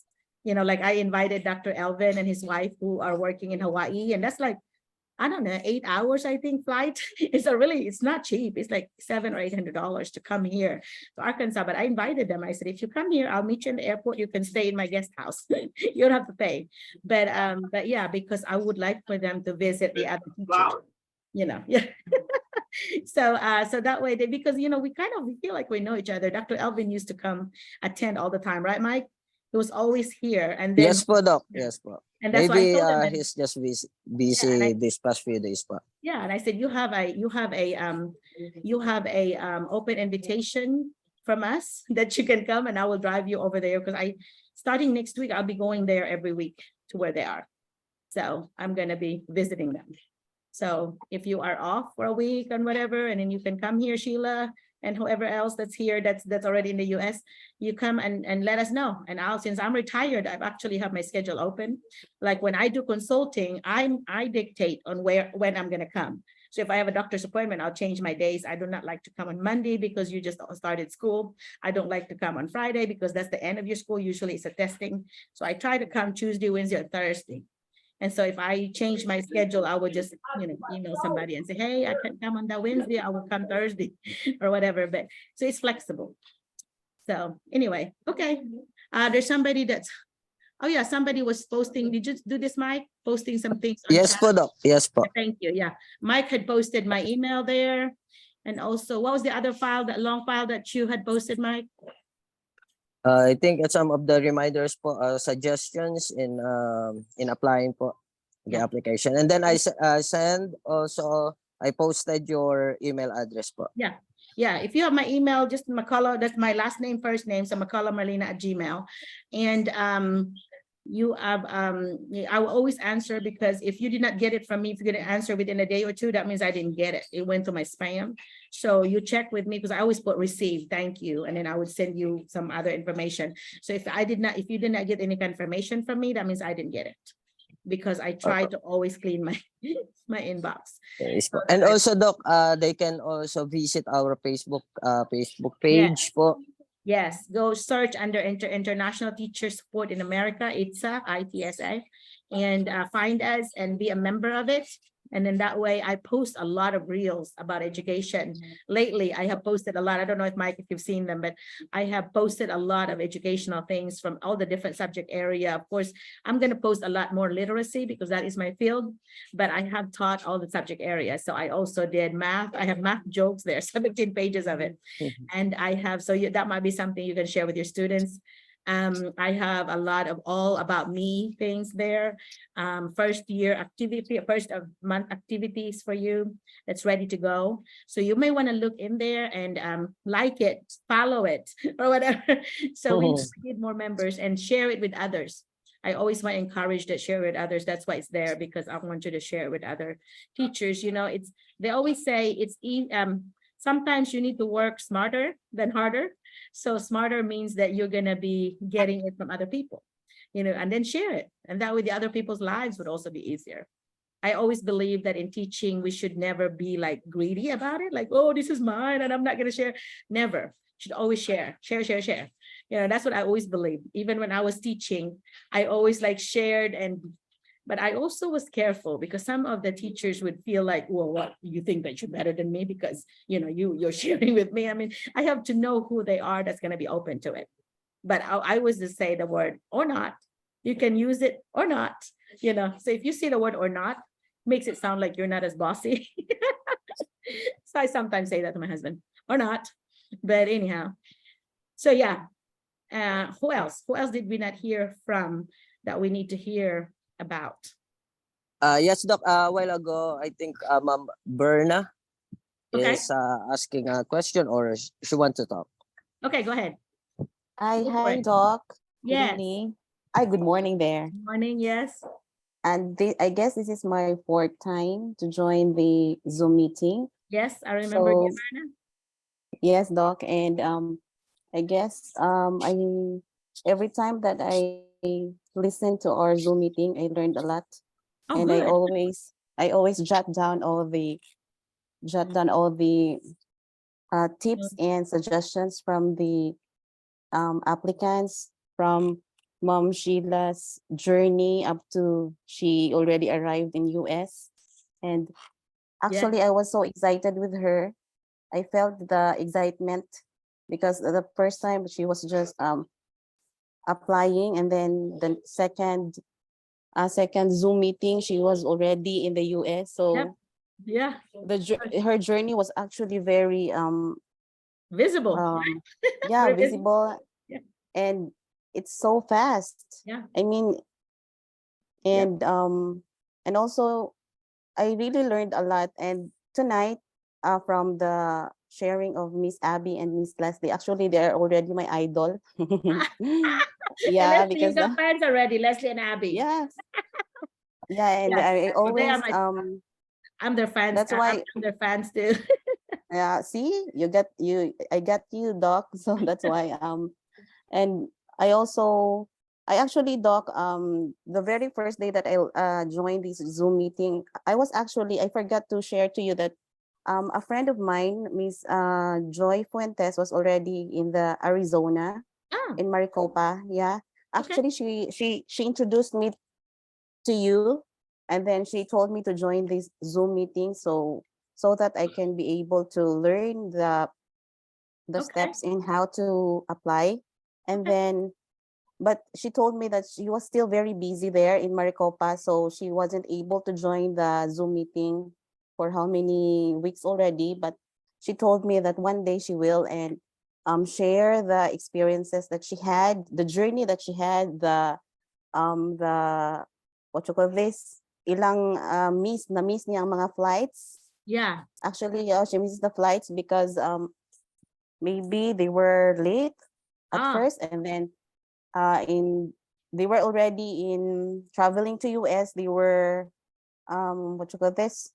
S1: You know, like I invited Dr. Elvin and his wife who are working in Hawaii, and that's like, I don't know, 8 hours, I think, flight. It's not cheap. It's like $700 or $800 to come here to Arkansas. But I invited them. I said, if you come here, I'll meet you in the airport. You can stay in my guest house. You don't have to pay. But yeah, because I would like for them to visit the other teachers. You know, yeah. So that way because we we feel like we know each other. Dr. Elvin used to come attend all the time, right, Mike? He was always here. And then
S2: Yes po, Doc. Yes po.
S1: and that's
S2: Maybe
S1: why I told him,
S2: he's just busy this past few days po.
S1: yeah, and I said, you have a open invitation from us that you can come, and I will drive you over there, because starting next week, I'll be going there every week to where they are. So I'm going to be visiting them. So if you are off for a week and whatever, and then you can come here, Sheila, and whoever else that's here that's already in the US, you come and let us know. And since I'm retired, I've actually have my schedule open. Like when I do consulting, I dictate on when I'm gonna come. So if I have a doctor's appointment, I'll change my days. I do not like to come on Monday because you just started school. I don't like to come on Friday because that's the end of your school. Usually it's a testing. So I try to come Tuesday, Wednesday, or Thursday. And so if I change my schedule, I will just, email somebody and say, hey, I can't come on that Wednesday, I will come Thursday or whatever. But so it's flexible. So anyway, okay. There's somebody oh yeah, somebody was posting. Did you do this, Mike? Posting some things.
S2: Yes po, Doc. Yes po.
S1: Thank you. Yeah. Mike had posted my email there. And also, what was the other file, that long file that you had posted, Mike?
S2: I think some of the reminders po, suggestions in applying po the application. And then I send also, I posted your email address po.
S1: Yeah. Yeah, if you have my email, just McCullough, that's my last name, first name, so McCulloughMerlina@gmail. And you have I will always answer, because if you did not get it from me, if you didn't answer within a day or two, that means I didn't get it. It went to my spam. So you check with me, because I always put receive, thank you, and then I would send you some other information. So if you did not get any confirmation from me, that means I didn't get it, because I try to always clean my inbox.
S2: And also, Doc, they can also visit our Facebook page po.
S1: Yes, go search under International Teacher Support in America, ITSA, and find us and be a member of it. And then that way I post a lot of reels about education. Lately, I have posted a lot. I don't know if Mike, if you've seen them, but I have posted a lot of educational things from all the different subject area. Of course, I'm going to post a lot more literacy because that is my field, but I have taught all the subject areas. So I also did math. I have math jokes there, 17 pages of it. And I have, so that might be something you can share with your students. I have a lot of all about me things there. First of month activities for you that's ready to go. So you may want to look in there and like it, follow it, or whatever. So we need more members and share it with others. I always want to encourage that, share with others. That's why it's there, because I want you to share it with other teachers. They always say sometimes you need to work smarter than harder. So smarter means that you're going to be getting it from other people, and then share it. And that way the other people's lives would also be easier. I always believe that in teaching, we should never be like greedy about it. Like, oh, this is mine and I'm not going to share. Never. Should always share. You know, that's what I always believed. Even when I was teaching, I always like shared, but I also was careful because some of the teachers would feel like, well, what, you think that you're better than me because, you know, you're sharing with me. I mean, I have to know who they are that's going to be open to it. But I was to say the word or not. You can use it or not, you know. So if you see the word or not, makes it sound like you're not as bossy. So I sometimes say that to my husband, or not. But anyhow, so yeah. Who else? Who else did we not hear from that we need to hear about?
S2: Yes, Doc. A while ago, I think Ma'am Berna
S1: Okay.
S2: is asking a question, or she wants to talk.
S1: Okay, go ahead.
S12: Hi,
S1: Go for
S12: hi,
S1: it.
S12: Doc. Good
S1: Yes.
S12: evening. Hi, good morning there.
S1: Good morning. Yes.
S12: And I guess this is my fourth time to join the Zoom meeting.
S1: Yes, I remember you,
S12: So
S1: Verna.
S12: yes, Doc, and I guess I every time that I listen to our Zoom meeting, I learned a lot,
S1: Oh,
S12: and
S1: good.
S12: I always jot down all the tips and suggestions from the applicants, from Mom Sheila's journey up to she already arrived in US. And
S1: Yeah.
S12: actually, I was so excited with her. I felt the excitement because the first time she was just applying, and then the second Zoom meeting, she was already in the US.
S1: Yep.
S12: So
S1: Yeah.
S12: her journey was actually very
S1: Visible.
S12: yeah,
S1: Very
S12: visible,
S1: Yeah.
S12: and it's so fast.
S1: Yeah.
S12: I mean,
S1: Yep.
S12: and also I really learned a lot. And tonight, from the sharing of Miss Abby and Miss Leslie, actually they're already my idol.
S1: And
S12: Yeah,
S1: Leslie, you
S12: because
S1: got fans already, Leslie and Abby.
S12: yes, yeah, and
S1: Yes.
S12: I
S1: So they are
S12: always
S1: my, I'm their fans.
S12: that's why,
S1: I'm their fans too.
S12: yeah, see, I got you, Doc. So that's why and I actually, Doc, the very first day that I joined this Zoom meeting, I forgot to share to you that a friend of mine, Miss Joy Fuentes, was already in the Arizona,
S1: Oh,
S12: in Maricopa. Yeah,
S1: okay.
S12: actually, she introduced me to you, and then she told me to join this Zoom meeting, so that I can be able to learn the
S1: Okay.
S12: steps in how to apply. And
S1: Okay.
S12: then, but she told me that she was still very busy there in Maricopa, so she wasn't able to join the Zoom meeting for how many weeks already. But she told me that one day she will, and share the experiences that she had, the journey that she had, the what you call this, ilang miss niya ang mga flights.
S1: Yeah.
S12: Actually, she misses the flights because maybe they were late at
S1: Ah,
S12: first, and then in they were already in traveling to US. They were what you call this,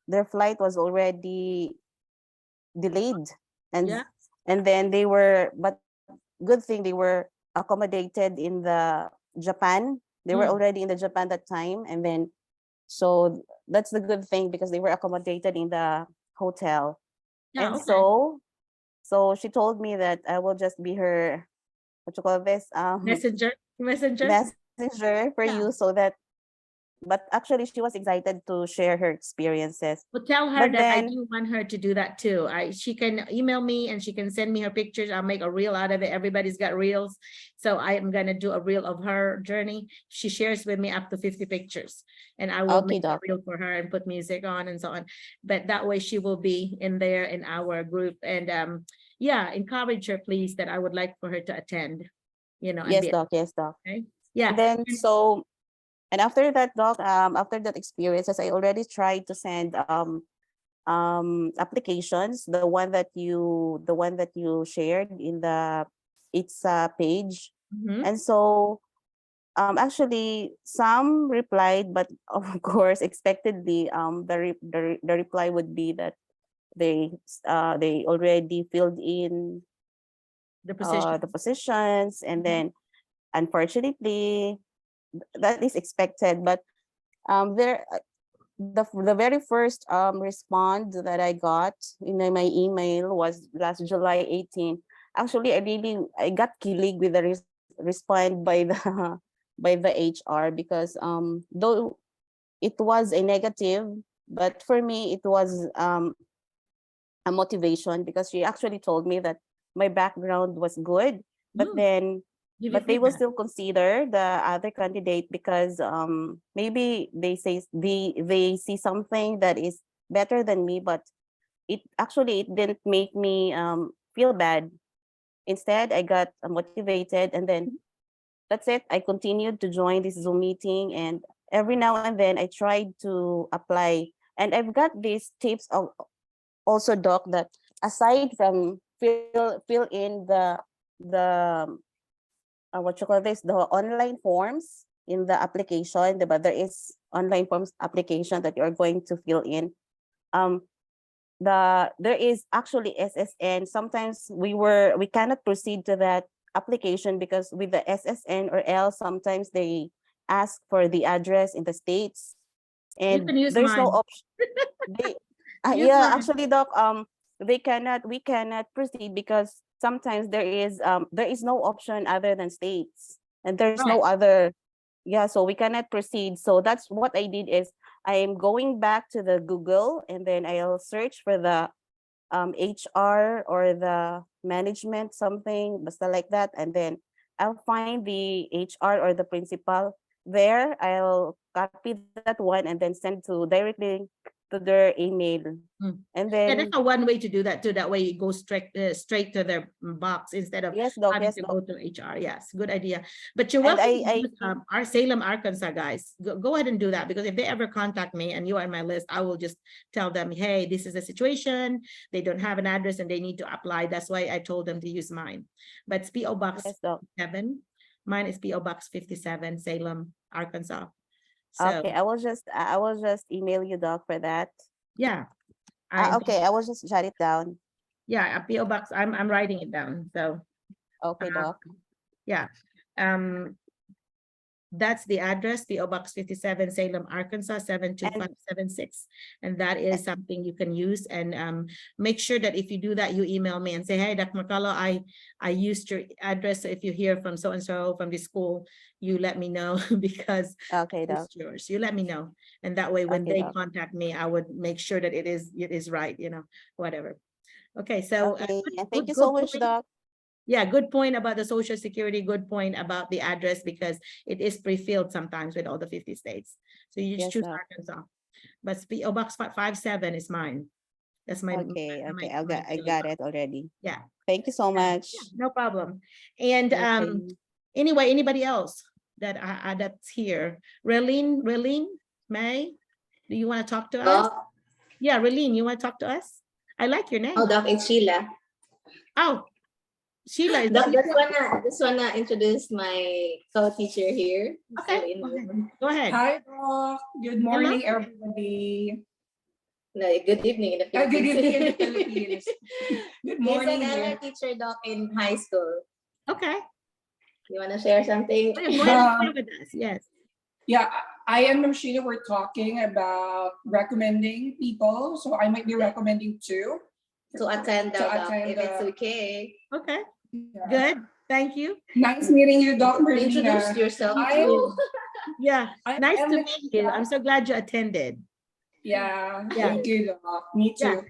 S12: their flight was already delayed, and
S1: yeah.
S12: then they were, but good thing they were accommodated in the Japan. They were
S1: Mm.
S12: already in the Japan that time, and then so that's the good thing because they were accommodated in the hotel.
S1: Yeah.
S12: And
S1: Okay.
S12: so she told me that I will just be her, what you call this,
S1: Messenger.
S12: messenger for
S1: Yeah.
S12: you, so that, but actually she was excited to share her experiences.
S1: Well, tell her
S12: But
S1: that I
S12: then,
S1: do want her to do that too. She can email me and she can send me her pictures. I'll make a reel out of it. Everybody's got reels. So I am gonna do a reel of her journey. She shares with me up to 50 pictures, and I will
S12: okay,
S1: make a
S12: Doc.
S1: reel for her and put music on and so on. But that way she will be in there in our group. And yeah, encourage her, please, that I would like for her to attend, you know, and
S12: Yes,
S1: be
S12: Doc. Yes, Doc.
S1: okay.
S12: And
S1: Yeah.
S12: then so, and after that, Doc, after that experiences, I already tried to send applications, the one that you shared in the ITSA page.
S1: Mhm.
S12: And so actually some replied, but of course expectedly the reply would be that they already filled in
S1: The position.
S12: the positions, and
S1: Mhm.
S12: then unfortunately that is expected. But there the very first response that I got in my email was last July 18. Actually, I got kilig with the respond by the by the HR, because though it was a negative, but for me it was a motivation, because she actually told me that my background was good, but then
S1: Give you
S12: but they will
S1: feedback.
S12: still consider the other candidate, because maybe they say they see something that is better than me, but it didn't make me feel bad. Instead, I got motivated, and then that's it. I continued to join this Zoom meeting, and every now and then I tried to apply. And I've got these tips of also, Doc, that aside from fill in the what you call this, the online forms in the application, but there is online forms application that you're going to fill in. There is actually SSN. Sometimes we cannot proceed to that application because with the SSN or L, sometimes they ask for the address in the States,
S1: You can
S12: and
S1: use
S12: there's no
S1: mine.
S12: option. They,
S1: Use
S12: yeah,
S1: mine.
S12: actually, Doc, we cannot proceed because sometimes there is no option other than States, and there's no
S1: Right.
S12: other. Yeah, so we cannot proceed. So that's what I did is I am going back to the Google, and then I'll search for the HR or the management, something basta like that, and then I'll find the HR or the principal there. I'll copy that one and then send to directly to their email, and
S1: Yeah, that's
S12: then
S1: a one way to do that too. That way it goes straight to their box instead of
S12: yes, Doc,
S1: having
S12: yes,
S1: to
S12: Doc.
S1: go to HR. Yes, good idea. But you're
S12: And
S1: welcome
S12: I
S1: to use, our Salem, Arkansas guys. Go ahead and do that, because if they ever contact me and you are on my list, I will just tell them, hey, this is the situation. They don't have an address and they need to apply. That's why I told them to use mine. But it's PO Box
S12: yes, Doc.
S1: 7. Mine is PO Box 57, Salem, Arkansas. So
S12: Okay, I will just email you, Doc, for that.
S1: yeah,
S12: Okay, I will just jot it down.
S1: yeah, a PO Box. I'm writing it down. So
S12: Okay, Doc.
S1: yeah. That's the address, PO Box 57, Salem, Arkansas 72576. And that is something you can use. And make sure that if you do that, you email me and say, hey, Dr. McCullough, I used your address. So if you hear from so-and-so from the school, you let me know because
S12: Okay, Doc.
S1: it's yours. You let me know. And that way, when
S12: Okay,
S1: they
S12: Doc.
S1: contact me, I would make sure that it is right, whatever. Okay, so
S12: Okay, and thank you so much,
S1: point.
S12: Doc.
S1: Yeah, good point about the Social Security, good point about the address, because it is pre-filled sometimes with all the 50 states. So you just
S12: Yes,
S1: choose
S12: Doc.
S1: Arkansas. But PO Box 57 is mine. That's my
S12: Okay,
S1: my
S12: I
S1: PO
S12: got
S1: box.
S12: it already.
S1: Yeah,
S12: Thank you so much.
S1: no problem. And
S12: Okay.
S1: anyway, anybody else that's here? Relene, May, do you want to talk to us?
S9: Doc,
S1: Yeah, Relene, you want to talk to us? I like your name.
S9: oh, Doc, it's Sheila.
S1: Oh, Sheila is
S9: Doc, just wanna introduce my co-teacher here.
S1: okay. Go ahead.
S13: Hi, Doc. Good morning, everybody.
S9: No, good evening in the Philippines.
S13: Good evening in the Philippines. Good morning.
S9: He's an
S13: here.
S9: LR teacher, Doc, in high school.
S1: Okay.
S9: You want to share something?
S1: Share with us. Yes.
S13: Yeah, I and Sheila were talking about recommending people, so I might be recommending two.
S9: To attend, Doc, if
S13: the-
S9: it's okay.
S1: Okay.
S13: Yeah.
S1: Good. Thank you.
S13: Nice meeting you, Doc Merlina.
S9: Introduce yourself.
S1: Yeah.
S13: I
S1: Nice
S13: am
S1: to meet you. I'm so glad you attended.
S13: Yeah,
S1: Yeah.
S13: thank you, Doc. Me too.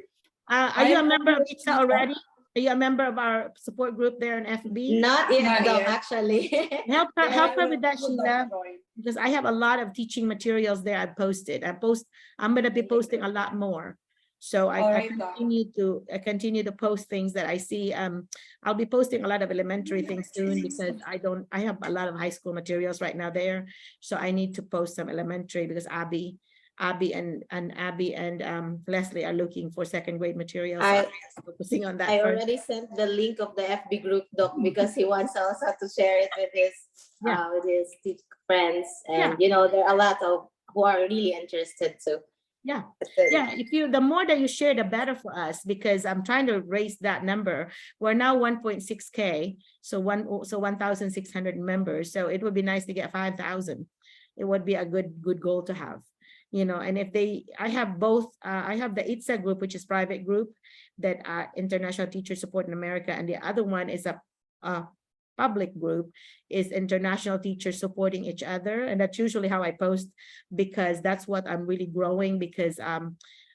S1: Yeah. Are you a member of ITSA already? Are you a member of our support group there in FB?
S9: Not yet,
S13: Not
S9: Doc,
S13: yet.
S9: actually.
S1: Help her with that,
S13: Would love
S1: Sheila,
S13: to join.
S1: because I have a lot of teaching materials there. I'm going to be posting a lot more. So I
S13: Alright,
S1: continue to post things that I see. I'll be posting a lot of elementary things soon because I have a lot of high school materials right now there. So I need to post some elementary because Abby and Leslie are looking for second grade materials. So I'm focusing on that
S9: I
S1: first.
S9: already sent the link of the FB group, Doc, because he wants also to share it with his friends. And there are a lot of who are really interested too.
S1: Yeah. Yeah. If you, the more that you share, the better for us, because I'm trying to raise that number. We're now 1.6K. So 1,600 members. So it would be nice to get 5,000. It would be a good goal to have, you know. And if they, I have both, I have the ITSA group, which is private group, that International Teacher Support in America. And the other one is a public group, is international teachers supporting each other. And that's usually how I post, because that's what I'm really growing, because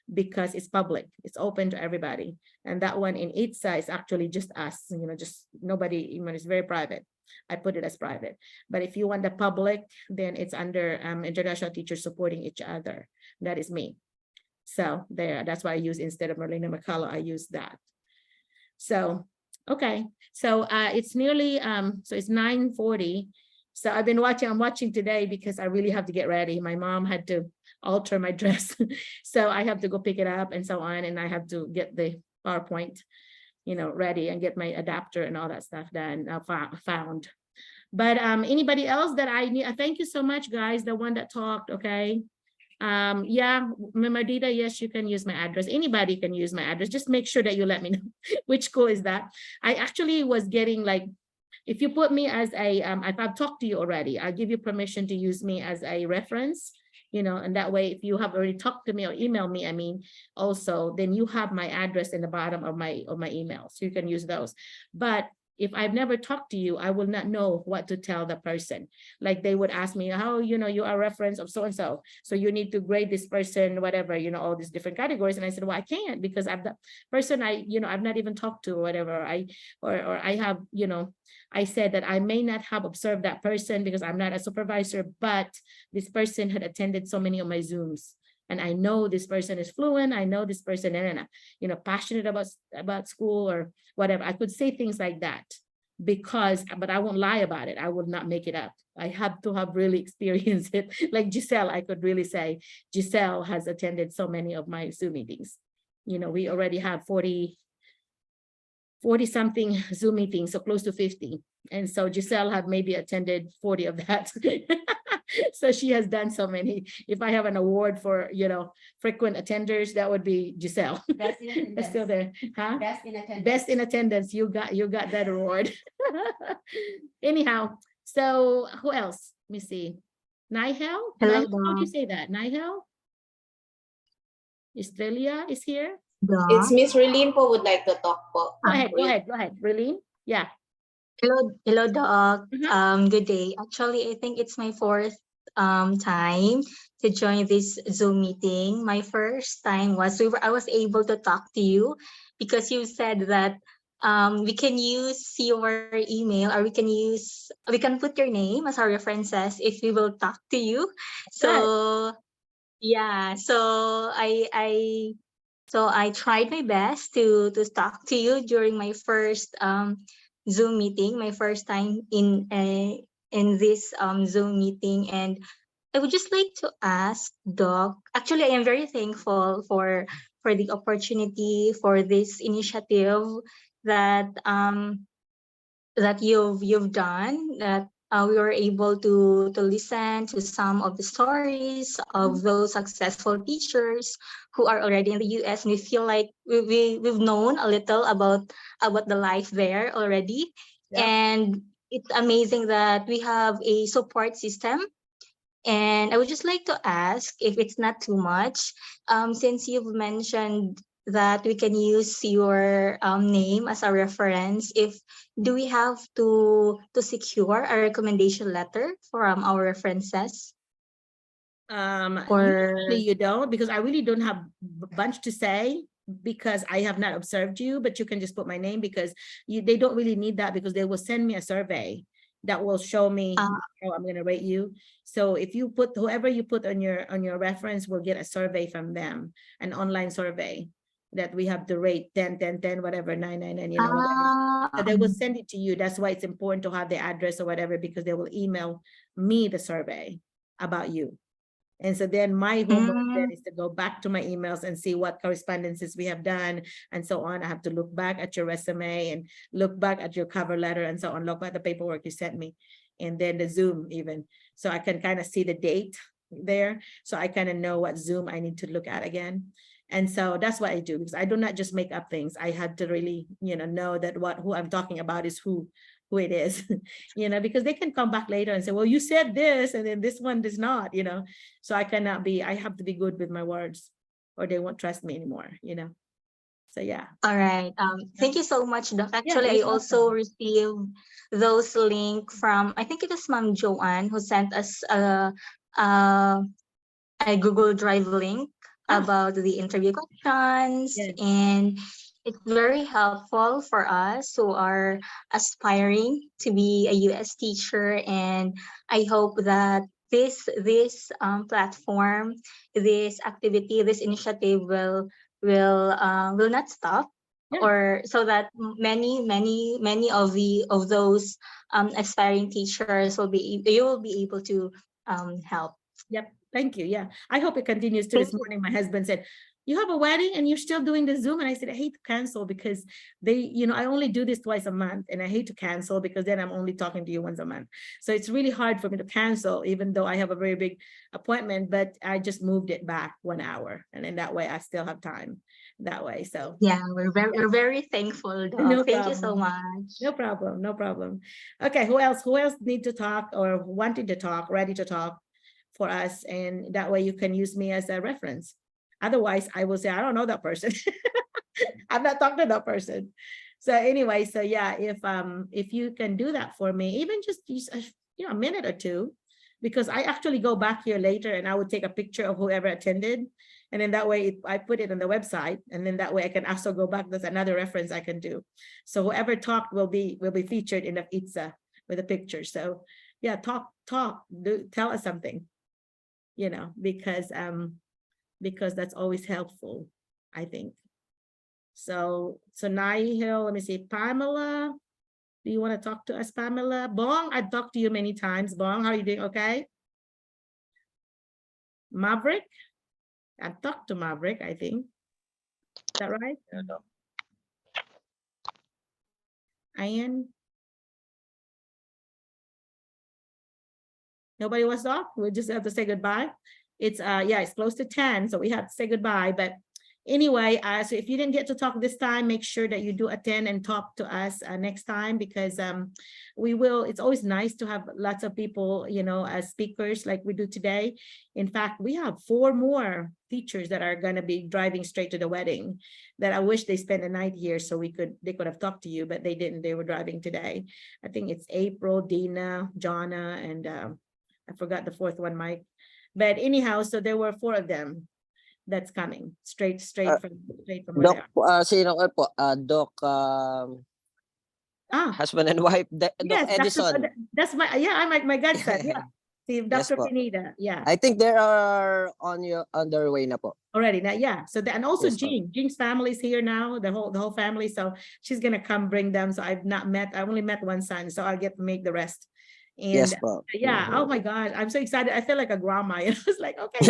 S1: it's public, it's open to everybody. And that one in ITSA is actually just us, you know, just nobody, even it's very private. I put it as private. But if you want the public, then it's under international teachers supporting each other. That is me. So there, that's why I use, instead of Merlina McCullough, I use that. So okay, so it's nearly so it's 9:40. So I've been watching, I'm watching today because I really have to get ready. My mom had to alter my dress. So I have to go pick it up and so on. And I have to get the PowerPoint, you know, ready and get my adapter and all that stuff done, found. But anybody else that I need, thank you so much, guys, the one that talked, okay. Yeah, Madida, yes, you can use my address. Anybody can use my address. Just make sure that you let me know which school is that. I actually was getting like, if you put me as a, if I've talked to you already, I'll give you permission to use me as a reference, you know, and that way, if you have already talked to me or emailed me, I mean, also, then you have my address in the bottom of my email, so you can use those. But if I've never talked to you, I will not know what to tell the person. Like they would ask me, how, you know, you are a reference of so-and-so, so you need to grade this person, whatever, you know, all these different categories. And I said, well, I can't, because I'm the person I've not even talked to, or whatever. Or I have, you know, I said that I may not have observed that person because I'm not a supervisor, but this person had attended so many of my Zooms. And I know this person is fluent. I know this person, and you know, passionate about school or whatever. I could say things like that, but I won't lie about it. I would not make it up. I have to have really experienced it. Like Giselle, I could really say Giselle has attended so many of my Zoom meetings. You know, we already have 40 something Zoom meetings, so close to 50. And so Giselle had maybe attended 40 of that. So she has done so many. If I have an award for, you know, frequent attenders, that would be Giselle.
S3: Best in attendance.
S1: That's still there, huh?
S3: Best in attendance.
S1: Best in attendance. You got that award. Anyhow, so who else? Let me see. Nihel?
S14: Hello,
S1: How do you
S14: Doc.
S1: say that? Nihel? Estrella is here?
S9: It's
S14: Doc.
S9: Miss Relin po would like to talk po.
S1: Go ahead. Relene? Yeah.
S14: Hello, Doc.
S1: Mhm.
S14: Good day. Actually, I think it's my fourth time to join this Zoom meeting. My first time was I was able to talk to you because you said that we can use your email, or we can put your name as our references if we will talk to you. So yeah, so I tried my best to talk to you during my first Zoom meeting, my first time in this Zoom meeting. And I would just like to ask Doc, actually I am very thankful for the opportunity, for this initiative that that you've done, that we were able to listen to some of the stories of those successful teachers who are already in the US, and we feel like we've known a little about the life there already.
S1: Yeah.
S14: And it's amazing that we have a support system. And I would just like to ask, if it's not too much, since you've mentioned that we can use your name as a reference, do we have to secure a recommendation letter from our references?
S1: Usually you don't, because I really don't have a bunch to say, because I have not observed you, but you can just put my name, because they don't really need that, because they will send me a survey that will show me how I'm going to rate you. So if you put, whoever you put on your reference will get a survey from them, an online survey that we have to rate 10, 10, 10, whatever, 9, 9, 9, you know, whatever. So they will send it to you. That's why it's important to have the address or whatever, because they will email me the survey about you. And so then my homework then is to go back to my emails and see what correspondences we have done and so on. I have to look back at your resume and look back at your cover letter and so on, look at the paperwork you sent me, and then the Zoom even. So I can kind of see the date there. So I kind of know what Zoom I need to look at again. And so that's what I do, because I do not just make up things. I had to really, know that who I'm talking about is who it is, because they can come back later and say, well, you said this, and then this one does not, so I have to be good with my words, or they won't trust me anymore, So yeah.
S14: All right. Thank you so much, Doc.
S1: Yeah,
S14: Actually, I
S1: you're
S14: also
S1: welcome.
S14: received those link from, I think it was Ma'am Joanne, who sent us a Google Drive link about the interview questions,
S1: Yes.
S14: and it's very helpful for us who are aspiring to be a US teacher. And I hope that this platform, this activity, this initiative will not stop,
S1: Yeah.
S14: or so that many of those aspiring teachers you will be able to help.
S1: Yep. Thank you. Yeah. I hope it continues to this morning. My husband said, you have a wedding and you're still doing the Zoom. And I said, I hate to cancel because I only do this twice a month, and I hate to cancel because then I'm only talking to you once a month. So it's really hard for me to cancel, even though I have a very big appointment, but I just moved it back 1 hour. And in that way, I still have time that way. So
S14: yeah, we're very thankful, Doc.
S1: no
S14: Thank you so
S1: problem.
S14: much.
S1: No problem. No problem. Okay. Who else need to talk or wanting to talk, ready to talk for us? And that way you can use me as a reference. Otherwise, I will say, I don't know that person. I've not talked to that person. So anyway, so yeah, if you can do that for me, even just use a minute or two, because I actually go back here later and I would take a picture of whoever attended. And then that way I put it on the website, and then that way I can also go back. There's another reference I can do. So whoever talked will be featured in the ITSA with a picture. So yeah, talk, tell us something, because that's always helpful, I think. So Nihil, let me see, Pamela, do you want to talk to us, Pamela? Bong, I've talked to you many times. Bong, how are you doing? Okay. Maverick, I've talked to Maverick, I think. Is that right?
S2: No.
S1: Ian? Nobody wants to talk? We just have to say goodbye. It's it's close to 10, so we have to say goodbye. But anyway, so if you didn't get to talk this time, make sure that you do attend and talk to us next time, because it's always nice to have lots of people, as speakers like we do today. In fact, we have 4 more teachers that are going to be driving straight to the wedding that I wish they spent the night here so they could have talked to you, but they didn't. They were driving today. I think it's April, Dina, Jonna, and I forgot the 4th one, Mike. But anyhow, so there were 4 of them that's coming straight from where
S2: Doc,
S1: they are.
S2: sino kayo po? Doc, husband and wife, Doc
S1: Yes,
S2: Edison.
S1: that's I'm like my godson. Yeah. See, Dr.
S2: po.
S1: Pineda. Yeah.
S2: I think they are on their way na po.
S1: Already now, yeah. So and also
S2: Yes,
S1: Jean. Jean's family's here now, the whole family. So she's gonna come bring them. So I only met one son, so I'll get to make the rest. And
S2: Yes, po.
S1: yeah, oh my God, I'm so excited. I feel like a grandma. It's like, okay,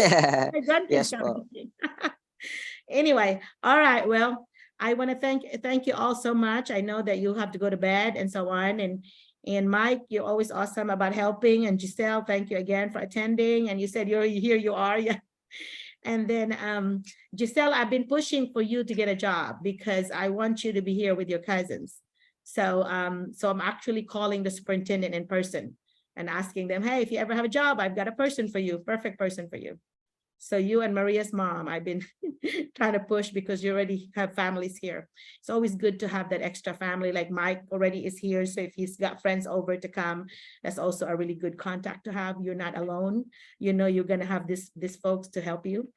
S1: my grandkids
S2: Yes,
S1: coming. Anyway, all right. Well, I want to thank you all so much. I know that you have to go to bed and so on. And Mike, you're always awesome about helping. And Giselle, thank you again for attending. And you said here you are. Yeah. And then Giselle, I've been pushing for you to get a job because I want you to be here with your cousins. So I'm actually calling the superintendent in person and asking them, hey, if you ever have a job, I've got a person for you, perfect person for you. So you and Maria's mom, I've been trying to push because you already have families here. It's always good to have that extra family, like Mike already is here. So if he's got friends over to come, that's also a really good contact to have. You're not alone. You're going to have this folks to help you.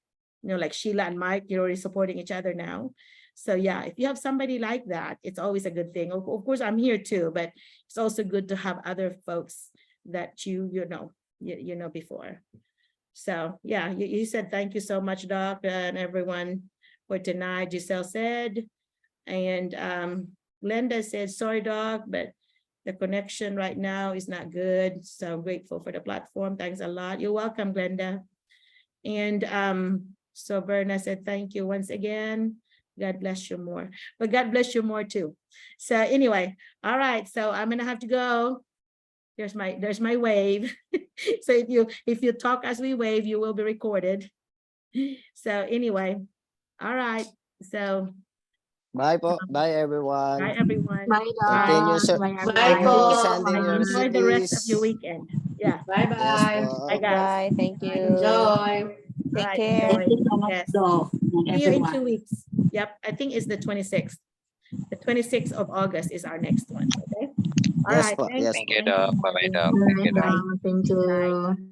S1: Like Sheila and Mike, you're already supporting each other now. So yeah, if you have somebody like that, it's always a good thing. Of course, I'm here too, but it's also good to have other folks that you know before. So yeah, you said thank you so much, Doc, and everyone for tonight. Giselle said, and Glenda said, sorry, Doc, but the connection right now is not good. So I'm grateful for the platform. Thanks a lot. You're welcome, Glenda. And so Berna said, thank you once again. God bless you more. But God bless you more too. So anyway, all right. So I'm going to have to go. There's my wave. So if you talk as we wave, you will be recorded. So anyway, all right. So
S2: Bye po. Bye everyone.
S1: bye everyone.
S14: Bye,
S2: Continue,
S14: Doc.
S2: sir.
S14: Bye,
S9: Bye
S2: Continue
S9: po.
S2: sending your
S1: Enjoy the rest of your
S2: CVs.
S1: weekend. Yeah.
S9: Bye
S2: Yes
S9: bye.
S2: po.
S1: Bye guys.
S12: Bye. Thank you.
S9: Enjoy.
S1: All
S12: Take
S1: right,
S12: care.
S1: enjoy.
S14: Thank you so much,
S1: Yes.
S14: Doc, and
S1: See you in 2
S14: everyone.
S1: weeks. Yep. I think it's the 26th. The 26th of August is our next one. Okay. All
S2: Yes
S1: right.
S2: po.
S1: Thanks.
S2: Yes
S15: Thank
S2: po.
S15: you, Doc. Bye-bye, Doc.
S14: All
S15: Thank
S14: right,
S15: you, Doc.
S14: Doc. Thank you.
S1: Bye.